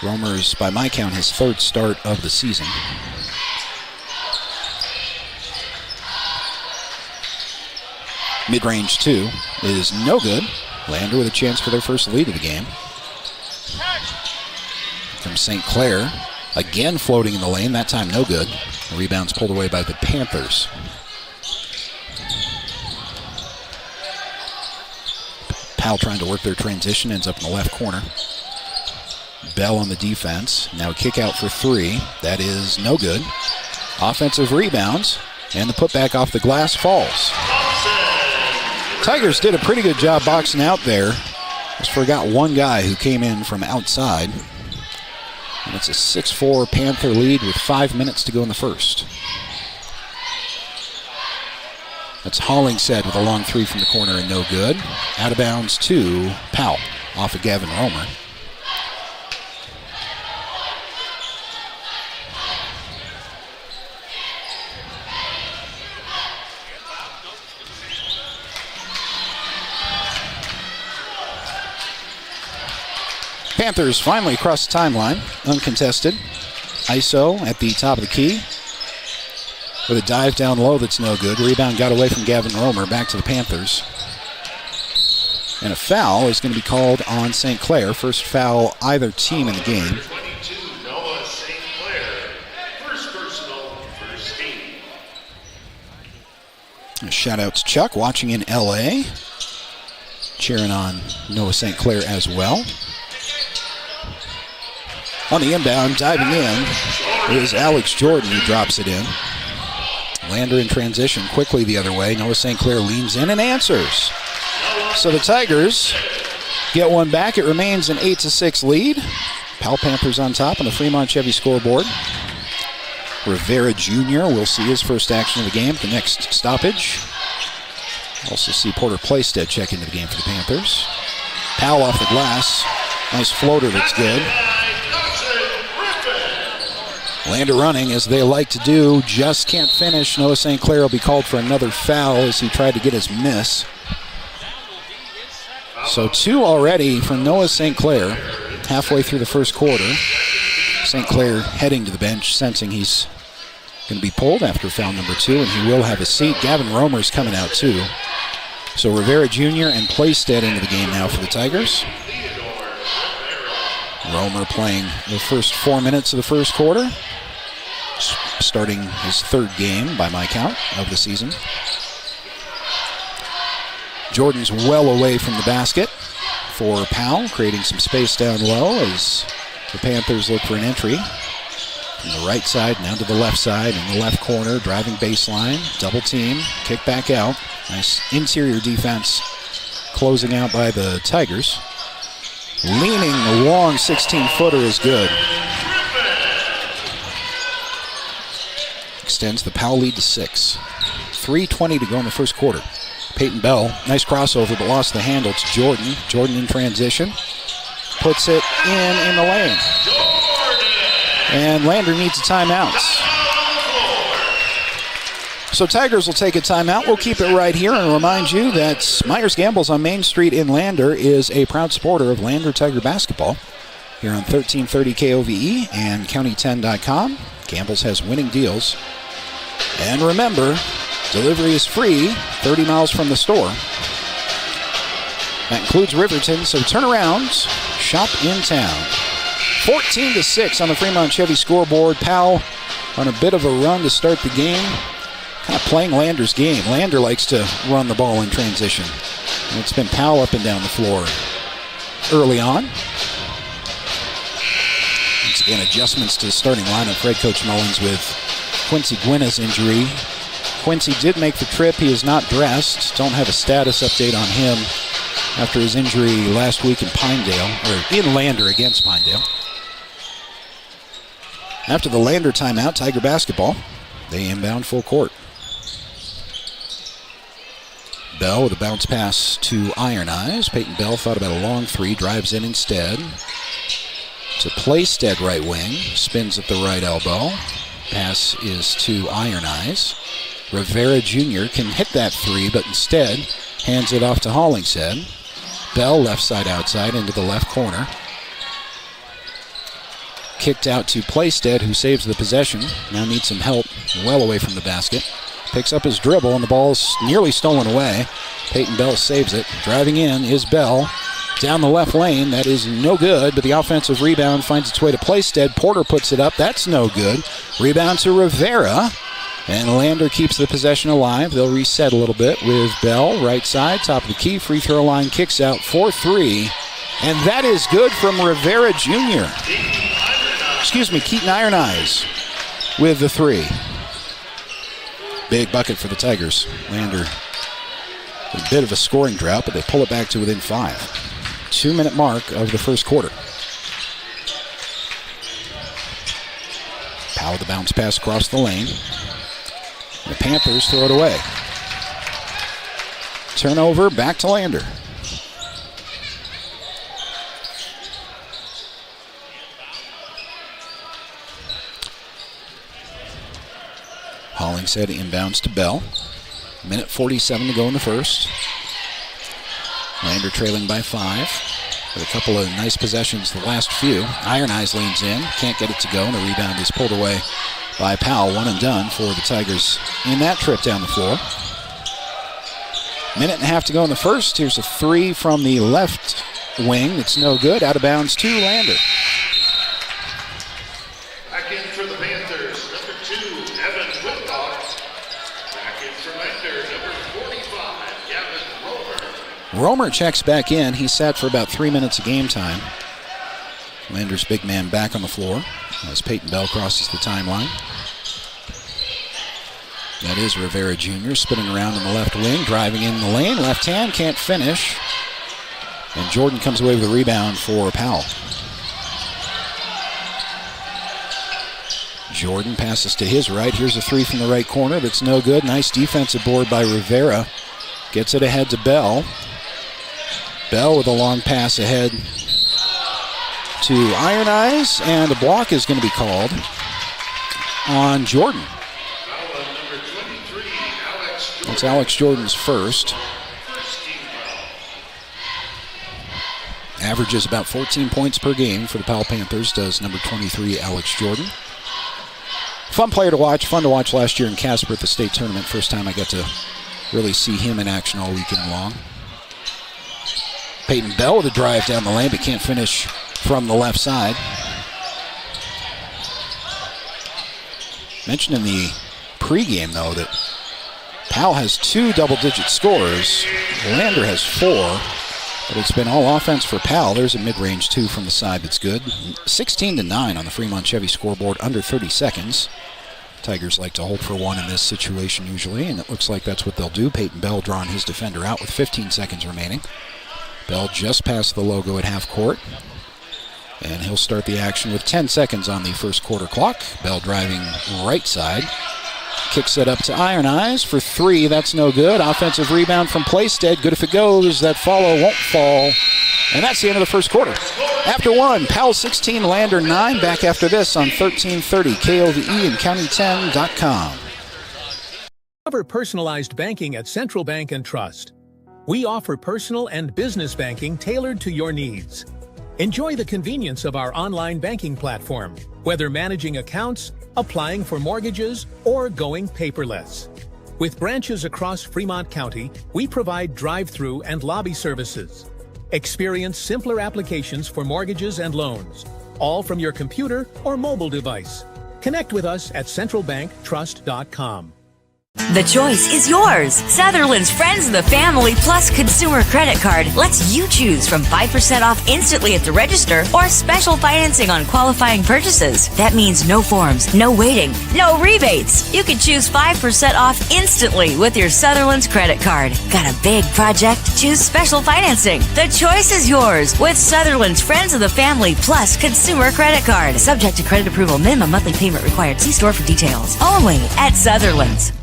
Romer's, by my count, his 3rd start of the season. Mid-range 2 is no good. Lander with a chance for their first lead of the game. From St. Clair, again floating in the lane, that time no good. The rebound's pulled away by the Panthers. Powell trying to work their transition, ends up in the left corner. Bell on the defense. Now a kick out for 3. That is no good. Offensive rebounds. And the putback off the glass falls. Tigers did a pretty good job boxing out there. Just forgot one guy who came in from outside. And it's a 6-4 Panther lead with 5 minutes to go in the first. That's Hollingshead with a long three from the corner and no good. Out of bounds to Powell off of Gavin Romer. Panthers finally across the timeline, uncontested. ISO at the top of the key with a dive down low that's no good. Rebound got away from Gavin Romer, back to the Panthers. And a foul is going to be called on St. Clair. First foul either team in the game. Noah St. Clair, first personal, first team. A shout out to Chuck watching in LA. Cheering on Noah St. Clair as well. On the inbound, diving in, is Alex Jordan who drops it in. Lander in transition quickly the other way. Noah St. Clair leans in and answers. So the Tigers get one back. It remains an 8-6 lead. Powell Panthers on top on the Fremont Chevy scoreboard. Rivera Jr. will see his first action of the game, the next stoppage. Also see Porter Playstead check into the game for the Panthers. Powell off the glass. Nice floater that's good. Lander running as they like to do, just can't finish. Noah St. Clair will be called for another foul as he tried to get his miss. So 2 already from Noah St. Clair, halfway through the first quarter. St. Clair heading to the bench, sensing he's going to be pulled after foul number 2, and he will have a seat. Gavin Romer's coming out too. So Rivera Jr. and Playstead into the game now for the Tigers. Romer playing the first 4 minutes of the first quarter, starting his third game by my count of the season. Jordan's well away from the basket for Powell, creating some space down low as the Panthers look for an entry. From the right side down to the left side, in the left corner, driving baseline, double team, kick back out. Nice interior defense closing out by the Tigers. Leaning, the long 16-footer is good. Extends the Powell lead to 6. 3:20 to go in the first quarter. Peyton Bell, nice crossover, but lost the handle. It's Jordan. Jordan in transition. Puts it in the lane. And Lander needs a timeout. So Tigers will take a timeout. We'll keep it right here and remind you that Myers Gambles on Main Street in Lander is a proud supporter of Lander Tiger basketball here on 1330 KOVE and county10.com. Gambles has winning deals. And remember, delivery is free 30 miles from the store. That includes Riverton, so turnarounds, shop in town. 14-6 on the Fremont Chevy scoreboard. Powell on a bit of a run to start the game. Kind of playing Lander's game. Lander likes to run the ball in transition. And it's been Powell up and down the floor early on. Once again, adjustments to the starting lineup for head coach Mullins with Quincy Gwynna's injury. Quincy did make the trip. He is not dressed. Don't have a status update on him after his injury last week in Pinedale, or in Lander against Pinedale. After the Lander timeout, Tiger basketball, they inbound full court. Bell with a bounce pass to Iron Eyes. Peyton Bell thought about a long three, drives in instead. To Playstead right wing, spins at the right elbow. Pass is to Iron Eyes. Rivera Jr. can hit that three, but instead hands it off to Hollingshead. Bell left side outside into the left corner. Kicked out to Playstead, who saves the possession. Now needs some help, well away from the basket. Picks up his dribble, and the ball's nearly stolen away. Peyton Bell saves it. Driving in is Bell. Down the left lane, that is no good, but the offensive rebound finds its way to Playstead. Porter puts it up, that's no good. Rebound to Rivera, and Lander keeps the possession alive. They'll reset a little bit with Bell, right side, top of the key, free throw line, kicks out 4-3, and that is good from Rivera Jr. Keaton Iron Eyes with the three. Big bucket for the Tigers. Lander, a bit of a scoring drought, but they pull it back to within 5. 2-minute mark of the first quarter. Powell the bounce pass across the lane. The Panthers throw it away. Turnover, back to Lander. Hollingshead inbounds to Bell. Minute 47 to go in the first. Lander trailing by 5. With a couple of nice possessions the last few. Iron Eyes leans in. Can't get it to go, and the rebound is pulled away by Powell. One and done for the Tigers in that trip down the floor. Minute and a half to go in the first. Here's a 3 from the left wing. It's no good. Out of bounds to Lander. Back in for the Panthers, number 2, Evan Whitlock. Back in for Lander, number 45, Gavin Romer. Romer checks back in. He sat for about 3 minutes of game time. Lander's big man back on the floor as Peyton Bell crosses the timeline. That is Rivera Jr. spinning around in the left wing, driving in the lane. Left hand, can't finish. And Jordan comes away with a rebound for Powell. Jordan passes to his right. Here's a 3 from the right corner. That's no good. Nice defensive board by Rivera. Gets it ahead to Bell. Bell with a long pass ahead to Iron Eyes, and a block is going to be called on Jordan. It's Alex Jordan's first. Averages about 14 points per game for the Powell Panthers, does number 23, Alex Jordan. Fun player to watch, fun to watch last year in Casper at the state tournament. First time I got to really see him in action all weekend long. Peyton Bell with a drive down the lane, but can't finish from the left side. Mentioned in the pregame, though, that Powell has 2 double-digit scores. Lander has 4, but it's been all offense for Powell. There's a mid-range 2 from the side that's good. 16-9 on the Fremont Chevy scoreboard, under 30 seconds. Tigers like to hold for 1 in this situation usually, and it looks like that's what they'll do. Peyton Bell drawing his defender out with 15 seconds remaining. Bell just past the logo at half court, and he'll start the action with 10 seconds on the first quarter clock. Bell driving right side. Kicks it up to Iron Eyes for 3. That's no good. Offensive rebound from Playstead. Good if it goes. That follow won't fall. And that's the end of the first quarter. After 1, Powell 16, Lander 9. Back after this on 1330 KOVE and County10.com. Cover personalized banking at Central Bank and Trust. We offer personal and business banking tailored to your needs. Enjoy the convenience of our online banking platform, whether managing accounts, applying for mortgages, or going paperless. With branches across Fremont County, we provide drive-through and lobby services. Experience simpler applications for mortgages and loans, all from your computer or mobile device. Connect with us at centralbanktrust.com. The choice is yours. Sutherland's Friends of the Family Plus Consumer Credit Card lets you choose from 5% off instantly at the register or special financing on qualifying purchases. That means no forms, no waiting, no rebates. You can choose 5% off instantly with your Sutherland's credit card. Got a big project? Choose special financing. The choice is yours with Sutherland's Friends of the Family Plus Consumer Credit Card. Subject to credit approval. Minimum monthly payment required. See store for details. Only at Sutherland's.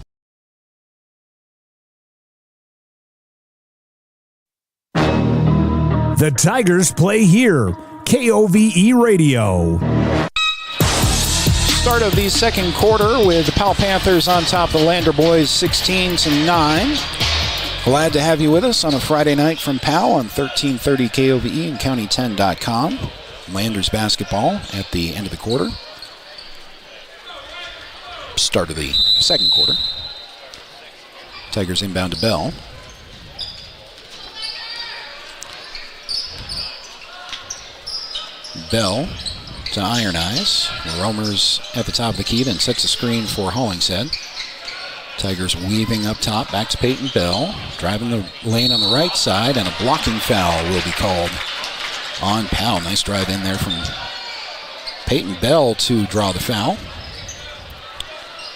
The Tigers play here. KOVE Radio. Start of the second quarter with the Powell Panthers on top of the Lander boys 16-9. Glad to have you with us on a Friday night from Powell on 1330 KOVE and County10.com. Landers basketball at the end of the quarter. Start of the second quarter. Tigers inbound to Bell. Bell to Iron Eyes. Romer's at the top of the key, then sets a screen for Hollingshead. Tigers weaving up top, back to Peyton Bell. Driving the lane on the right side, and a blocking foul will be called on Powell. Nice drive in there from Peyton Bell to draw the foul.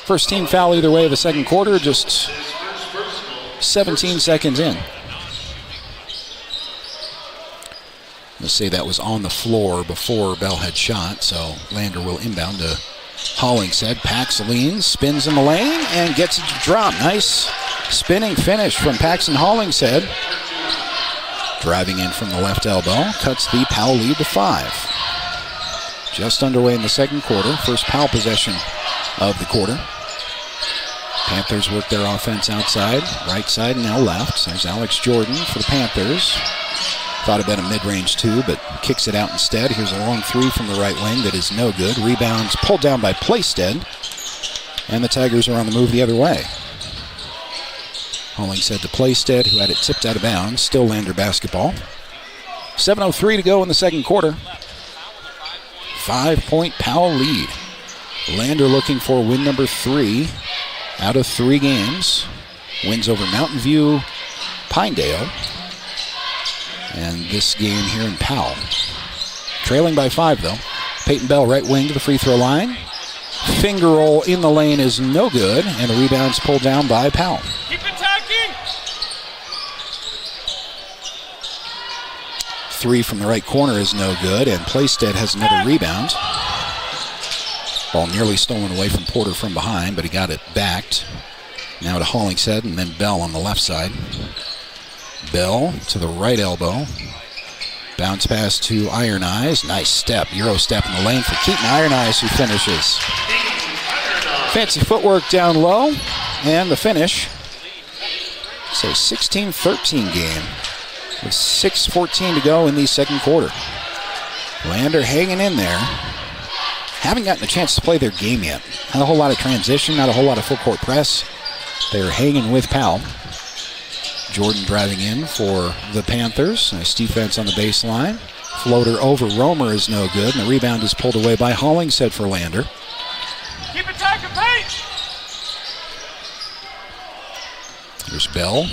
First team foul either way of the second quarter, just 17 seconds in. Let's say that was on the floor before Bell had shot, so Lander will inbound to Hollingshead. Paxaline spins in the lane and gets it to drop. Nice spinning finish from Paxton Hollingshead. Driving in from the left elbow, cuts the Powell lead to 5. Just underway in the second quarter. First Powell possession of the quarter. Panthers work their offense outside, right side and now left. There's Alex Jordan for the Panthers. Thought about a mid-range two, but kicks it out instead. Here's a long three from the right wing that is no good. Rebounds pulled down by Plaisted, and the Tigers are on the move the other way. Hollingshead to Plaisted, who had it tipped out of bounds. Still Lander basketball. 7:03 to go in the second quarter. 5-point Powell lead. Lander looking for win number 3 out of 3 games. Wins over Mountain View, Pinedale, and this game here in Powell. Trailing by 5 though. Peyton Bell right wing to the free throw line. Finger roll in the lane is no good, and the rebound's pulled down by Powell. Keep attacking! 3 from the right corner is no good, and Plaisted has another rebound. Ball nearly stolen away from Porter from behind, but he got it backed. Now to Hollingshead, and then Bell on the left side. Bell to the right elbow. Bounce pass to Iron Eyes. Nice step, Euro step in the lane for Keaton Iron Eyes, who finishes. Fancy footwork down low, and the finish. It's a 16-13 game with 6:14 to go in the second quarter. Lander hanging in there. Haven't gotten a chance to play their game yet. Not a whole lot of transition, not a whole lot of full court press. They're hanging with Powell. Jordan driving in for the Panthers. Nice defense on the baseline. Floater over Romer is no good, and the rebound is pulled away by Hollingshead for Lander. Keep attacking, pace! Here's Bell.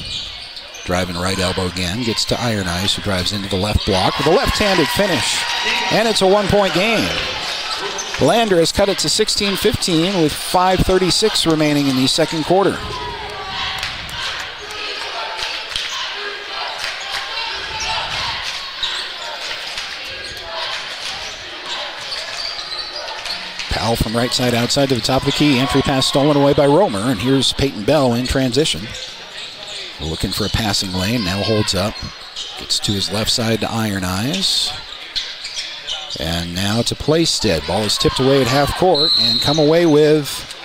Driving right elbow again. Gets to Iron Eyes, who drives into the left block with a left-handed finish. And it's a one-point game. Lander has cut it to 16-15 with 5:36 remaining in the second quarter. Powell from right side outside to the top of the key. Entry pass stolen away by Romer, and here's Peyton Bell in transition. Looking for a passing lane, now holds up. Gets to his left side to Iron Eyes. And now to Plaisted. Ball is tipped away at half court and come away with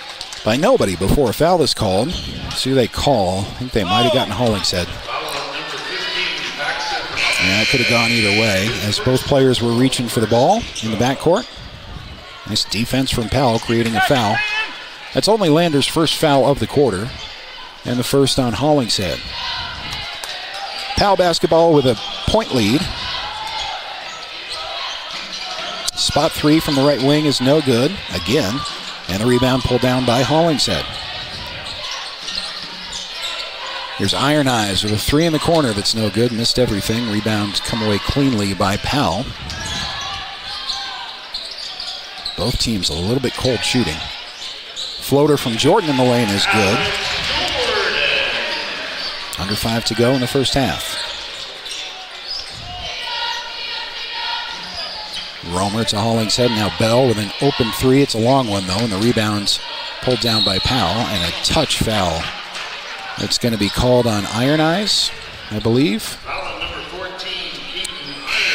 by nobody before a foul is called. Let's see who they call. I think they might have gotten Hollingshead. Yeah, it could have gone either way as both players were reaching for the ball in the backcourt. Nice defense from Powell, creating a foul. That's only Lander's first foul of the quarter, and the first on Hollingshead. Powell basketball with a point lead. Spot 3 from the right wing is no good, again, and the rebound pulled down by Hollingshead. Here's Iron Eyes with a 3 in the corner that's no good, missed everything. Rebound come away cleanly by Powell. Both teams a little bit cold shooting. Floater from Jordan in the lane is good. Under 5 to go in the first half. Romer to Hollingshead. Now Bell with an open 3. It's a long one, though, and the rebound's pulled down by Powell, and a touch foul. It's going to be called on Iron Eyes, I believe.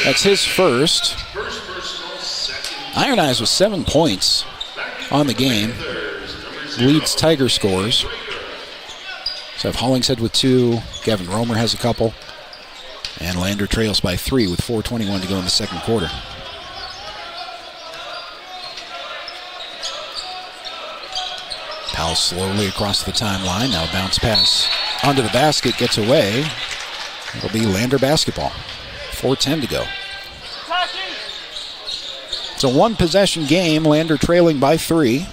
That's his first. Iron Eyes with 7 points on the game. Leads Tiger scores. So have Hollingshead with 2. Gavin Romer has a couple. And Lander trails by 3 with 4:21 to go in the second quarter. Powell slowly across the timeline. Now bounce pass onto the basket, gets away. It'll be Lander basketball. 4:10 to go. It's a one-possession game. Lander trailing by 3.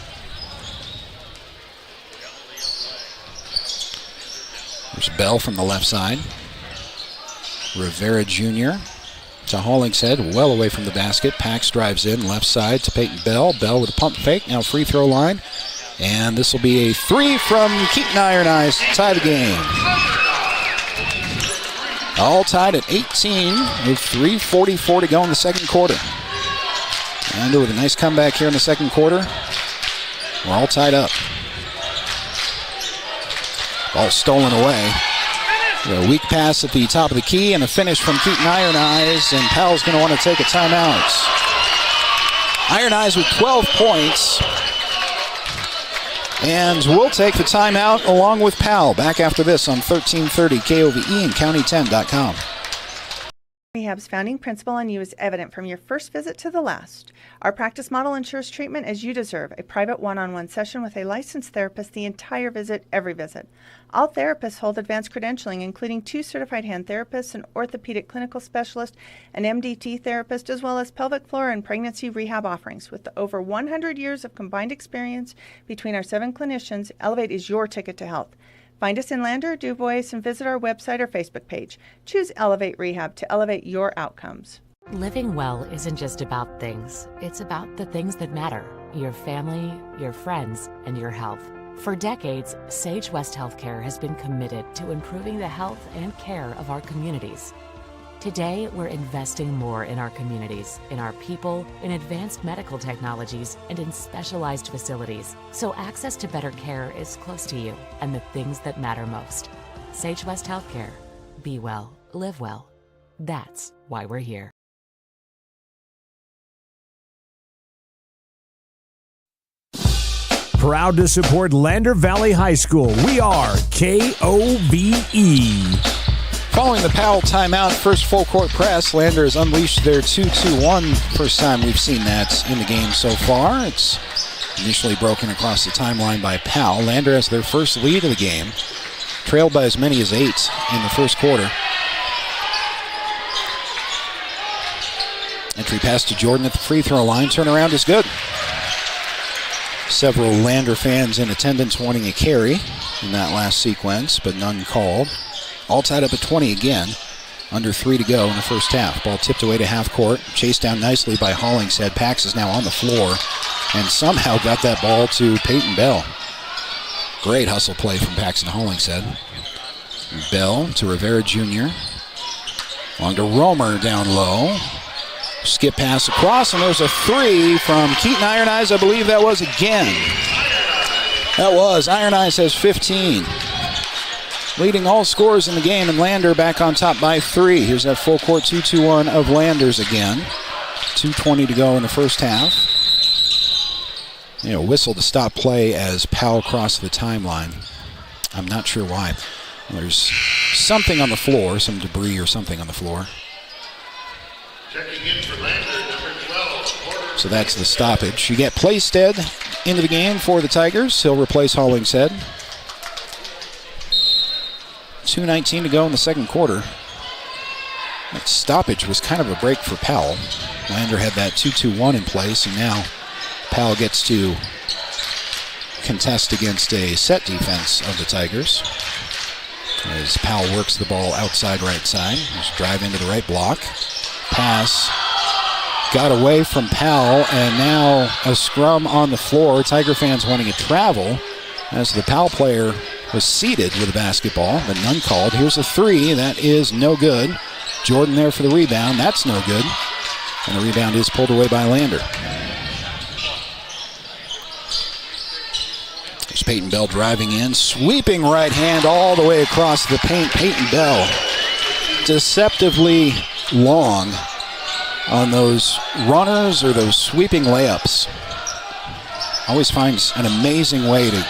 There's Bell from the left side. Rivera Jr. to Hollingshead, well away from the basket. Pax drives in, left side to Peyton Bell. Bell with a pump fake, now free throw line. And this will be a 3 from Keaton Iron Eyes to tie the game. All tied at 18 with 3:44 to go in the second quarter. Lander with a nice comeback here in the second quarter. We're all tied up. Ball stolen away. A weak pass at the top of the key and a finish from Keaton Iron Eyes, and Powell's going to want to take a timeout. Iron Eyes with 12 points. And we'll take the timeout along with Powell. Back after this on 1330 KOVE and County10.com. Rehab's founding principle on you is evident from your first visit to the last. Our practice model ensures treatment as you deserve, a private one-on-one session with a licensed therapist the entire visit, every visit. All therapists hold advanced credentialing, including 2 certified hand therapists, an orthopedic clinical specialist, an MDT therapist, as well as pelvic floor and pregnancy rehab offerings. With over 100 years of combined experience between our 7 clinicians, Elevate is your ticket to health. Find us in Lander, DuBois, and visit our website or Facebook page. Choose Elevate Rehab to elevate your outcomes. Living well isn't just about things. It's about the things that matter. Your family, your friends, and your health. For decades, Sage West Healthcare has been committed to improving the health and care of our communities. Today, we're investing more in our communities, in our people, in advanced medical technologies, and in specialized facilities, so access to better care is close to you and the things that matter most. Sage West Healthcare. Be well, live well. That's why we're here. Proud to support Lander Valley High School. We are KOVE. Following the Powell timeout, first full court press, Lander has unleashed their 2-2-1. First time we've seen that in the game so far. It's initially broken across the timeline by Powell. Lander has their first lead of the game, trailed by as many as 8 in the first quarter. Entry pass to Jordan at the free throw line. Turnaround is good. Several Lander fans in attendance wanting a carry in that last sequence, but none called. All tied up at 20 again. Under 3 to go in the first half. Ball tipped away to half court. Chased down nicely by Hollingshead. Pax is now on the floor and somehow got that ball to Peyton Bell. Great hustle play from Paxton Hollingshead. Bell to Rivera Jr. On to Romer down low. Skip pass across, and there's a 3 from Keaton Iron Eyes. I believe that was again. That was. Iron Eyes has 15. Leading all scorers in the game, and Lander back on top by 3. Here's that full court 2-2-1 of Landers again. 2:20 to go in the first half. Whistle to stop play as Powell crossed the timeline. I'm not sure why. There's something on the floor, some debris or something on the floor. Checking in for Lander, number 12. So that's the stoppage. You get Playstead into the game for the Tigers. He'll replace Hollingshead. 2:19 to go in the second quarter. That stoppage was kind of a break for Powell. Lander had that 2-2-1 in place, and now Powell gets to contest against a set defense of the Tigers. As Powell works the ball outside right side. Just drive into the right block. Pass got away from Powell, and now a scrum on the floor. Tiger fans wanting a travel as the Powell player was seated with the basketball, but none called. Here's a 3. That is no good. Jordan there for the rebound. That's no good. And the rebound is pulled away by Lander. There's Peyton Bell driving in. Sweeping right hand all the way across the paint. Peyton Bell deceptively long on those runners or those sweeping layups. Always finds an amazing way to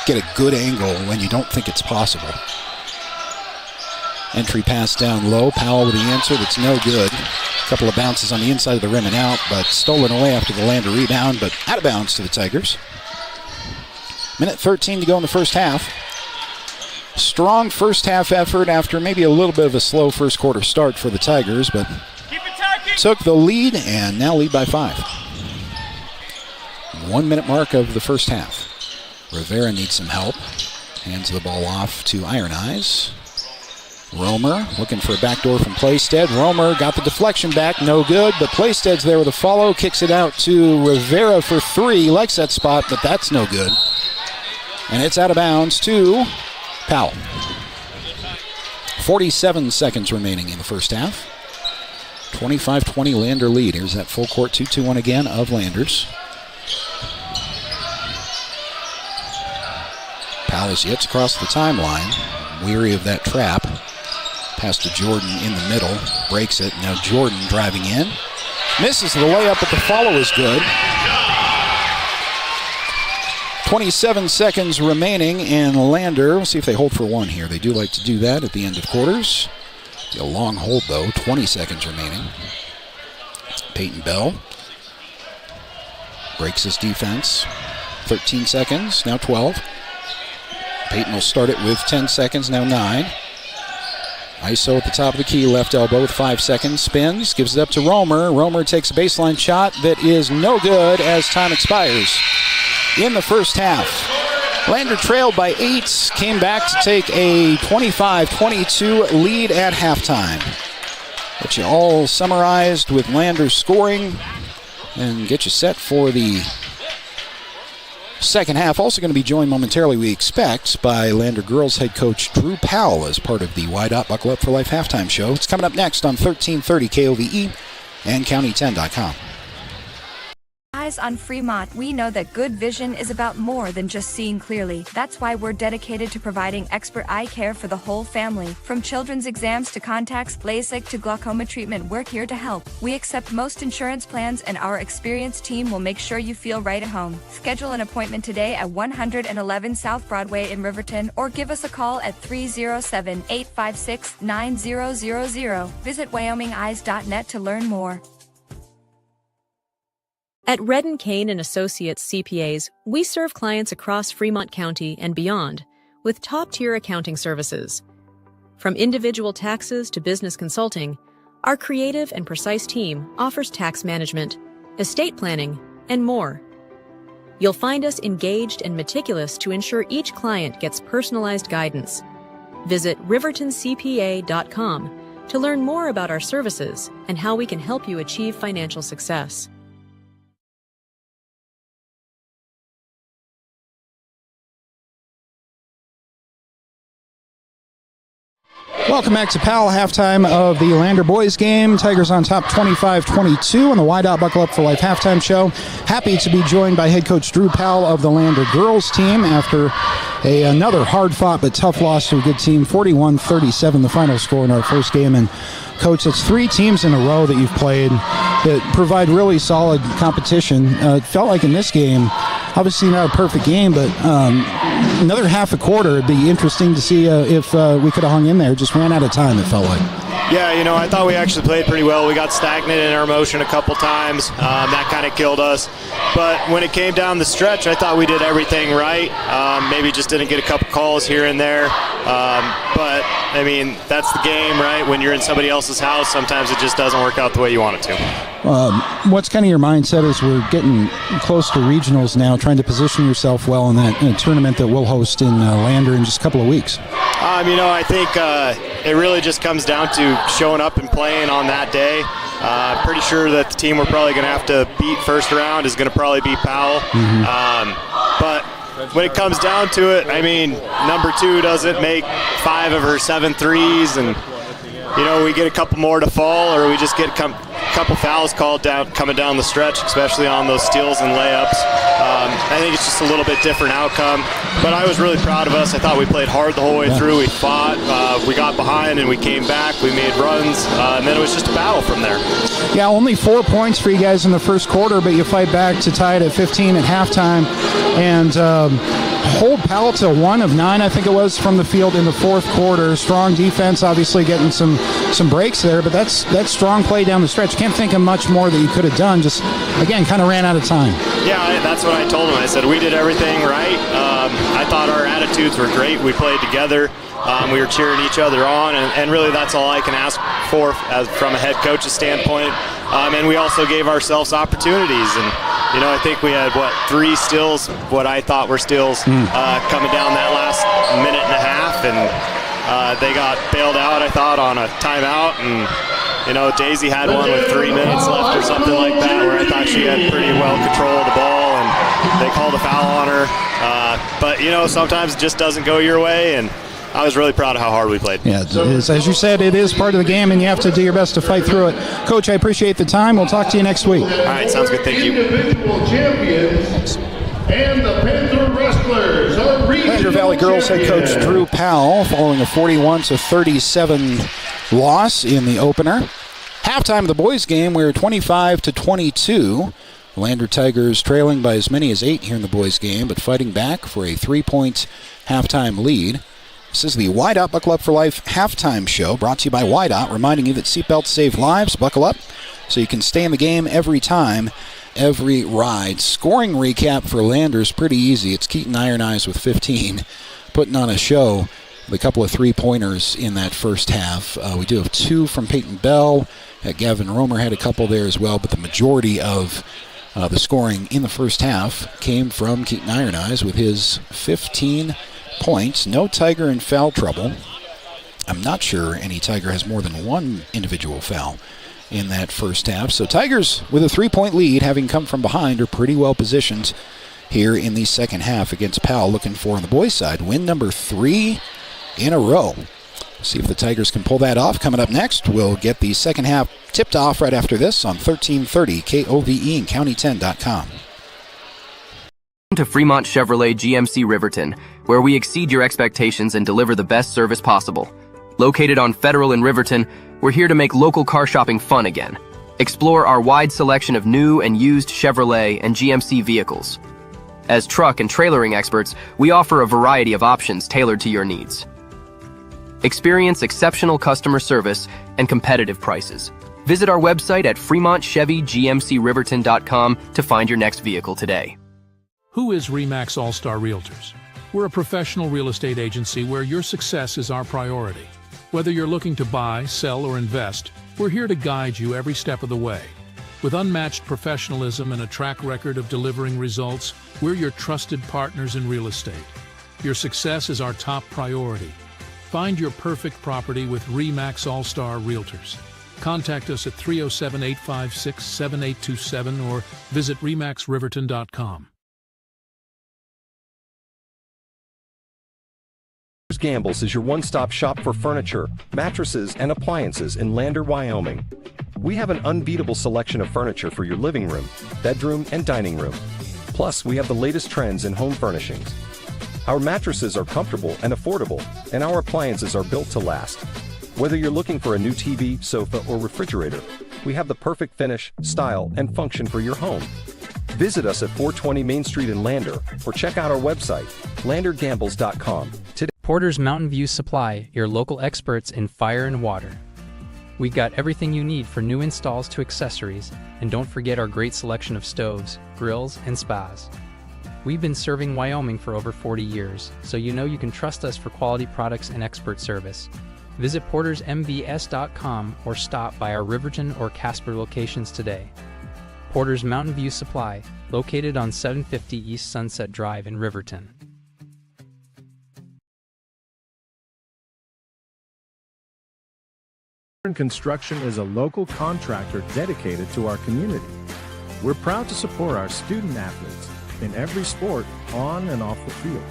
get a good angle when you don't think it's possible. Entry pass down low. Powell with the answer. That's no good. A couple of bounces on the inside of the rim and out, but stolen away after the Lander rebound, but out of bounds to the Tigers. Minute 13 to go in the first half. Strong first half effort after maybe a little bit of a slow first quarter start for the Tigers, but took the lead and now lead by 5. 1 minute mark of the first half. Rivera needs some help. Hands the ball off to Iron Eyes. Romer looking for a backdoor from Playstead. Romer got the deflection back, no good, but Playstead's there with a follow, kicks it out to Rivera for 3. Likes that spot, but that's no good. And it's out of bounds to Powell. 47 seconds remaining in the first half. 25-20 Lander lead. Here's that full court 2-2-1 again of Landers. Powell is yet across the timeline, weary of that trap. Pass to Jordan in the middle, breaks it. Now Jordan driving in. Misses the layup, but the follow is good. 27 seconds remaining, and Lander, we'll see if they hold for one here. They do like to do that at the end of quarters. A long hold, though. 20 seconds remaining. Peyton Bell breaks his defense. 13 seconds, now 12. Peyton will start it with 10 seconds, now 9. ISO at the top of the key, left elbow with 5 seconds. Spins, gives it up to Romer. Romer takes a baseline shot that is no good as time expires in the first half. Lander trailed by 8, came back to take a 25-22 lead at halftime. Get you all summarized with Lander's scoring and get you set for the second half. Also going to be joined momentarily, we expect, by Lander girls head coach Drew Powell as part of the YDOT Buckle Up for Life halftime show. It's coming up next on 1330 KOVE and County10.com. Eyes on Fremont, we know that good vision is about more than just seeing clearly. That's why we're dedicated to providing expert eye care for the whole family. From children's exams to contacts, LASIK to glaucoma treatment, we're here to help. We accept most insurance plans, and our experienced team will make sure you feel right at home. Schedule an appointment today at 111 South Broadway in Riverton, or give us a call at 307-856-9000. Visit WyomingEyes.net to learn more. At Redden Kane & Associates CPAs, we serve clients across Fremont County and beyond with top-tier accounting services. From individual taxes to business consulting, our creative and precise team offers tax management, estate planning, and more. You'll find us engaged and meticulous to ensure each client gets personalized guidance. Visit rivertoncpa.com to learn more about our services and how we can help you achieve financial success. Welcome back to Powell, halftime of the Lander boys game. Tigers on top 25-22 on the YDOT Buckle Up for Life halftime show. Happy to be joined by head coach Drew Powell of the Lander girls team after another hard-fought but tough loss to a good team. 41-37 the final score in our first game. And Coach, that's 3 teams in a row that you've played that provide really solid competition. It felt like in this game, obviously not a perfect game, but another half a quarter, it'd be interesting to see if we could have hung in there. Just ran out of time, it felt like. Yeah, I thought we actually played pretty well. We got stagnant in our motion a couple times. That kind of killed us. But when it came down the stretch, I thought we did everything right. Maybe just didn't get a couple calls here and there. But, that's the game, right? When you're in somebody else's house, sometimes it just doesn't work out the way you want it to. What's kind of your mindset as we're getting close to regionals now, trying to position yourself well in that tournament that we'll host in Lander in just a couple of weeks? I think it really just comes down to showing up and playing on that day. Pretty sure that the team we're probably going to have to beat first round is going to probably be Powell. But when it comes down to it, number 2 doesn't make 5 of her 7 threes, and we get a couple more to fall, or we just get a couple fouls called down coming down the stretch, especially on those steals and layups. I think it's just a little bit different outcome, but I was really proud of us. I thought we played hard the whole way through. We fought, we got behind, and we came back. We made runs, and then it was just a battle from there. Yeah, only 4 points for you guys in the first quarter, but you fight back to tie it at 15 at halftime, and hold Powell to 1 of 9, I think it was, from the field in the fourth quarter. Strong defense, obviously getting some breaks there, but that's strong play down the stretch. Can't think of much more that you could have done. Just, again, kind of ran out of time. Yeah, that's what I told him. I said, we did everything right. I thought our attitudes were great. We played together. We were cheering each other on, and really that's all I can ask for from a head coach's standpoint. And we also gave ourselves opportunities. And, I think we had, 3 steals, what I thought were steals, coming down that last minute and a half. And They got bailed out, I thought, on a timeout, and Daisy had one with 3 minutes left or something like that, where I thought she had pretty well control of the ball, and they called a foul on her. But sometimes it just doesn't go your way, and I was really proud of how hard we played. Yeah, as you said, it is part of the game, and you have to do your best to fight through it. Coach, I appreciate the time. We'll talk to you next week. All right, sounds good. Thank you. Individual champions and the Panther Wrestlers are Lander Valley Girls head coach Drew Powell following a 41-37 loss in the opener. Halftime of the boys' game, we're 25-22. Lander Tigers trailing by as many as 8 here in the boys' game, but fighting back for a 3-point halftime lead. This is the Wydot Buckle Up for Life halftime show, brought to you by Wydot, reminding you that seatbelts save lives. Buckle up so you can stay in the game every time, every ride. Scoring recap for Landers, pretty easy. It's Keaton Iron Eyes with 15, putting on a show with a couple of three-pointers in that first half. We do have 2 from Peyton Bell. Gavin Romer had a couple there as well, but the majority of the scoring in the first half came from Keaton Iron Eyes with his 15 points. No Tiger in foul trouble. I'm not sure any Tiger has more than one individual foul in that first half. So Tigers with a 3-point lead, having come from behind, are pretty well positioned here in the second half against Powell, looking for on the boys' side win number 3 in a row. See if the Tigers can pull that off. Coming up next, we'll get the second half tipped off right after this on 1330 KOVE and County10.com. To Fremont Chevrolet GMC Riverton, where we exceed your expectations and deliver the best service possible. Located on Federal in Riverton, we're here to make local car shopping fun again. Explore our wide selection of new and used Chevrolet and GMC vehicles. As truck and trailering experts, we offer a variety of options tailored to your needs. Experience exceptional customer service and competitive prices. Visit our website at FremontChevyGMCRiverton.com to find your next vehicle today. Who is RE/MAX All-Star Realtors? We're a professional real estate agency where your success is our priority. Whether you're looking to buy, sell, or invest, we're here to guide you every step of the way. With unmatched professionalism and a track record of delivering results, we're your trusted partners in real estate. Your success is our top priority. Find your perfect property with RE/MAX All-Star Realtors. Contact us at 307-856-7827 or visit RE/MAXRiverton.com. Gambles is your one-stop shop for furniture, mattresses, and appliances in Lander, Wyoming. We have an unbeatable selection of furniture for your living room, bedroom, and dining room. Plus, we have the latest trends in home furnishings. Our mattresses are comfortable and affordable, and our appliances are built to last. Whether you're looking for a new TV, sofa, or refrigerator, we have the perfect finish, style, and function for your home. Visit us at 420 Main Street in Lander, or check out our website, landergambles.com. Today. Porter's Mountain View Supply, your local experts in fire and water. We got everything you need for new installs to accessories, and don't forget our great selection of stoves, grills, and spas. We've been serving Wyoming for over 40 years, so you know you can trust us for quality products and expert service. Visit portersmbs.com or stop by our Riverton or Casper locations today. Porter's Mountain View Supply, located on 750 East Sunset Drive in Riverton. Construction is a local contractor dedicated to our community. We're proud to support our student athletes in every sport, on and off the field.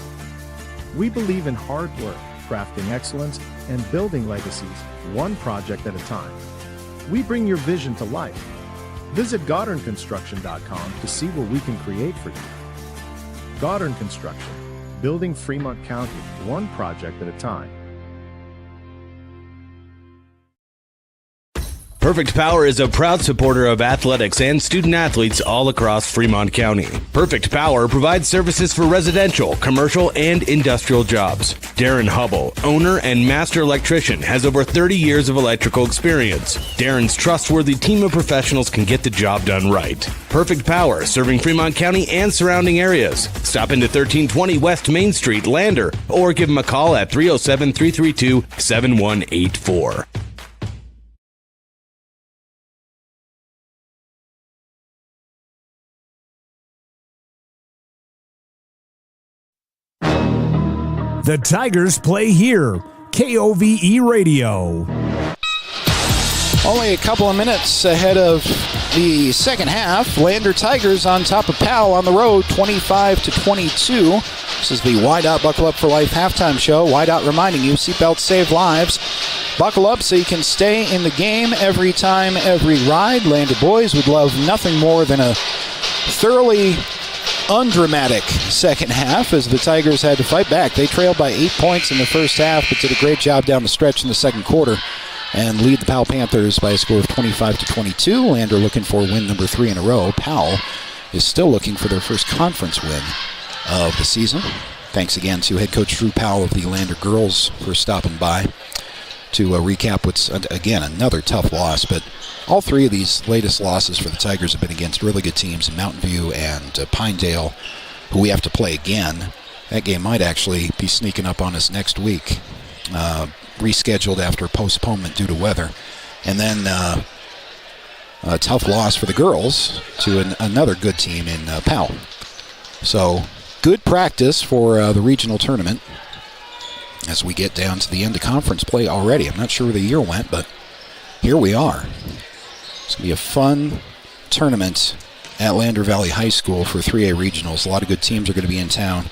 We believe in hard work, crafting excellence, and building legacies one project at a time. We bring your vision to life. Visit GoddardConstruction.com to see what we can create for you. Goddard Construction, building Fremont County one project at a time. Perfect Power is a proud supporter of athletics and student athletes all across Fremont County. Perfect Power provides services for residential, commercial, and industrial jobs. Darren Hubble, owner and master electrician, has over 30 years of electrical experience. Darren's trustworthy team of professionals can get the job done right. Perfect Power, serving Fremont County and surrounding areas. Stop into 1320 West Main Street, Lander, or give him a call at 307-332-7184. The Tigers play here. KOVE Radio. Only a couple of minutes ahead of the second half. Lander Tigers on top of Powell on the road, 25-22. This is the Wide-Out Buckle Up for Life halftime show. Wide-Out reminding you, seatbelts save lives. Buckle up so you can stay in the game every time, every ride. Lander boys would love nothing more than a thoroughly undramatic second half as the Tigers had to fight back. They trailed by 8 points in the first half, but did a great job down the stretch in the second quarter and lead the Powell Panthers by a score of 25-22. Lander looking for win number 3 in a row. Powell is still looking for their first conference win of the season. Thanks again to head coach Drew Powell of the Lander girls for stopping by to recap what's, again, another tough loss. But all three of these latest losses for the Tigers have been against really good teams in Mountain View and Pinedale, who we have to play again. That game might actually be sneaking up on us next week, rescheduled after postponement due to weather. And then a tough loss for the girls to another good team in Powell. So good practice for the regional tournament as we get down to the end of conference play already. I'm not sure where the year went, but here we are. It's going to be a fun tournament at Lander Valley High School for 3A regionals. A lot of good teams are going to be in town.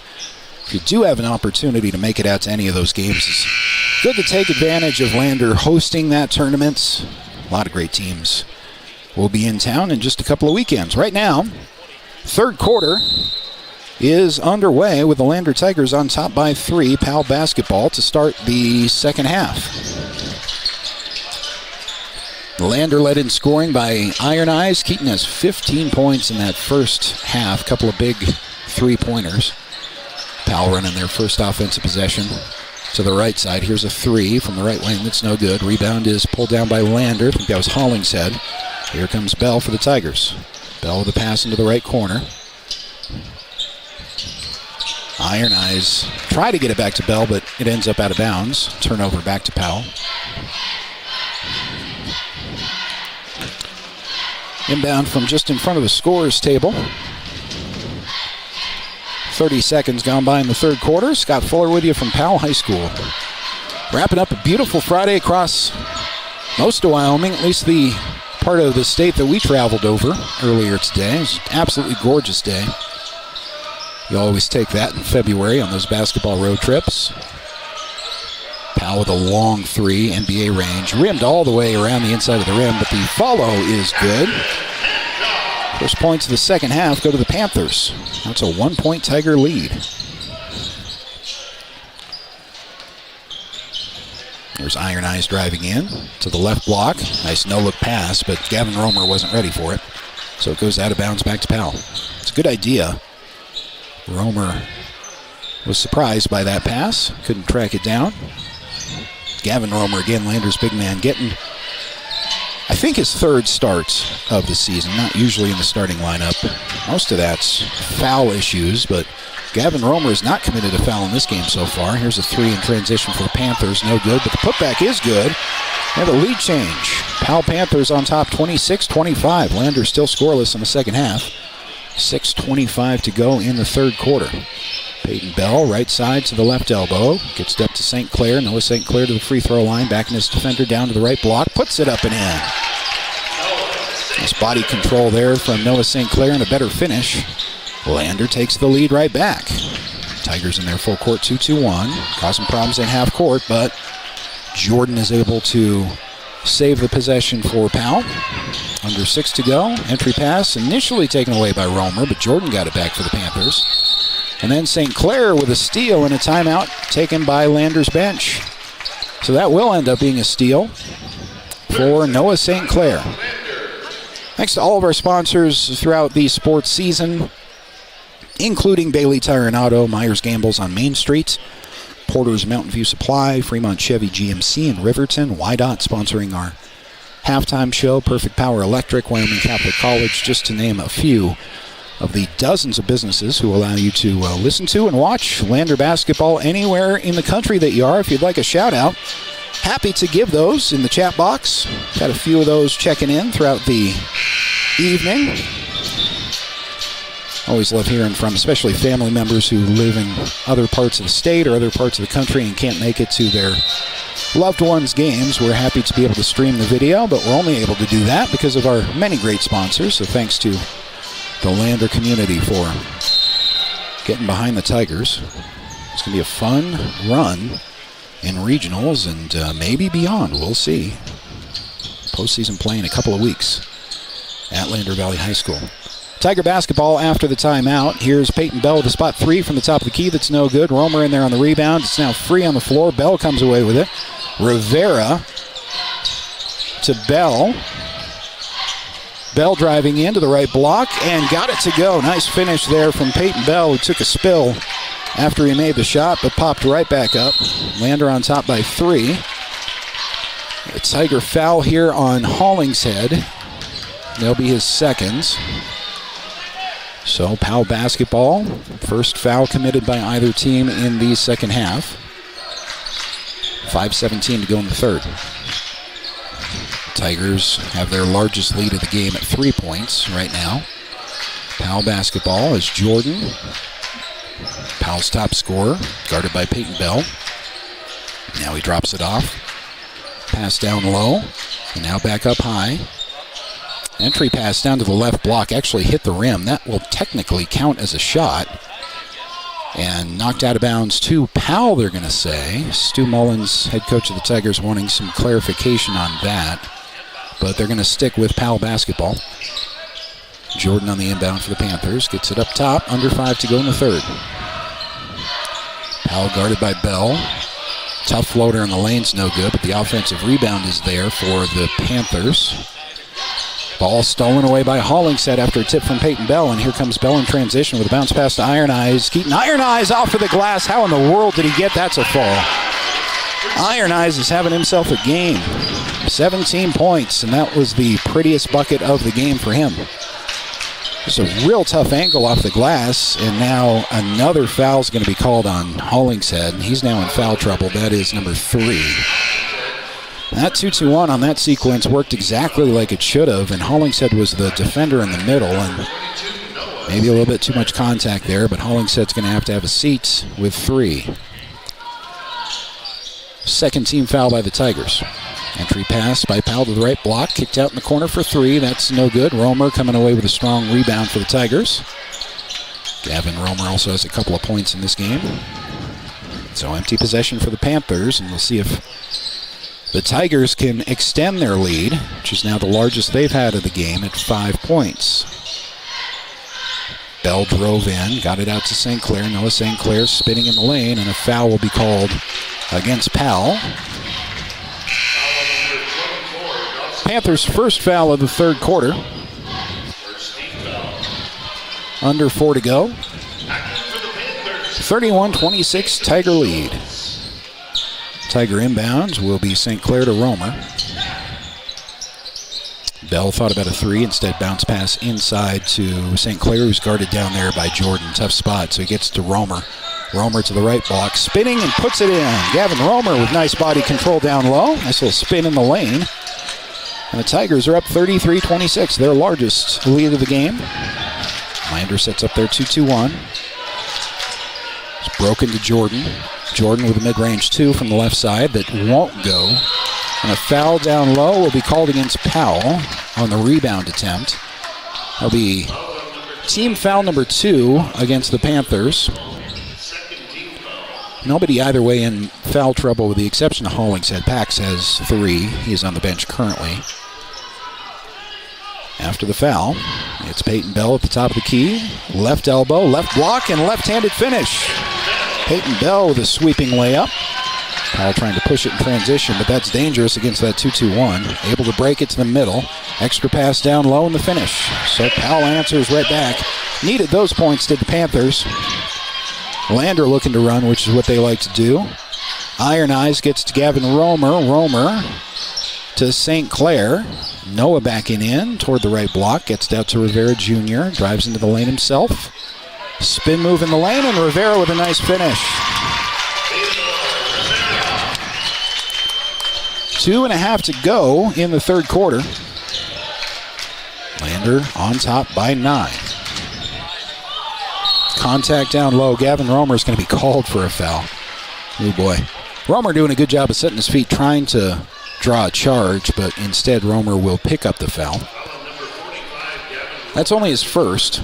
If you do have an opportunity to make it out to any of those games, it's good to take advantage of Lander hosting that tournament. A lot of great teams will be in town in just a couple of weekends. Right now, third quarter is underway with the Lander Tigers on top by 3. Powell basketball to start the second half. Lander led in scoring by Iron Eyes. Keaton has 15 points in that first half. Couple of big three-pointers. Powell running their first offensive possession to the right side. Here's a 3 from the right wing. That's no good. Rebound is pulled down by Lander. I think that was Hollingshead. Here comes Bell for the Tigers. Bell with the pass into the right corner. Iron Eyes try to get it back to Bell, but it ends up out of bounds. Turnover back to Powell. Inbound from just in front of the scorer's table. 30 seconds gone by in the third quarter. Scott Fuller with you from Powell High School. Wrapping up a beautiful Friday across most of Wyoming, at least the part of the state that we traveled over earlier today. It was an absolutely gorgeous day. You always take that in February on those basketball road trips. Powell with a long 3, NBA range. Rimmed all the way around the inside of the rim, but the follow is good. First points of the second half go to the Panthers. That's a 1-point Tiger lead. There's Iron Eyes driving in to the left block. Nice no-look pass, but Gavin Romer wasn't ready for it. So it goes out of bounds back to Powell. It's a good idea. Romer was surprised by that pass. Couldn't track it down. Gavin Romer, again, Lander's big man, getting, I think, his third start of the season. Not usually in the starting lineup. Most of that's foul issues, but Gavin Romer is not committed a foul in this game so far. Here's a 3 in transition for the Panthers. No good, but the putback is good. And a lead change. Powell Panthers on top 26-25. Lander still scoreless in the second half. 6:25 to go in the third quarter. Peyton Bell, right side to the left elbow. Gets it up to St. Clair. Noah St. Clair to the free throw line. Backing his defender down to the right block. Puts it up and in. Nice body control there from Noah St. Clair and a better finish. Lander takes the lead right back. Tigers in their full court 2-2-1. Causing problems in half court, but Jordan is able to save the possession for Powell. Under 6 to go. Entry pass initially taken away by Romer, but Jordan got it back for the Panthers. And then St. Clair with a steal and a timeout taken by Lander's bench. So that will end up being a steal for Noah St. Clair. Thanks to all of our sponsors throughout the sports season, including Bailey Tire and Auto, Myers Gambles on Main Street, Porter's Mountain View Supply, Fremont Chevy GMC in Riverton, YDOT sponsoring our halftime show, Perfect Power Electric, Wyoming Catholic College, just to name a few of the dozens of businesses who allow you to listen to and watch Lander basketball anywhere in the country that you are. If you'd like a shout out, happy to give those in the chat box. Got a few of those checking in throughout the evening. Always love hearing from, especially family members who live in other parts of the state or other parts of the country and can't make it to their loved ones' games. We're happy to be able to stream the video, but we're only able to do that because of our many great sponsors. So thanks to the Lander community for getting behind the Tigers. It's going to be a fun run in regionals and maybe beyond. We'll see. Postseason play in a couple of weeks at Lander Valley High School. Tiger basketball after the timeout. Here's Peyton Bell with a spot three from the top of the key. That's no good. Romer in there on the rebound. It's now free on the floor. Bell comes away with it. Rivera to Bell. Bell driving into the right block and got it to go. Nice finish there from Peyton Bell, who took a spill after he made the shot, but popped right back up. Lander on top by 3. A Tiger foul here on Hollingshead. They'll be his seconds. So Powell basketball. First foul committed by either team in the second half. 5:17 to go in the third. Tigers have their largest lead of the game at 3 points right now. Powell basketball is Jordan. Powell's top scorer, guarded by Peyton Bell. Now he drops it off. Pass down low, and now back up high. Entry pass down to the left block, actually hit the rim. That will technically count as a shot. And knocked out of bounds to Powell, they're going to say. Stu Mullins, head coach of the Tigers, wanting some clarification on that. But they're going to stick with Powell basketball. Jordan on the inbound for the Panthers. Gets it up top, under 5 to go in the third. Powell guarded by Bell. Tough floater in the lane's no good, but the offensive rebound is there for the Panthers. Ball stolen away by Hollingshead after a tip from Peyton Bell, and here comes Bell in transition with a bounce pass to Iron Eyes. Keaton Iron Eyes off of the glass. How in the world did he get that to fall? Iron Eyes is having himself a game. 17 points, and that was the prettiest bucket of the game for him. Just a real tough angle off the glass, and now another foul is going to be called on Hollingshead. He's now in foul trouble. That is number 3. That 2-2-1 on that sequence worked exactly like it should have, and Hollingshead was the defender in the middle, and maybe a little bit too much contact there, but Hollingshead's going to have a seat with 3. Second team foul by the Tigers. Entry pass by Powell to the right block, kicked out in the corner for 3. That's no good. Romer coming away with a strong rebound for the Tigers. Gavin Romer also has a couple of points in this game. So empty possession for the Panthers, and we'll see if the Tigers can extend their lead, which is now the largest they've had of the game at 5 points. Bell drove in, got it out to St. Clair. Noah St. Clair spinning in the lane, and a foul will be called against Powell. Panthers' first foul of the third quarter. Under 4 to go. 31-26 Tiger lead. Tiger inbounds will be St. Clair to Romer. Bell thought about a 3, instead bounce pass inside to St. Clair, who's guarded down there by Jordan. Tough spot, so he gets to Romer. Romer to the right block, spinning and puts it in. Gavin Romer with nice body control down low. Nice little spin in the lane. And the Tigers are up 33-26, their largest lead of the game. Lander sets up their 2-2-1. It's broken to Jordan. Jordan with a mid-range 2 from the left side that won't go. And a foul down low will be called against Powell on the rebound attempt. That'll be team foul number 2 against the Panthers. Nobody either way in foul trouble with the exception of Hollingshead. Pax has 3. He is on the bench currently. After the foul, it's Peyton Bell at the top of the key. Left elbow, left block, and left-handed finish. Peyton Bell with a sweeping layup. Powell trying to push it in transition, but that's dangerous against that 2-2-1. Able to break it to the middle. Extra pass down low in the finish. So Powell answers right back. Needed those points, did the Panthers. Lander looking to run, which is what they like to do. Iron Eyes gets to Gavin Romer. Romer to St. Clair. Noah backing in toward the right block. Gets down to Rivera Jr. Drives into the lane himself. Spin move in the lane, and Rivera with a nice finish. 2.5 to go in the third quarter. Lander on top by 9. Contact down low. Gavin Romer is going to be called for a foul. Oh, boy. Romer doing a good job of setting his feet, trying to draw a charge, but instead Romer will pick up the foul. That's only his first.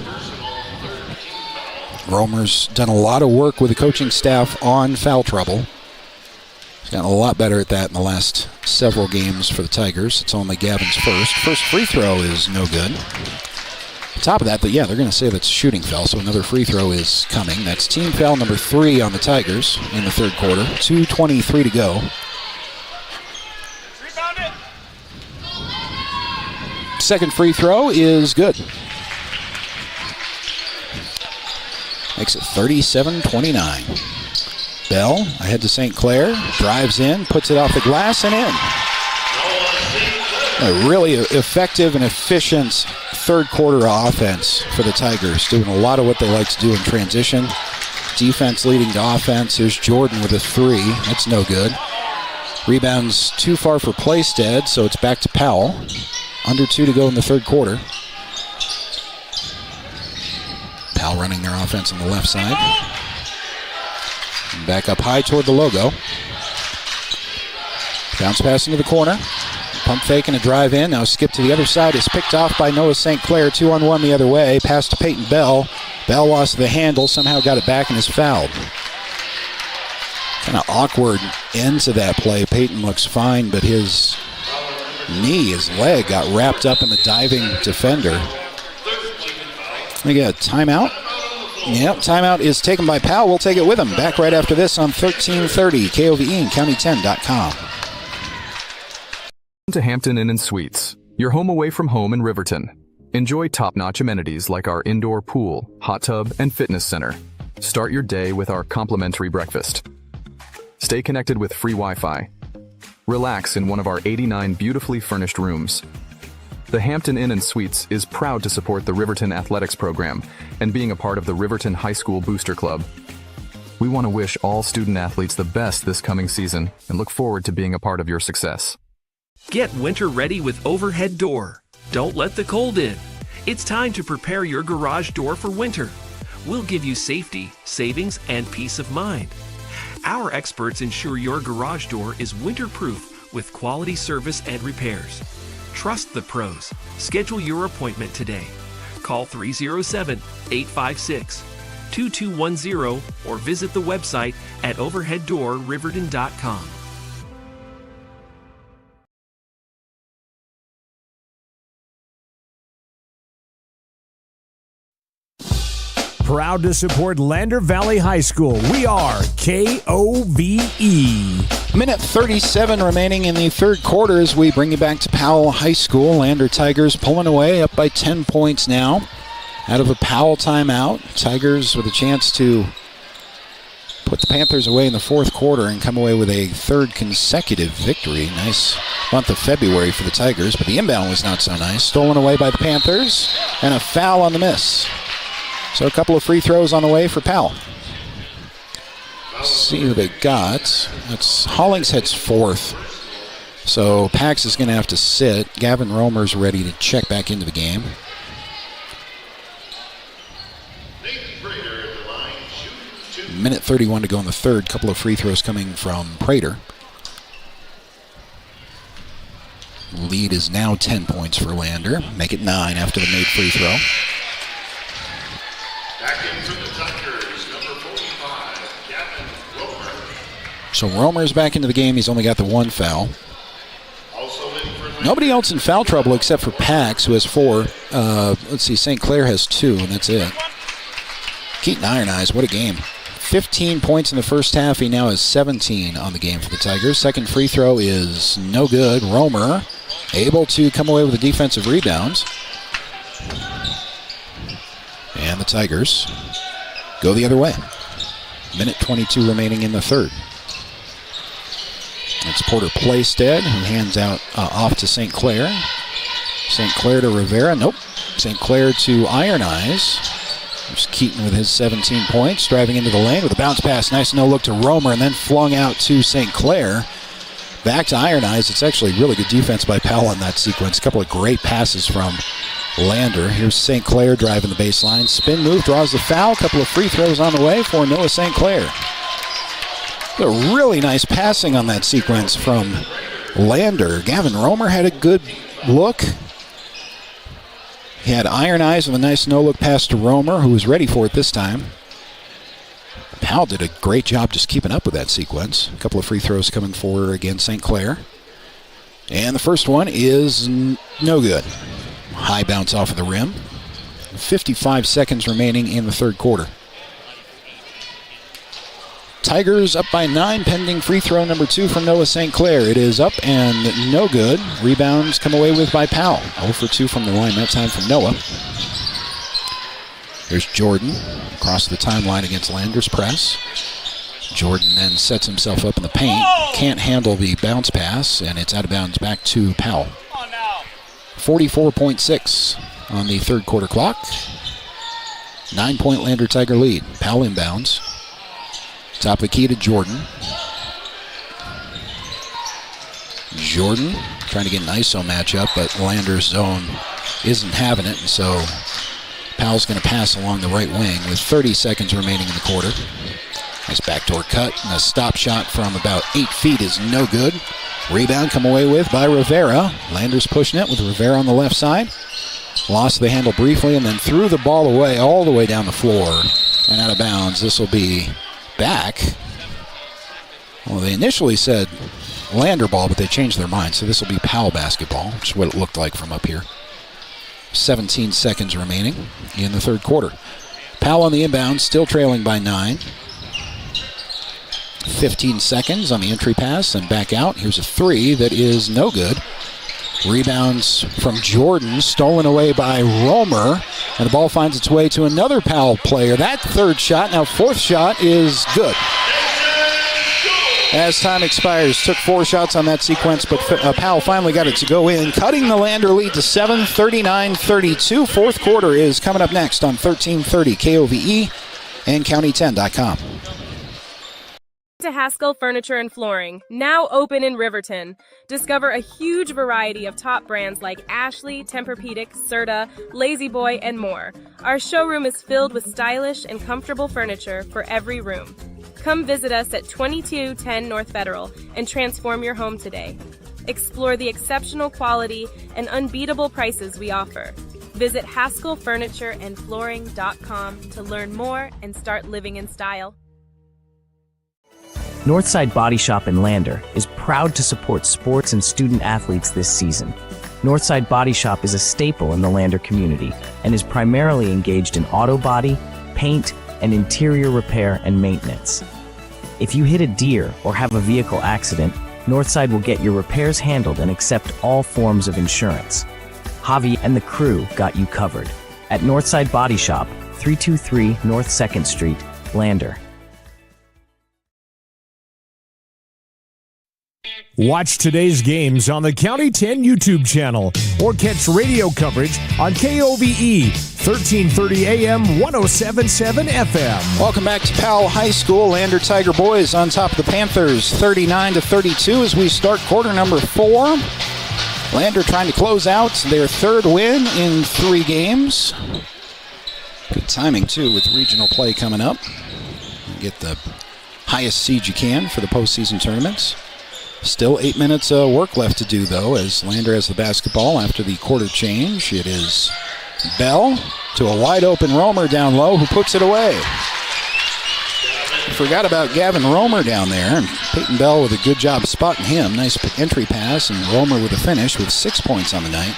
Romer's done a lot of work with the coaching staff on foul trouble. He's gotten a lot better at that in the last several games for the Tigers. It's only Gavin's first. First free throw is no good. On top of that, they're going to say that's a shooting foul, so another free throw is coming. That's team foul number 3 on the Tigers in the third quarter. 2:23 to go. Second free throw is good. Makes it 37-29. Bell ahead to St. Clair, drives in, puts it off the glass and in. A really effective and efficient third quarter offense for the Tigers, doing a lot of what they like to do in transition. Defense leading to offense. Here's Jordan with a 3. That's no good. Rebounds too far for Playstead, so it's back to Powell. Under 2 to go in the third quarter. Powell running their offense on the left side. And back up high toward the logo. Bounce pass into the corner. Pump fake and a drive in. Now skip to the other side is picked off by Noah St. Clair. 2-on-1 the other way. Pass to Peyton Bell. Bell lost the handle. Somehow got it back and is fouled. Kind of awkward end to that play. Peyton looks fine, but his leg got wrapped up in the diving defender. We got a timeout. Yep, timeout is taken by Powell. We'll take it with him. Back right after this on 1330 KOVE and County10.com. To Hampton Inn and Suites, your home away from home in Riverton. Enjoy top-notch amenities like our indoor pool, hot tub, and fitness center. Start your day with our complimentary breakfast. Stay connected with free Wi-Fi. Relax in one of our 89 beautifully furnished rooms. The Hampton Inn and Suites is proud to support the Riverton Athletics program and being a part of the Riverton High School Booster Club. We want to wish all student athletes the best this coming season and look forward to being a part of your success. Get winter ready with Overhead Door. Don't let the cold in. It's time to prepare your garage door for winter. We'll give you safety, savings, and peace of mind. Our experts ensure your garage door is winter-proof with quality service and repairs. Trust the pros. Schedule your appointment today. Call 307-856-2210 or visit the website at overheaddoorriverton.com. Proud to support Lander Valley High School. We are KOVE. Minute 37 remaining in the third quarter as we bring you back to Powell High School. Lander Tigers pulling away, up by 10 points now. Out of a Powell timeout. Tigers with a chance to put the Panthers away in the fourth quarter and come away with a third consecutive victory. Nice month of February for the Tigers, but the inbound was not so nice. Stolen away by the Panthers, and a foul on the miss. So a couple of free throws on the way for Powell. Let's see who they got. That's Hollingshead's fourth. So Pax is going to have to sit. Gavin Romer's ready to check back into the game. Minute 31 to go in the third. Couple of free throws coming from Prater. Lead is now 10 points for Lander. Make it 9 after the made free throw. Back in for the Tigers, number 45, Gavin Romer. So Romer's back into the game. He's only got the one foul. Nobody else in foul trouble except for Pax, who has 4. Let's see, St. Clair has 2, and that's it. Keaton Iron Eyes, what a game. 15 points in the first half. He now has 17 on the game for the Tigers. Second free throw is no good. Romer able to come away with a defensive rebound. And the Tigers go the other way. Minute 22 remaining in the third. It's Porter Playstead who hands out off to St. Clair. St. Clair to Rivera. Nope. St. Clair to Iron Eyes. There's Keaton with his 17 points. Driving into the lane with a bounce pass. Nice no look to Romer and then flung out to St. Clair. Back to Iron Eyes. It's actually really good defense by Powell in that sequence. A couple of great passes from Lander. Here's St. Clair driving the baseline. Spin move, draws the foul. Couple of free throws on the way for Noah St. Clair. A really nice passing on that sequence from Lander. Gavin Romer had a good look. He had iron eyes with a nice no-look pass to Romer, who was ready for it this time. Powell did a great job just keeping up with that sequence. A couple of free throws coming for, again, St. Clair. And the first one is no good. High bounce off of the rim. 55 seconds remaining in the third quarter. Tigers up by 9, pending free throw number 2 from Noah St. Clair. It is up and no good. Rebounds come away with by Powell. 0 for 2 from the line, that time from Noah. Here's Jordan across the timeline against Lander's press. Jordan then sets himself up in the paint. Can't handle the bounce pass, and it's out of bounds back to Powell. 44.6 on the third quarter clock. 9-point Lander Tiger lead. Powell inbounds. Top of the key to Jordan. Jordan trying to get an ISO matchup, but Lander's zone isn't having it, and so Powell's going to pass along the right wing with 30 seconds remaining in the quarter. Nice backdoor cut, and a stop shot from about 8 feet is no good. Rebound come away with by Rivera. Lander's pushing it with Rivera on the left side. Lost the handle briefly and then threw the ball away all the way down the floor and out of bounds. This will be back. Well, they initially said Lander ball, but they changed their mind, so this will be Powell basketball, which is what it looked like from up here. 17 seconds remaining in the third quarter. Powell on the inbound, still trailing by 9. 15 seconds on the entry pass and back out. Here's a 3 that is no good. Rebounds from Jordan, stolen away by Romer, and the ball finds its way to another Powell player. That third shot, now fourth shot, is good. As time expires, took 4 shots on that sequence, but Powell finally got it to go in, cutting the Lander lead to 7, 39-32. Fourth quarter is coming up next on 1330 KOVE and County10.com. To Haskell Furniture and Flooring, now open in Riverton. Discover a huge variety of top brands like Ashley, Tempur-Pedic, Serta, Lazy Boy, and more. Our showroom is filled with stylish and comfortable furniture for every room. Come visit us at 2210 North Federal and transform your home today. Explore the exceptional quality and unbeatable prices we offer. Visit HaskellFurnitureandFlooring.com to learn more and start living in style. Northside Body Shop in Lander is proud to support sports and student athletes this season. Northside Body Shop is a staple in the Lander community and is primarily engaged in auto body, paint, and interior repair and maintenance. If you hit a deer or have a vehicle accident, Northside will get your repairs handled and accept all forms of insurance. Javi and the crew got you covered. At Northside Body Shop, 323 North 2nd Street, Lander. Watch today's games on the County 10 YouTube channel or catch radio coverage on KOVE 1330 AM 1077 FM. Welcome back to Powell High School. Lander Tiger boys on top of the Panthers 39-32 as we start quarter number 4. Lander trying to close out their third win in 3 games. Good timing too with regional play coming up. Get the highest seed you can for the postseason tournaments. Still 8 minutes of work left to do, though, as Lander has the basketball after the quarter change. It is Bell to a wide-open Romer down low, who puts it away. Forgot about Gavin Romer down there, and Peyton Bell with a good job spotting him. Nice entry pass, and Romer with a finish with 6 points on the night.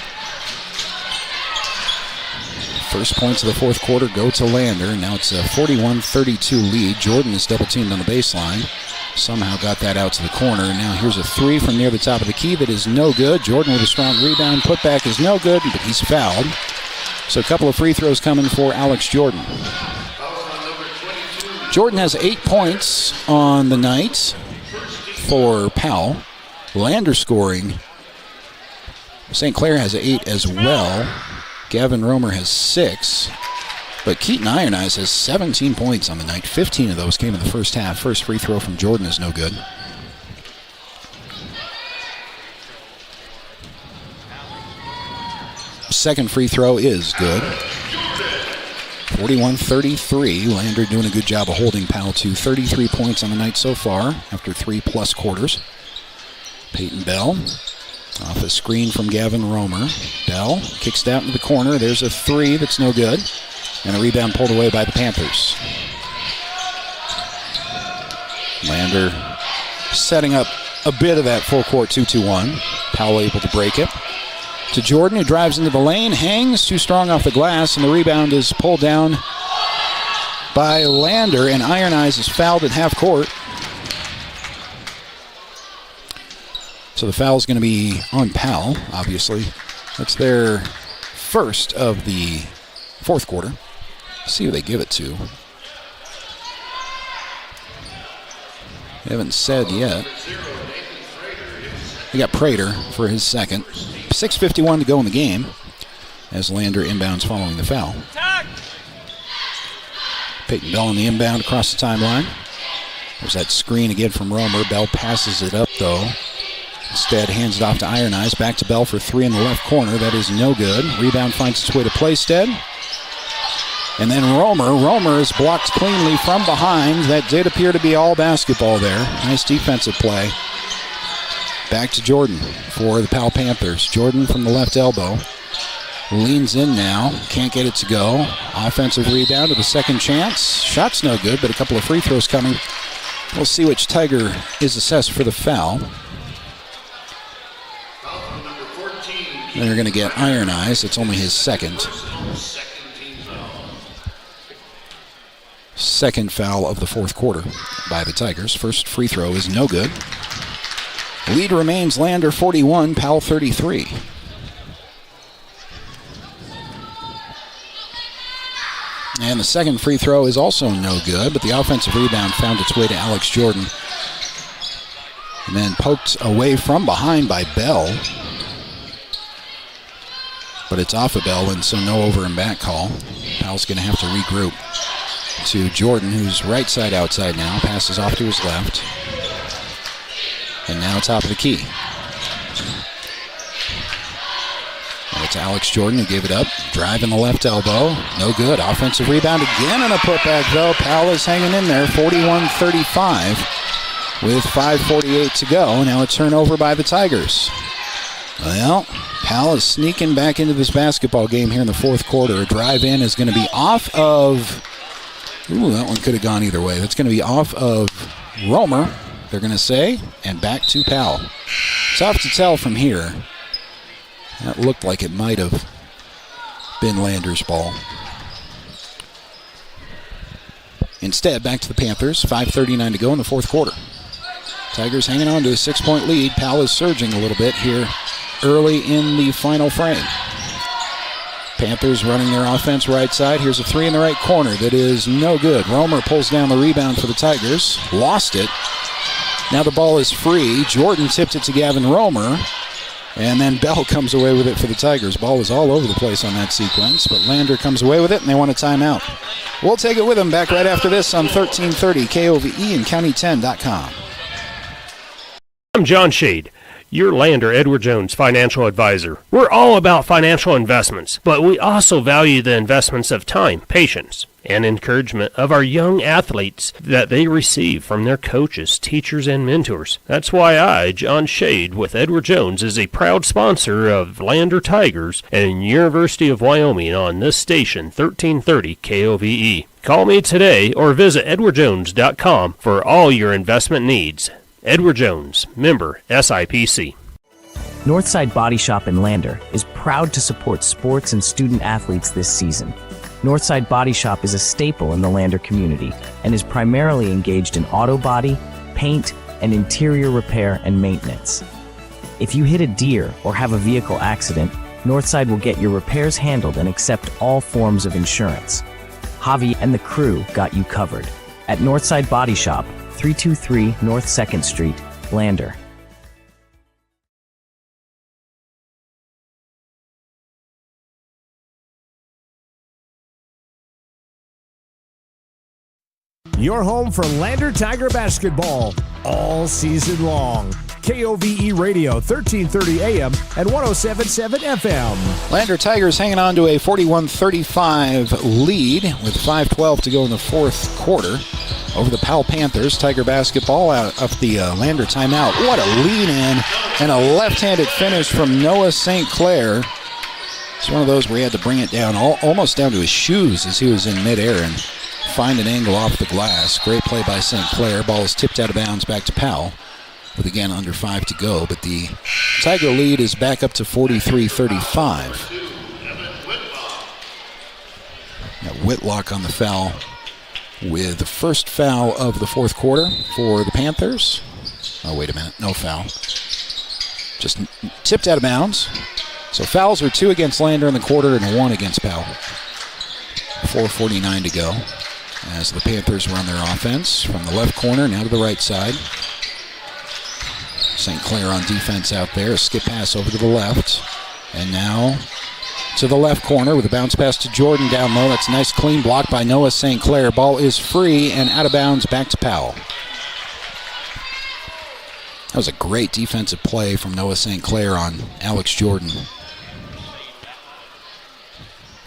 First points of the fourth quarter go to Lander, and now it's a 41-32 lead. Jordan is double-teamed on the baseline. Somehow got that out to the corner. Now here's a 3 from near the top of the key that is no good. Jordan with a strong rebound. Putback is no good, but he's fouled. So a couple of free throws coming for Alex Jordan. Jordan has 8 points on the night for Powell. Lander scoring. St. Clair has 8 as well. Gavin Romer has 6. But Keaton Iron Eyes has 17 points on the night. 15 of those came in the first half. First free throw from Jordan is no good. second free throw is good. 41-33. Lander doing a good job of holding Powell to 33 points on the night so far after 3+ quarters. Peyton Bell off a screen from Gavin Romer. Bell kicks it out into the corner. There's a three that's no good. And a rebound pulled away by the Panthers. Lander setting up a bit of that full court 2-2-1. Powell able to break it. To Jordan, who drives into the lane, hangs too strong off the glass, and the rebound is pulled down by Lander, and Iron Eyes is fouled at half court. So the foul is going to be on Powell, obviously. That's their first of the fourth quarter. Let's see who they give it to. They haven't said yet. They got Prater for his second. 6:51 to go in the game as Lander inbounds following the foul. Peyton Bell on the inbound across the timeline. There's that screen again from Romer. Bell passes it up, though. Instead, hands it off to Iron Eyes. Back to Bell for three in the left corner. That is no good. Rebound finds its way to Playstead. And then Romer is blocked cleanly from behind. That did appear to be all basketball there. Nice defensive play. Back to Jordan for the Powell Panthers. Jordan from the left elbow. Leans in now. Can't get it to go. Offensive rebound to the second chance. Shot's no good, but a couple of free throws coming. We'll see which Tiger is assessed for the foul. And they're going to get Iron Eyes. It's only his second. Second foul of the fourth quarter by the Tigers. First free throw is no good. Lead remains Lander 41, Powell 33. And the second free throw is also no good, but the offensive rebound found its way to Alex Jordan. And then poked away from behind by Bell. But it's off of Bell, and so no over and back call. Powell's going to have to regroup to Jordan, who's right side outside now. Passes off to his left. And now top of the key. And it's Alex Jordan who gave it up. Drive in the left elbow. No good. Offensive rebound again and a putback, though. Powell is hanging in there. 41-35 with 5:48 to go. Now a turnover by the Tigers. Well, Powell is sneaking back into this basketball game here in the fourth quarter. A drive in is going to be off of... Ooh, that one could have gone either way. That's going to be off of Romer, they're going to say, and back to Powell. Tough to tell from here. That looked like it might have been Lander's ball. Instead, back to the Panthers. 5:39 to go in the fourth quarter. Tigers hanging on to a 6-point lead. Powell is surging a little bit here early in the final frame. Panthers running their offense right side. Here's a three in the right corner that is no good. Romer pulls down the rebound for the Tigers. Lost it. Now the ball is free. Jordan tipped it to Gavin Romer. And then Bell comes away with it for the Tigers. Ball was all over the place on that sequence, but Lander comes away with it, and they want a timeout. We'll take it with them back right after this on 1330 KOVE and County10.com. I'm John Shade, your Lander Edward Jones financial advisor. We're all about financial investments, but we also value the investments of time, patience, and encouragement of our young athletes that they receive from their coaches, teachers, and mentors. That's why I, John Shade, with Edward Jones, is a proud sponsor of Lander Tigers and University of Wyoming on this station, 1330 KOVE. Call me today or visit edwardjones.com for all your investment needs. Edward Jones, member SIPC. Northside Body Shop in Lander is proud to support sports and student athletes this season. Northside Body Shop is a staple in the Lander community and is primarily engaged in auto body, paint, and interior repair and maintenance. If you hit a deer or have a vehicle accident, Northside will get your repairs handled and accept all forms of insurance. Javi and the crew got you covered. At Northside Body Shop, 323 North 2nd Street, Lander. Your home for Lander Tiger basketball all season long. KOVE Radio, 1330 AM and 107.7 FM. Lander Tigers hanging on to a 41-35 lead with 5:12 to go in the fourth quarter over the Powell Panthers. Tiger basketball out of the Lander timeout. What a lead in and a left-handed finish from Noah St. Clair. It's one of those where he had to bring it down, almost down to his shoes as he was in midair and find an angle off the glass. Great play by St. Clair. Ball is tipped out of bounds back to Powell with, again, under 5 to go. But the Tiger lead is back up to 43-35. Now Whitlock on the foul with the first foul of the fourth quarter for the Panthers. Oh, wait a minute. No foul. Just tipped out of bounds. So fouls are 2 against Lander in the quarter and 1 against Powell. 4:49 to go as the Panthers run their offense from the left corner now to the right side. St. Clair on defense out there. A skip pass over to the left. And now to the left corner with a bounce pass to Jordan down low. That's a nice clean block by Noah St. Clair. Ball is free and out of bounds back to Powell. That was a great defensive play from Noah St. Clair on Alex Jordan.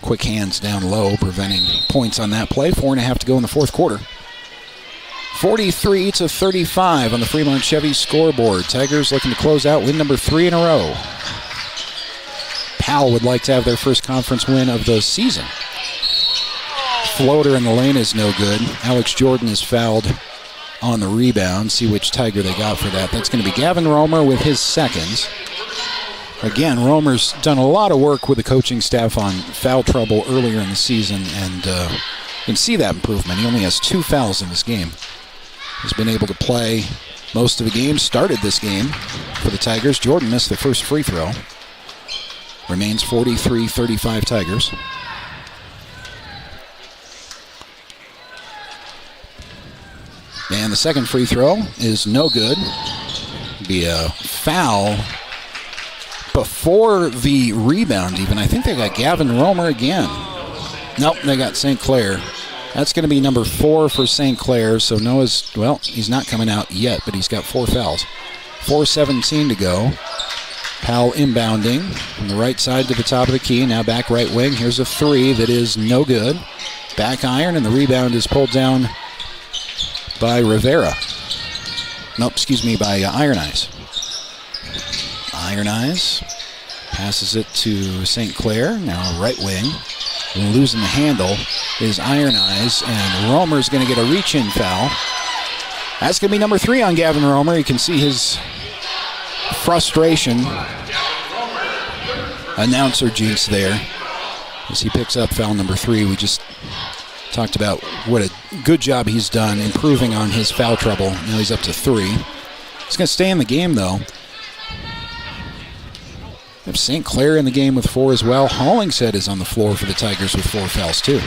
Quick hands down low, preventing points on that play. 4.5 to go in the fourth quarter. 43-35 on the Fremont Chevy scoreboard. Tigers looking to close out win number 3 in a row. Powell would like to have their first conference win of the season. Floater in the lane is no good. Alex Jordan is fouled on the rebound. See which Tiger they got for that. That's going to be Gavin Romer with his second. Again, Romer's done a lot of work with the coaching staff on foul trouble earlier in the season, and you can see that improvement. He only has 2 fouls in this game. He's been able to play most of the game, started this game for the Tigers. Jordan missed the first free throw. Remains 43-35 Tigers. And the second free throw is no good. Be a foul before the rebound even. I think they got Gavin Romer again. Nope, they got St. Clair. That's going to be number 4 for St. Clair. So Noah's, well, he's not coming out yet, but he's got 4 fouls. 4:17 to go. Powell inbounding from the right side to the top of the key. Now back right wing. Here's a 3 that is no good. Back iron, and the rebound is pulled down by Rivera. Nope, excuse me, by Iron Eyes. Iron Eyes passes it to St. Clair. Now right wing. Losing the handle is Iron Eyes, and Romer's going to get a reach-in foul. That's going to be number 3 on Gavin Romer. You can see his frustration. Announcer jinx there as he picks up foul number 3. We just talked about what a good job he's done improving on his foul trouble. Now he's up to 3. He's going to stay in the game, though. We have St. Clair in the game with 4 as well. Hollingshead is on the floor for the Tigers with 4 fouls, too.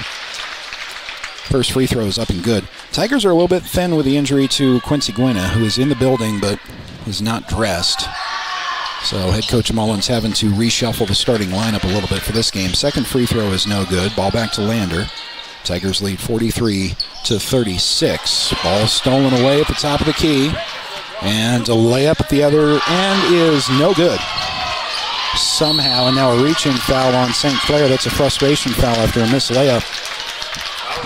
First free throw is up and good. Tigers are a little bit thin with the injury to Quincy Guina, who is in the building but is not dressed. So head coach Mullins having to reshuffle the starting lineup a little bit for this game. Second free throw is no good. Ball back to Lander. Tigers lead 43-36. Ball stolen away at the top of the key. And a layup at the other end is no good. Somehow, and now a reach-in foul on St. Clair. That's a frustration foul after a missed layup.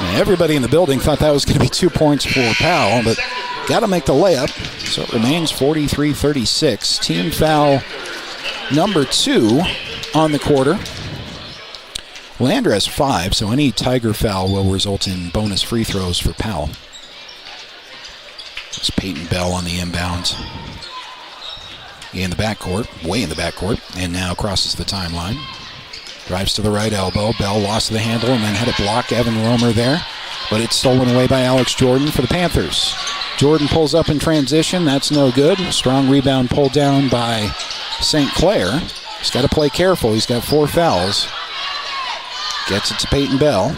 And everybody in the building thought that was going to be 2 points for Powell, but got to make the layup. So it remains 43-36. Team foul number 2 on the quarter. Lander has 5, so any Tiger foul will result in bonus free throws for Powell. It's Peyton Bell on the inbound. In the backcourt, way in the backcourt, and now crosses the timeline. Drives to the right elbow. Bell lost the handle and then had it block. Gavin Romer there, but it's stolen away by Alex Jordan for the Panthers. Jordan pulls up in transition. That's no good. Strong rebound pulled down by St. Clair. He's got to play careful. He's got 4 fouls. Gets it to Peyton Bell.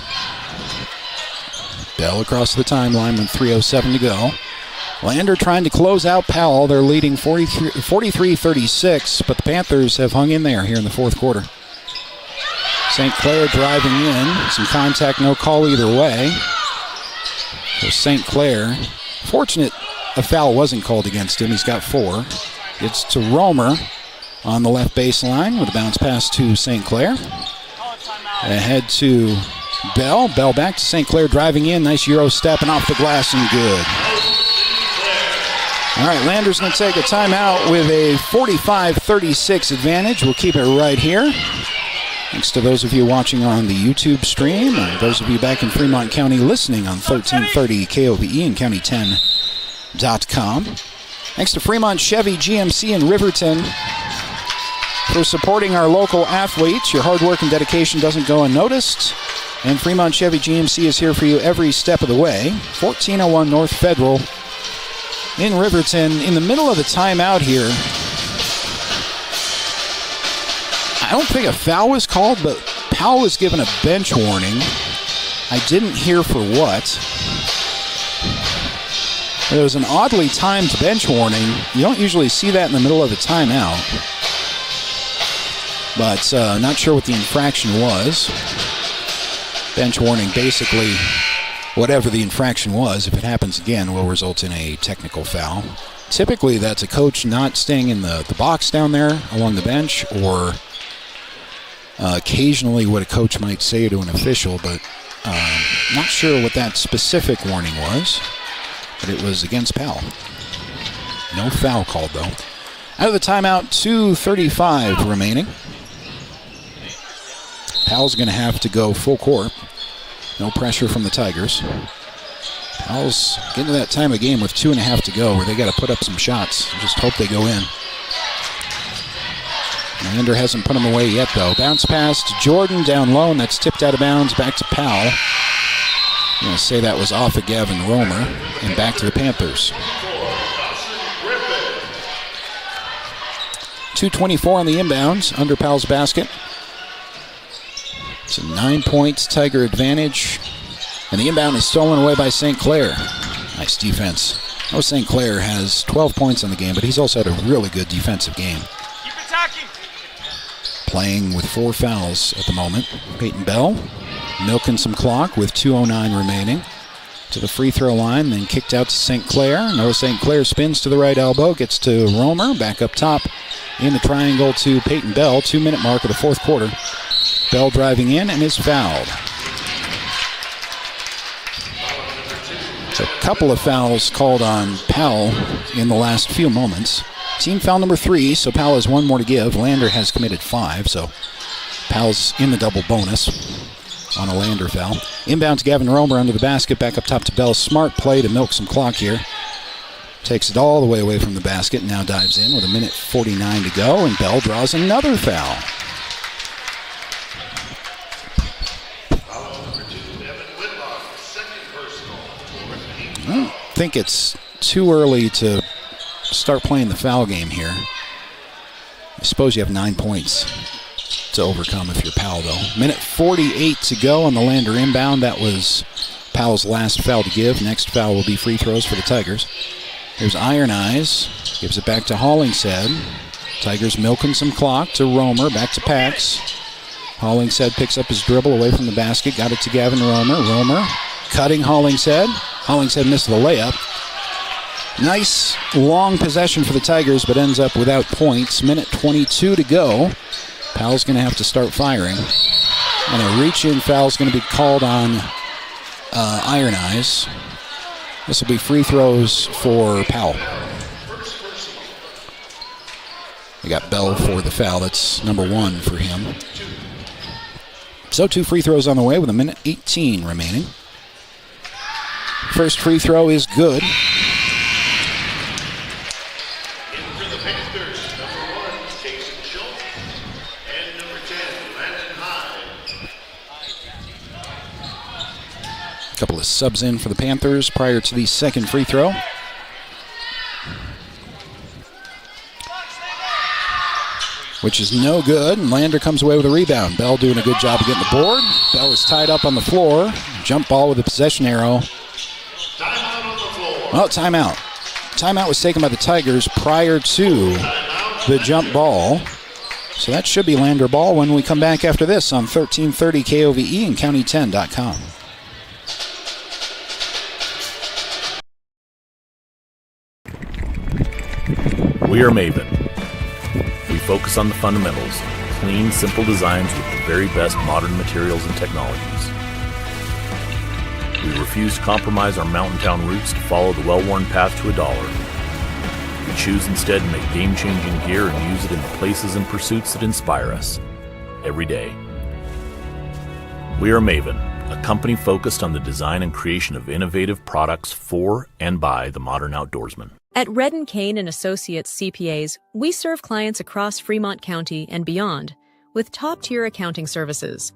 Bell across the timeline with 3:07 to go. Lander trying to close out Powell. They're leading 43-36, but the Panthers have hung in there here in the fourth quarter. St. Clair driving in. Some contact, no call either way. So St. Clair, fortunate a foul wasn't called against him. He's got 4. Gets to Romer on the left baseline with a bounce pass to St. Clair. Ahead to Bell. Bell back to St. Clair driving in. Nice Euro step and off the glass and good. All right, Lander's going to take a timeout with a 45-36 advantage. We'll keep it right here. Thanks to those of you watching on the YouTube stream and those of you back in Fremont County listening on 1330 KOVE and county10.com. Thanks to Fremont Chevy GMC in Riverton for supporting our local athletes. Your hard work and dedication doesn't go unnoticed. And Fremont Chevy GMC is here for you every step of the way. 1401 North Federal in Riverton. In the middle of the timeout here, I don't think a foul was called, but Powell was given a bench warning. I didn't hear for what. It was an oddly timed bench warning. You don't usually see that in the middle of a timeout. But not sure what the infraction was. Bench warning, basically, whatever the infraction was, if it happens again, will result in a technical foul. Typically, that's a coach not staying in the box down there along the bench, or occasionally what a coach might say to an official, but not sure what that specific warning was. But it was against Powell. No foul called, though. Out of the timeout, 2:35 remaining. Powell's going to have to go full court. No pressure from the Tigers. Powell's getting to that time of game with 2.5 to go where they got to put up some shots. Just hope they go in. Lander hasn't put them away yet, though. Bounce pass to Jordan down low, and that's tipped out of bounds back to Powell. I'm going to say that was off of Gavin Romer, and back to the Panthers. 2:24 on the inbounds, under Powell's basket. It's a 9-point Tiger advantage, and the inbound is stolen away by St. Clair. Nice defense. I know St. Clair has 12 points on the game, but he's also had a really good defensive game. Keep attacking. Playing with 4 fouls at the moment. Peyton Bell milking some clock with 2:09 remaining. To the free throw line, then kicked out to St. Clair. Noah St. Clair spins to the right elbow, gets to Romer, back up top in the triangle to Peyton Bell. 2-minute mark of the fourth quarter. Bell driving in and is fouled. So a couple of fouls called on Powell in the last few moments. Team foul number 3, so Powell has 1 more to give. Lander has committed 5, so Powell's in the double bonus on a Lander foul. Inbound to Gavin Romer under the basket, back up top to Bell. Smart play to milk some clock here. Takes it all the way away from the basket, now dives in with 1:49 to go, and Bell draws another foul. I don't think it's too early to start playing the foul game here. I suppose you have 9 points to overcome if you're Powell, though. 1:48 to go on the Lander inbound. That was Powell's last foul to give. Next foul will be free throws for the Tigers. Here's Iron Eyes. Gives it back to Hollingshead. Tigers milking some clock to Romer. Back to Pax. Hollingshead picks up his dribble away from the basket. Got it to Gavin Romer. Romer cutting Hollingshead. Hollingshead missed the layup. Nice long possession for the Tigers, but ends up without points. 1:22 to go. Powell's going to have to start firing. And a reach-in foul is going to be called on Iron Eyes. This will be free throws for Powell. They got Bell for the foul. That's number 1 for him. So 2 free throws on the way with 1:18 remaining. First free throw is good. A couple of subs in for the Panthers prior to the second free throw. Which is no good, and Lander comes away with a rebound. Bell doing a good job of getting the board. Bell is tied up on the floor. Jump ball with a possession arrow. Well, timeout. Timeout was taken by the Tigers prior to the jump ball. So that should be Lander ball when we come back after this on 1330 KOVE and county10.com. We are Maven. We focus on the fundamentals, clean, simple designs with the very best modern materials and technologies. We refuse to compromise our mountain town roots to follow the well-worn path to $1. We choose instead to make game-changing gear and use it in the places and pursuits that inspire us every day. We are Maven, a company focused on the design and creation of innovative products for and by the modern outdoorsman. At Redden Kane and Associates CPAs, we serve clients across Fremont County and beyond with top-tier accounting services.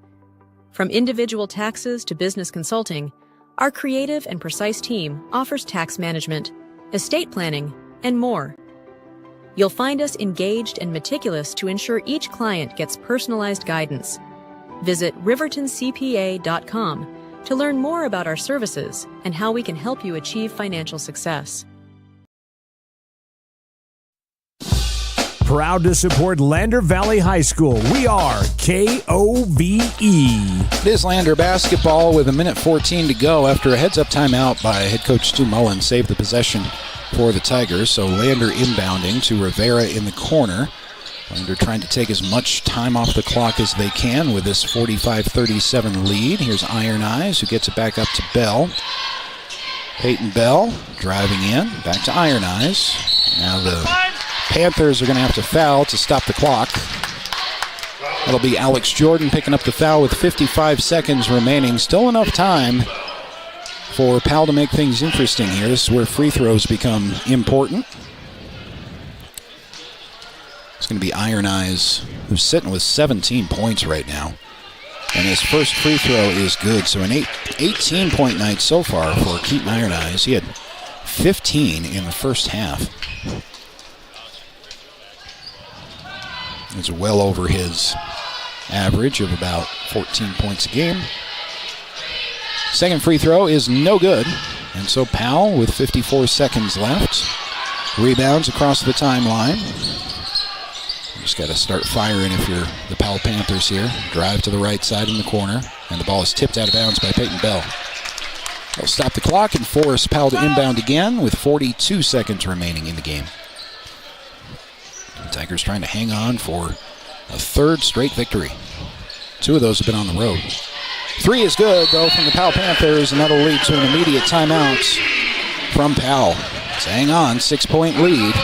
From individual taxes to business consulting, our creative and precise team offers tax management, estate planning, and more. You'll find us engaged and meticulous to ensure each client gets personalized guidance. Visit rivertoncpa.com to learn more about our services and how we can help you achieve financial success. Proud to support Lander Valley High School. We are KOVE. It is Lander basketball with 1:14 to go after a heads-up timeout by head coach Stu Mullen saved the possession for the Tigers. So Lander inbounding to Rivera in the corner. Lander trying to take as much time off the clock as they can with this 45-37 lead. Here's Iron Eyes who gets it back up to Bell. Peyton Bell driving in, back to Iron Eyes. Now the Panthers are going to have to foul to stop the clock. That'll be Alex Jordan picking up the foul with 55 seconds remaining. Still enough time for Powell to make things interesting here. This is where free throws become important. It's going to be Iron Eyes, who's sitting with 17 points right now. And his first free throw is good. So an 18-point night so far for Keaton Iron Eyes. He had 15 in the first half. It's well over his average of about 14 points a game. Second free throw is no good. And so Powell with 54 seconds left. Rebounds across the timeline. You just got to start firing if you're the Powell Panthers here. Drive to the right side in the corner. And the ball is tipped out of bounds by Peyton Bell. They'll stop the clock and force Powell to inbound again with 42 seconds remaining in the game. The Tigers trying to hang on for a third straight victory. Two of those have been on the road. Three is good, though, from the Powell Panthers, and that'll lead to an immediate timeout from Powell. So hang on, 6-point lead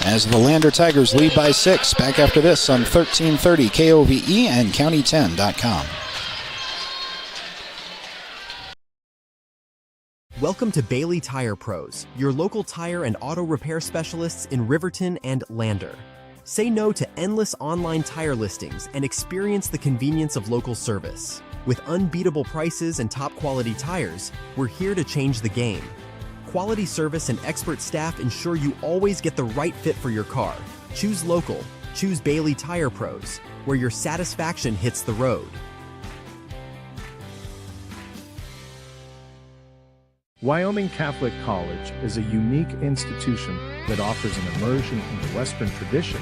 as the Lander Tigers lead by 6. Back after this on 1330 KOVE and County10.com. Welcome to Bailey Tire Pros, your local tire and auto repair specialists in Riverton and Lander. Say no to endless online tire listings and experience the convenience of local service. With unbeatable prices and top quality tires, we're here to change the game. Quality service and expert staff ensure you always get the right fit for your car. Choose local. Choose Bailey Tire Pros, where your satisfaction hits the road. Wyoming Catholic College is a unique institution that offers an immersion in the Western tradition,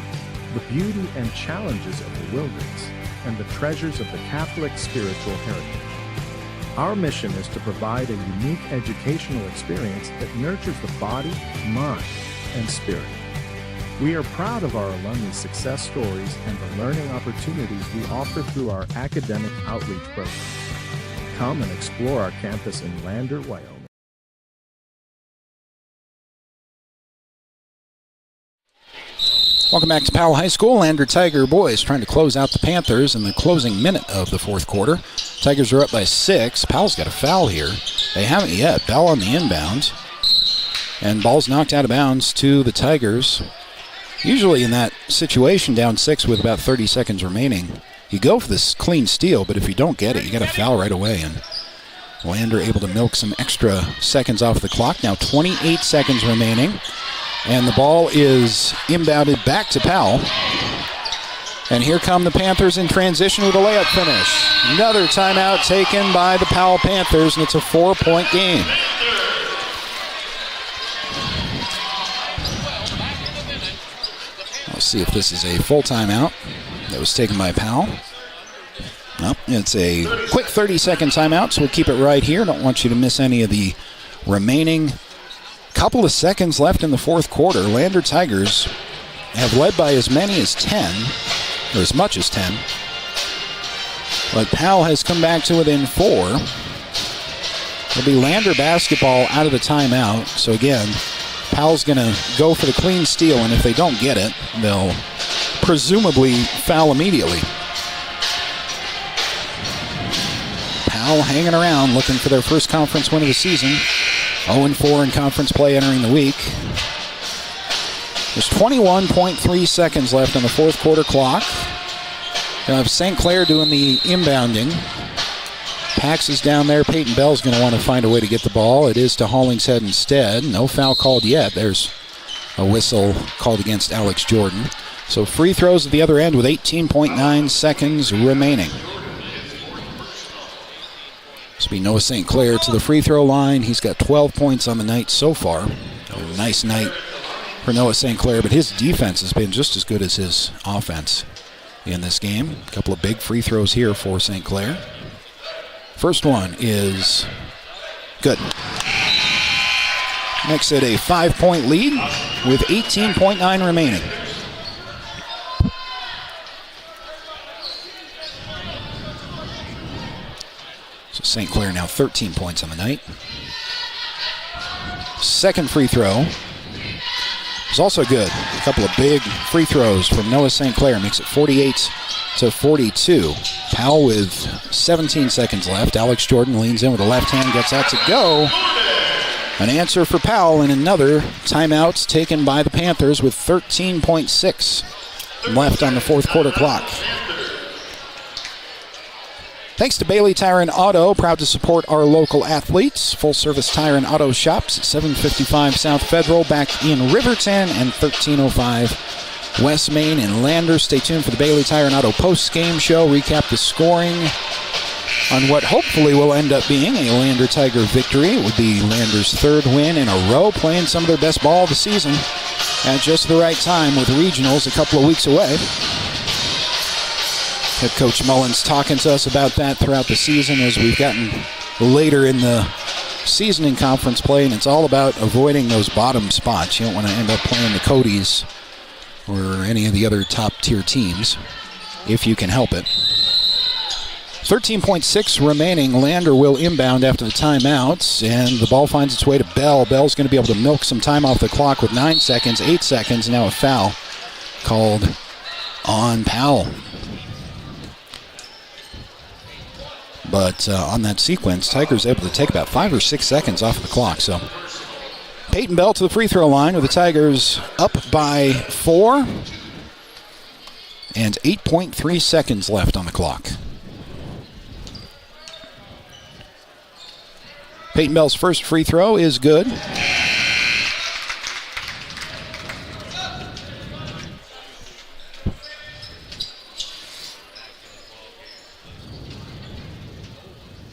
the beauty and challenges of the wilderness, and the treasures of the Catholic spiritual heritage. Our mission is to provide a unique educational experience that nurtures the body, mind, and spirit. We are proud of our alumni success stories and the learning opportunities we offer through our academic outreach program. Come and explore our campus in Lander, Wyoming. Welcome back to Powell High School. Lander Tiger boys trying to close out the Panthers in the closing minute of the fourth quarter. Tigers are up by 6. Powell's got a foul here. They haven't yet. Bell on the inbound. And ball's knocked out of bounds to the Tigers. Usually in that situation, down 6 with about 30 seconds remaining, you go for this clean steal, but if you don't get it, you got to foul right away. And Lander able to milk some extra seconds off the clock. Now 28 seconds remaining. And the ball is inbounded back to Powell. And here come the Panthers in transition with a layup finish. Another timeout taken by the Powell Panthers, and it's a 4-point game. Let's see if this is a full timeout that was taken by Powell. Nope, it's a quick 30-second timeout, so we'll keep it right here. Don't want you to miss any of the remaining couple of seconds left in the fourth quarter. Lander Tigers have led by as many as 10, or as much as 10. But Powell has come back to within 4. It'll be Lander basketball out of the timeout. So again, Powell's going to go for the clean steal, and if they don't get it, they'll presumably foul immediately. Powell hanging around, looking for their first conference win of the season. 0-4 in conference play entering the week. There's 21.3 seconds left on the fourth quarter clock. Gonna have St. Clair doing the inbounding. Pax is down there. Peyton Bell's going to want to find a way to get the ball. It is to Hollingshead instead. No foul called yet. There's a whistle called against Alex Jordan. So free throws at the other end with 18.9 seconds remaining. This will be Noah St. Clair to the free throw line. He's got 12 points on the night so far. A nice night for Noah St. Clair, but his defense has been just as good as his offense in this game. A couple of big free throws here for St. Clair. First one is good. Makes it a 5-point lead with 18.9 remaining. So St. Clair now 13 points on the night. Second free throw is also good. A couple of big free throws from Noah St. Clair makes it 48-42. Powell with 17 seconds left. Alex Jordan leans in with a left hand, gets that to go. An answer for Powell, and another timeout taken by the Panthers with 13.6 left on the fourth quarter clock. Thanks to Bailey Tire and Auto, proud to support our local athletes. Full-service tire and auto shops at 755 South Federal, back in Riverton, and 1305 West Main in Lander. Stay tuned for the Bailey Tire and Auto post-game show. Recap the scoring on what hopefully will end up being a Lander Tiger victory. It would be Lander's third win in a row, playing some of their best ball of the season at just the right time with regionals a couple of weeks away. Head Coach Mullins talking to us about that throughout the season as we've gotten later in the season in conference play, and it's all about avoiding those bottom spots. You don't want to end up playing the Codys or any of the other top-tier teams if you can help it. 13.6 remaining. Lander will inbound after the timeouts, and the ball finds its way to Bell. Bell's going to be able to milk some time off the clock with 9 seconds, 8 seconds, now a foul called on Powell. But on that sequence, Tigers able to take about 5 or 6 seconds off of the clock. So Peyton Bell to the free throw line with the Tigers up by 4 and 8.3 seconds left on the clock. Peyton Bell's first free throw is good.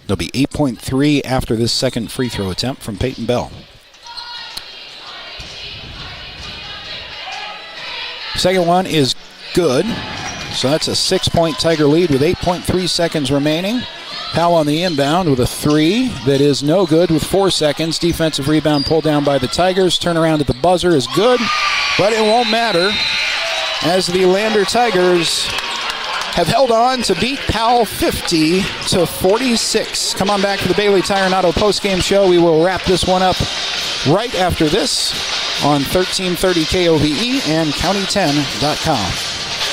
There'll be 8.3 after this second free throw attempt from Peyton Bell. Second one is good. So that's a 6-point Tiger lead with 8.3 seconds remaining. Powell on the inbound with a 3 that is no good with 4 seconds. Defensive rebound pulled down by the Tigers. Turnaround at the buzzer is good, but it won't matter as the Lander Tigers have held on to beat Powell 50-46. Come on back to the Bailey Tire and Auto postgame show. We will wrap this one up right after this on 1330 KOVE and county10.com.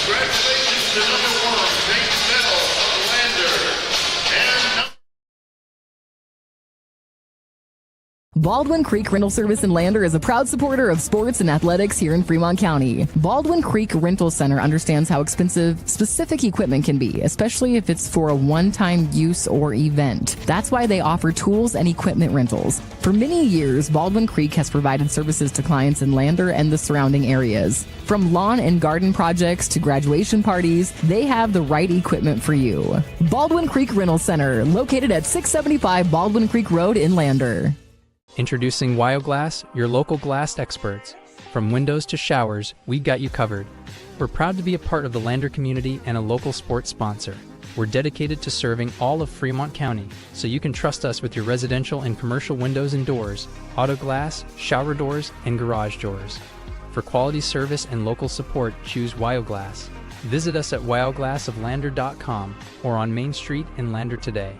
Congratulations to number 1, St. Bell of Lander. And Baldwin Creek Rental Service in Lander is a proud supporter of sports and athletics here in Fremont County. Baldwin Creek Rental Center understands how expensive specific equipment can be, especially if it's for a one-time use or event. That's why they offer tools and equipment rentals. For many years, Baldwin Creek has provided services to clients in Lander and the surrounding areas. From lawn and garden projects to graduation parties, they have the right equipment for you. Baldwin Creek Rental Center, located at 675 Baldwin Creek Road in Lander. Introducing Wyoglass, your local glass experts. From windows to showers, we got you covered. We're proud to be a part of the Lander community and a local sports sponsor. We're dedicated to serving all of Fremont County, so you can trust us with your residential and commercial windows and doors, auto glass, shower doors, and garage doors. For quality service and local support, choose WyoGlass. Visit us at wyoglassoflander.com or on Main Street in Lander today.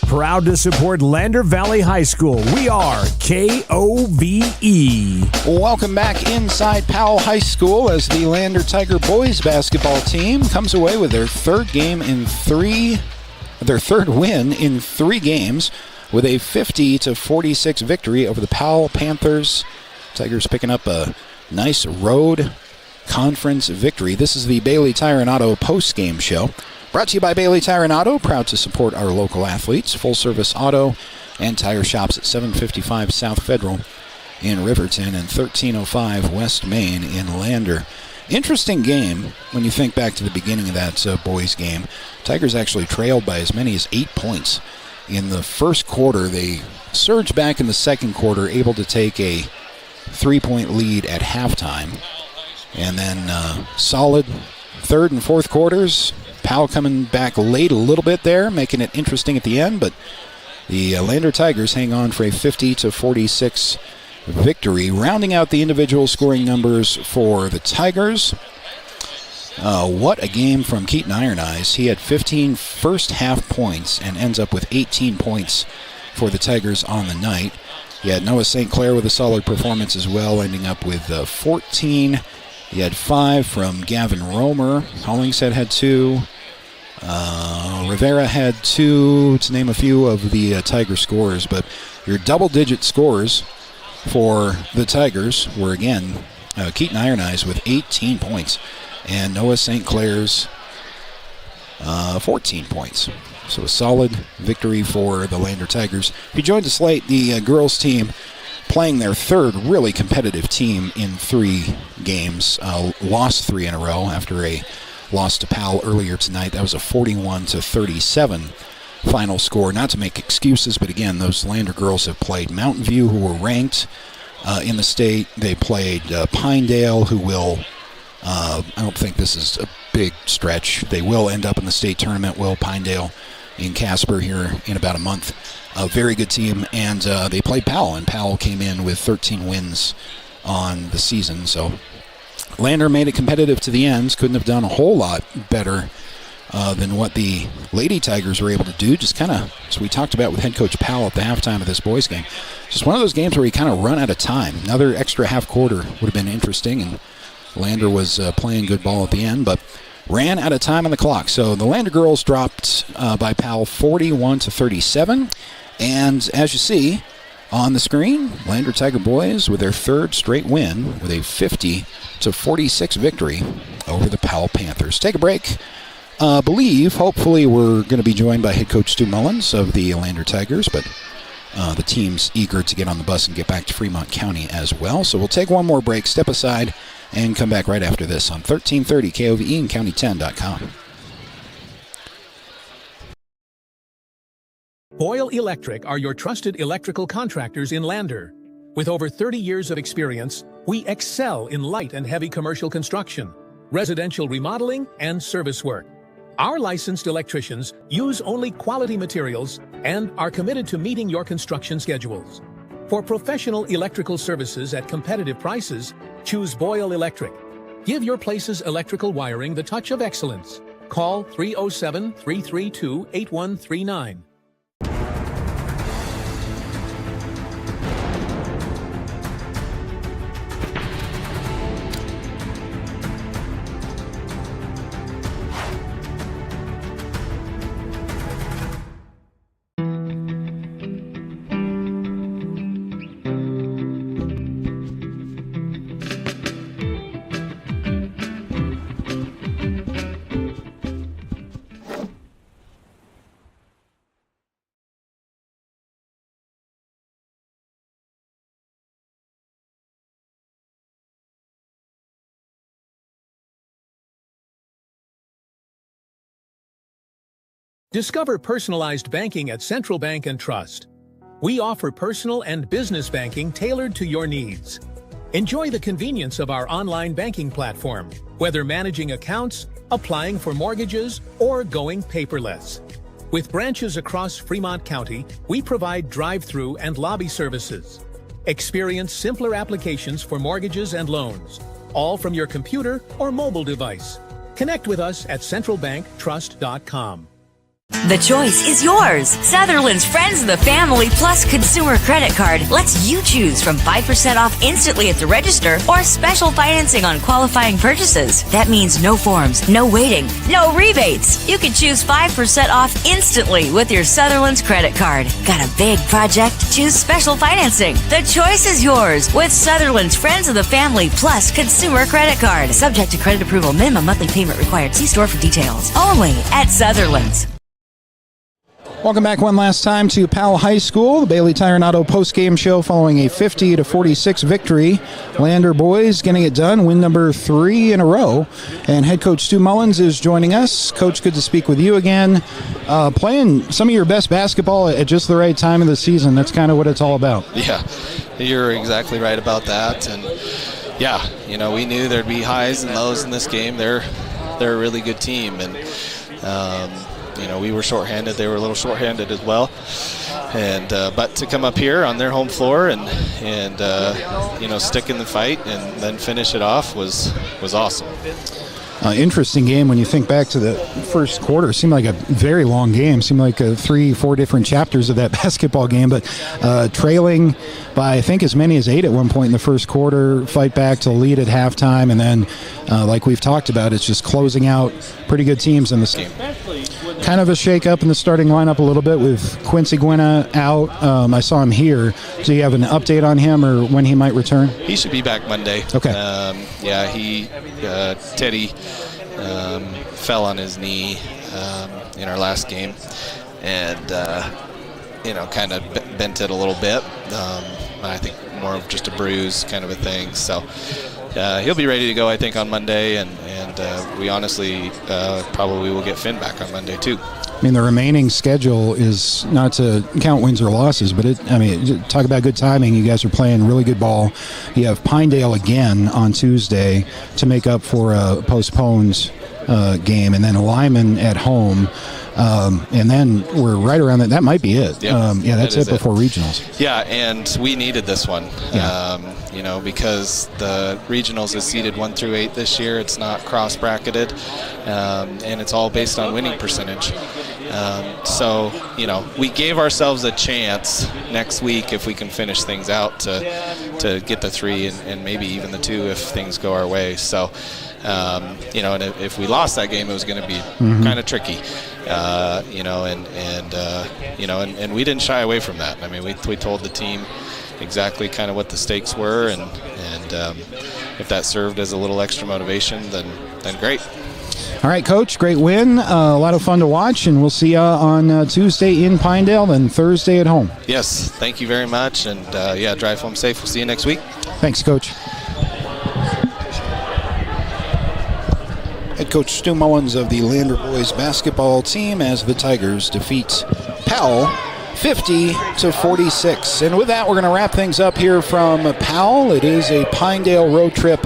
Proud to support Lander Valley High School. We are KOVE. Welcome back inside Powell High School as the Lander Tiger boys basketball team comes away with their third win in 3 games with a 50-46 victory over the Powell Panthers. Tigers picking up a nice road conference victory. This is the Bailey Tire and Auto post-game show. Brought to you by Bailey Tire and Auto, proud to support our local athletes. Full-service auto and tire shops at 755 South Federal in Riverton and 1305 West Main in Lander. Interesting game when you think back to the beginning of that boys game. Tigers actually trailed by as many as 8 points in the first quarter. They surged back in the second quarter, able to take a 3-point lead at halftime. And then solid third and fourth quarters. Powell coming back late a little bit there, making it interesting at the end, but the Lander Tigers hang on for a 50-46 victory. Rounding out the individual scoring numbers for the Tigers. What a game from Keaton Iron Eyes. He had 15 first half points and ends up with 18 points for the Tigers on the night. He had Noah St. Clair with a solid performance as well, ending up with 14. He had 5 from Gavin Romer. Hollingshead had 2. Rivera had 2, to name a few of the Tiger scores. But your double-digit scores for the Tigers were, again, Keaton Iron Eyes with 18 points and Noah St. Clair's 14 points. So a solid victory for the Lander Tigers. If you joined us late, the girls team playing their third really competitive team in 3 games. Lost 3 in a row after a loss to Powell earlier tonight. That was a 41-37 final score. Not to make excuses, but again, those Lander girls have played Mountain View, who were ranked in the state. They played Pinedale, who will, I don't think this is a big stretch. They will end up in the state tournament, will Pinedale in Casper here in about a month. A very good team, and they played Powell, and Powell came in with 13 wins on the season. So Lander made it competitive to the ends. Couldn't have done a whole lot better than what the Lady Tigers were able to do. Just kind of, as we talked about with head coach Powell at the halftime of this boys game, just one of those games where you kind of run out of time. Another extra half quarter would have been interesting, and Lander was playing good ball at the end, but ran out of time on the clock. So the Lander girls dropped by Powell 41-37. And as you see on the screen, Lander Tiger boys with their third straight win with a 50-46 victory over the Powell Panthers. Take a break. Hopefully we're going to be joined by head coach Stu Mullins of the Lander Tigers, but the team's eager to get on the bus and get back to Fremont County as well. So we'll take one more break, step aside, and come back right after this on 1330 KOVE and County10.com. Boyle Electric are your trusted electrical contractors in Lander. With over 30 years of experience, we excel in light and heavy commercial construction, residential remodeling, and service work. Our licensed electricians use only quality materials and are committed to meeting your construction schedules. For professional electrical services at competitive prices, choose Boyle Electric. Give your place's electrical wiring the touch of excellence. Call 307-332-8139. Discover personalized banking at Central Bank and Trust. We offer personal and business banking tailored to your needs. Enjoy the convenience of our online banking platform, whether managing accounts, applying for mortgages, or going paperless. With branches across Fremont County, we provide drive-through and lobby services. Experience simpler applications for mortgages and loans, all from your computer or mobile device. Connect with us at centralbanktrust.com. The choice is yours. Sutherland's Friends of the Family Plus Consumer Credit Card lets you choose from 5% off instantly at the register or special financing on qualifying purchases. That means no forms, no waiting, no rebates. You can choose 5% off instantly with your Sutherland's credit card. Got a big project? Choose special financing. The choice is yours with Sutherland's Friends of the Family Plus Consumer Credit Card. Subject to credit approval. Minimum monthly payment required. See store for details. Only at Sutherland's. Welcome back one last time to Powell High School, the Bailey Tire and Auto postgame show following a 50-46 victory. Lander boys getting it done, win number 3 in a row. And head coach Stu Mullins is joining us. Coach, good to speak with you again. Playing some of your best basketball at just the right time of the season. That's kind of what it's all about. Yeah, you're exactly right about that. And yeah, you know, we knew there'd be highs and lows in this game. They're a really good team. And you know, we were shorthanded. They were a little shorthanded as well, and but to come up here on their home floor and you know, stick in the fight and then finish it off was awesome. Interesting game when you think back to the first quarter. It seemed like a very long game. It seemed like 3-4 different chapters of that basketball game, but trailing by I think as many as 8 at one point in the first quarter, fight back to lead at halftime, and then like we've talked about, it's just closing out pretty good teams in this game. Kind of a shake-up in the starting lineup a little bit with Quincy Gwynna out. I saw him here. Do you have an update on him or when he might return? He should be back Monday. Okay. Yeah, Teddy fell on his knee in our last game and, you know, kind of bent it a little bit. I think more of just a bruise kind of a thing. So he'll be ready to go, I think, on Monday, and we honestly probably will get Finn back on Monday too. I mean, the remaining schedule is not to count wins or losses, but talk about good timing. You guys are playing really good ball. You have Pinedale again on Tuesday to make up for a postponed game, and then Lyman at home. And then we're right around that. That might be it. Yep. That's it before regionals. Yeah, and we needed this one. Yeah. You know, because the regionals is seeded 1 through 8 this year. It's not cross-bracketed, and it's all based on winning percentage. So, you know, we gave ourselves a chance next week if we can finish things out to get the 3 and maybe even the 2 if things go our way. So, you know, and if we lost that game, it was going to be kind of tricky. You know, you know, and we didn't shy away from that. I mean, we told the team exactly kind of what the stakes were, and if that served as a little extra motivation, then great. All right, Coach, great win. A lot of fun to watch, and we'll see you on Tuesday in Pinedale, then Thursday at home. Yes, thank you very much, and yeah, drive home safe. We'll see you next week. Thanks, Coach. Head coach Stu Mullins of the Lander boys basketball team as the Tigers defeat Powell 50-46. And with that, we're going to wrap things up here from Powell. It is a Pinedale road trip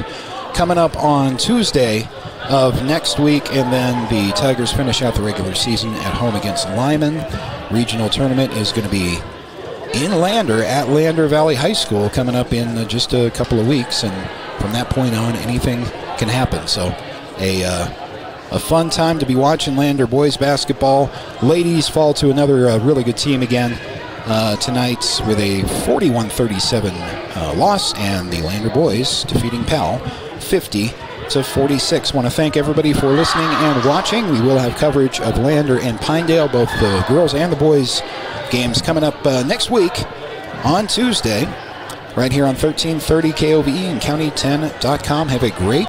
coming up on Tuesday of next week, and then the Tigers finish out the regular season at home against Lyman. Regional tournament is going to be in Lander at Lander Valley High School coming up in just a couple of weeks, and from that point on, anything can happen. So a fun time to be watching Lander boys basketball. Ladies fall to another really good team again tonight with a 41-37 loss, and the Lander boys defeating Powell 50-46. Want to thank everybody for listening and watching. We will have coverage of Lander and Pinedale, both the girls and the boys games, coming up next week on Tuesday right here on 1330 KOVE and county10.com. Have a great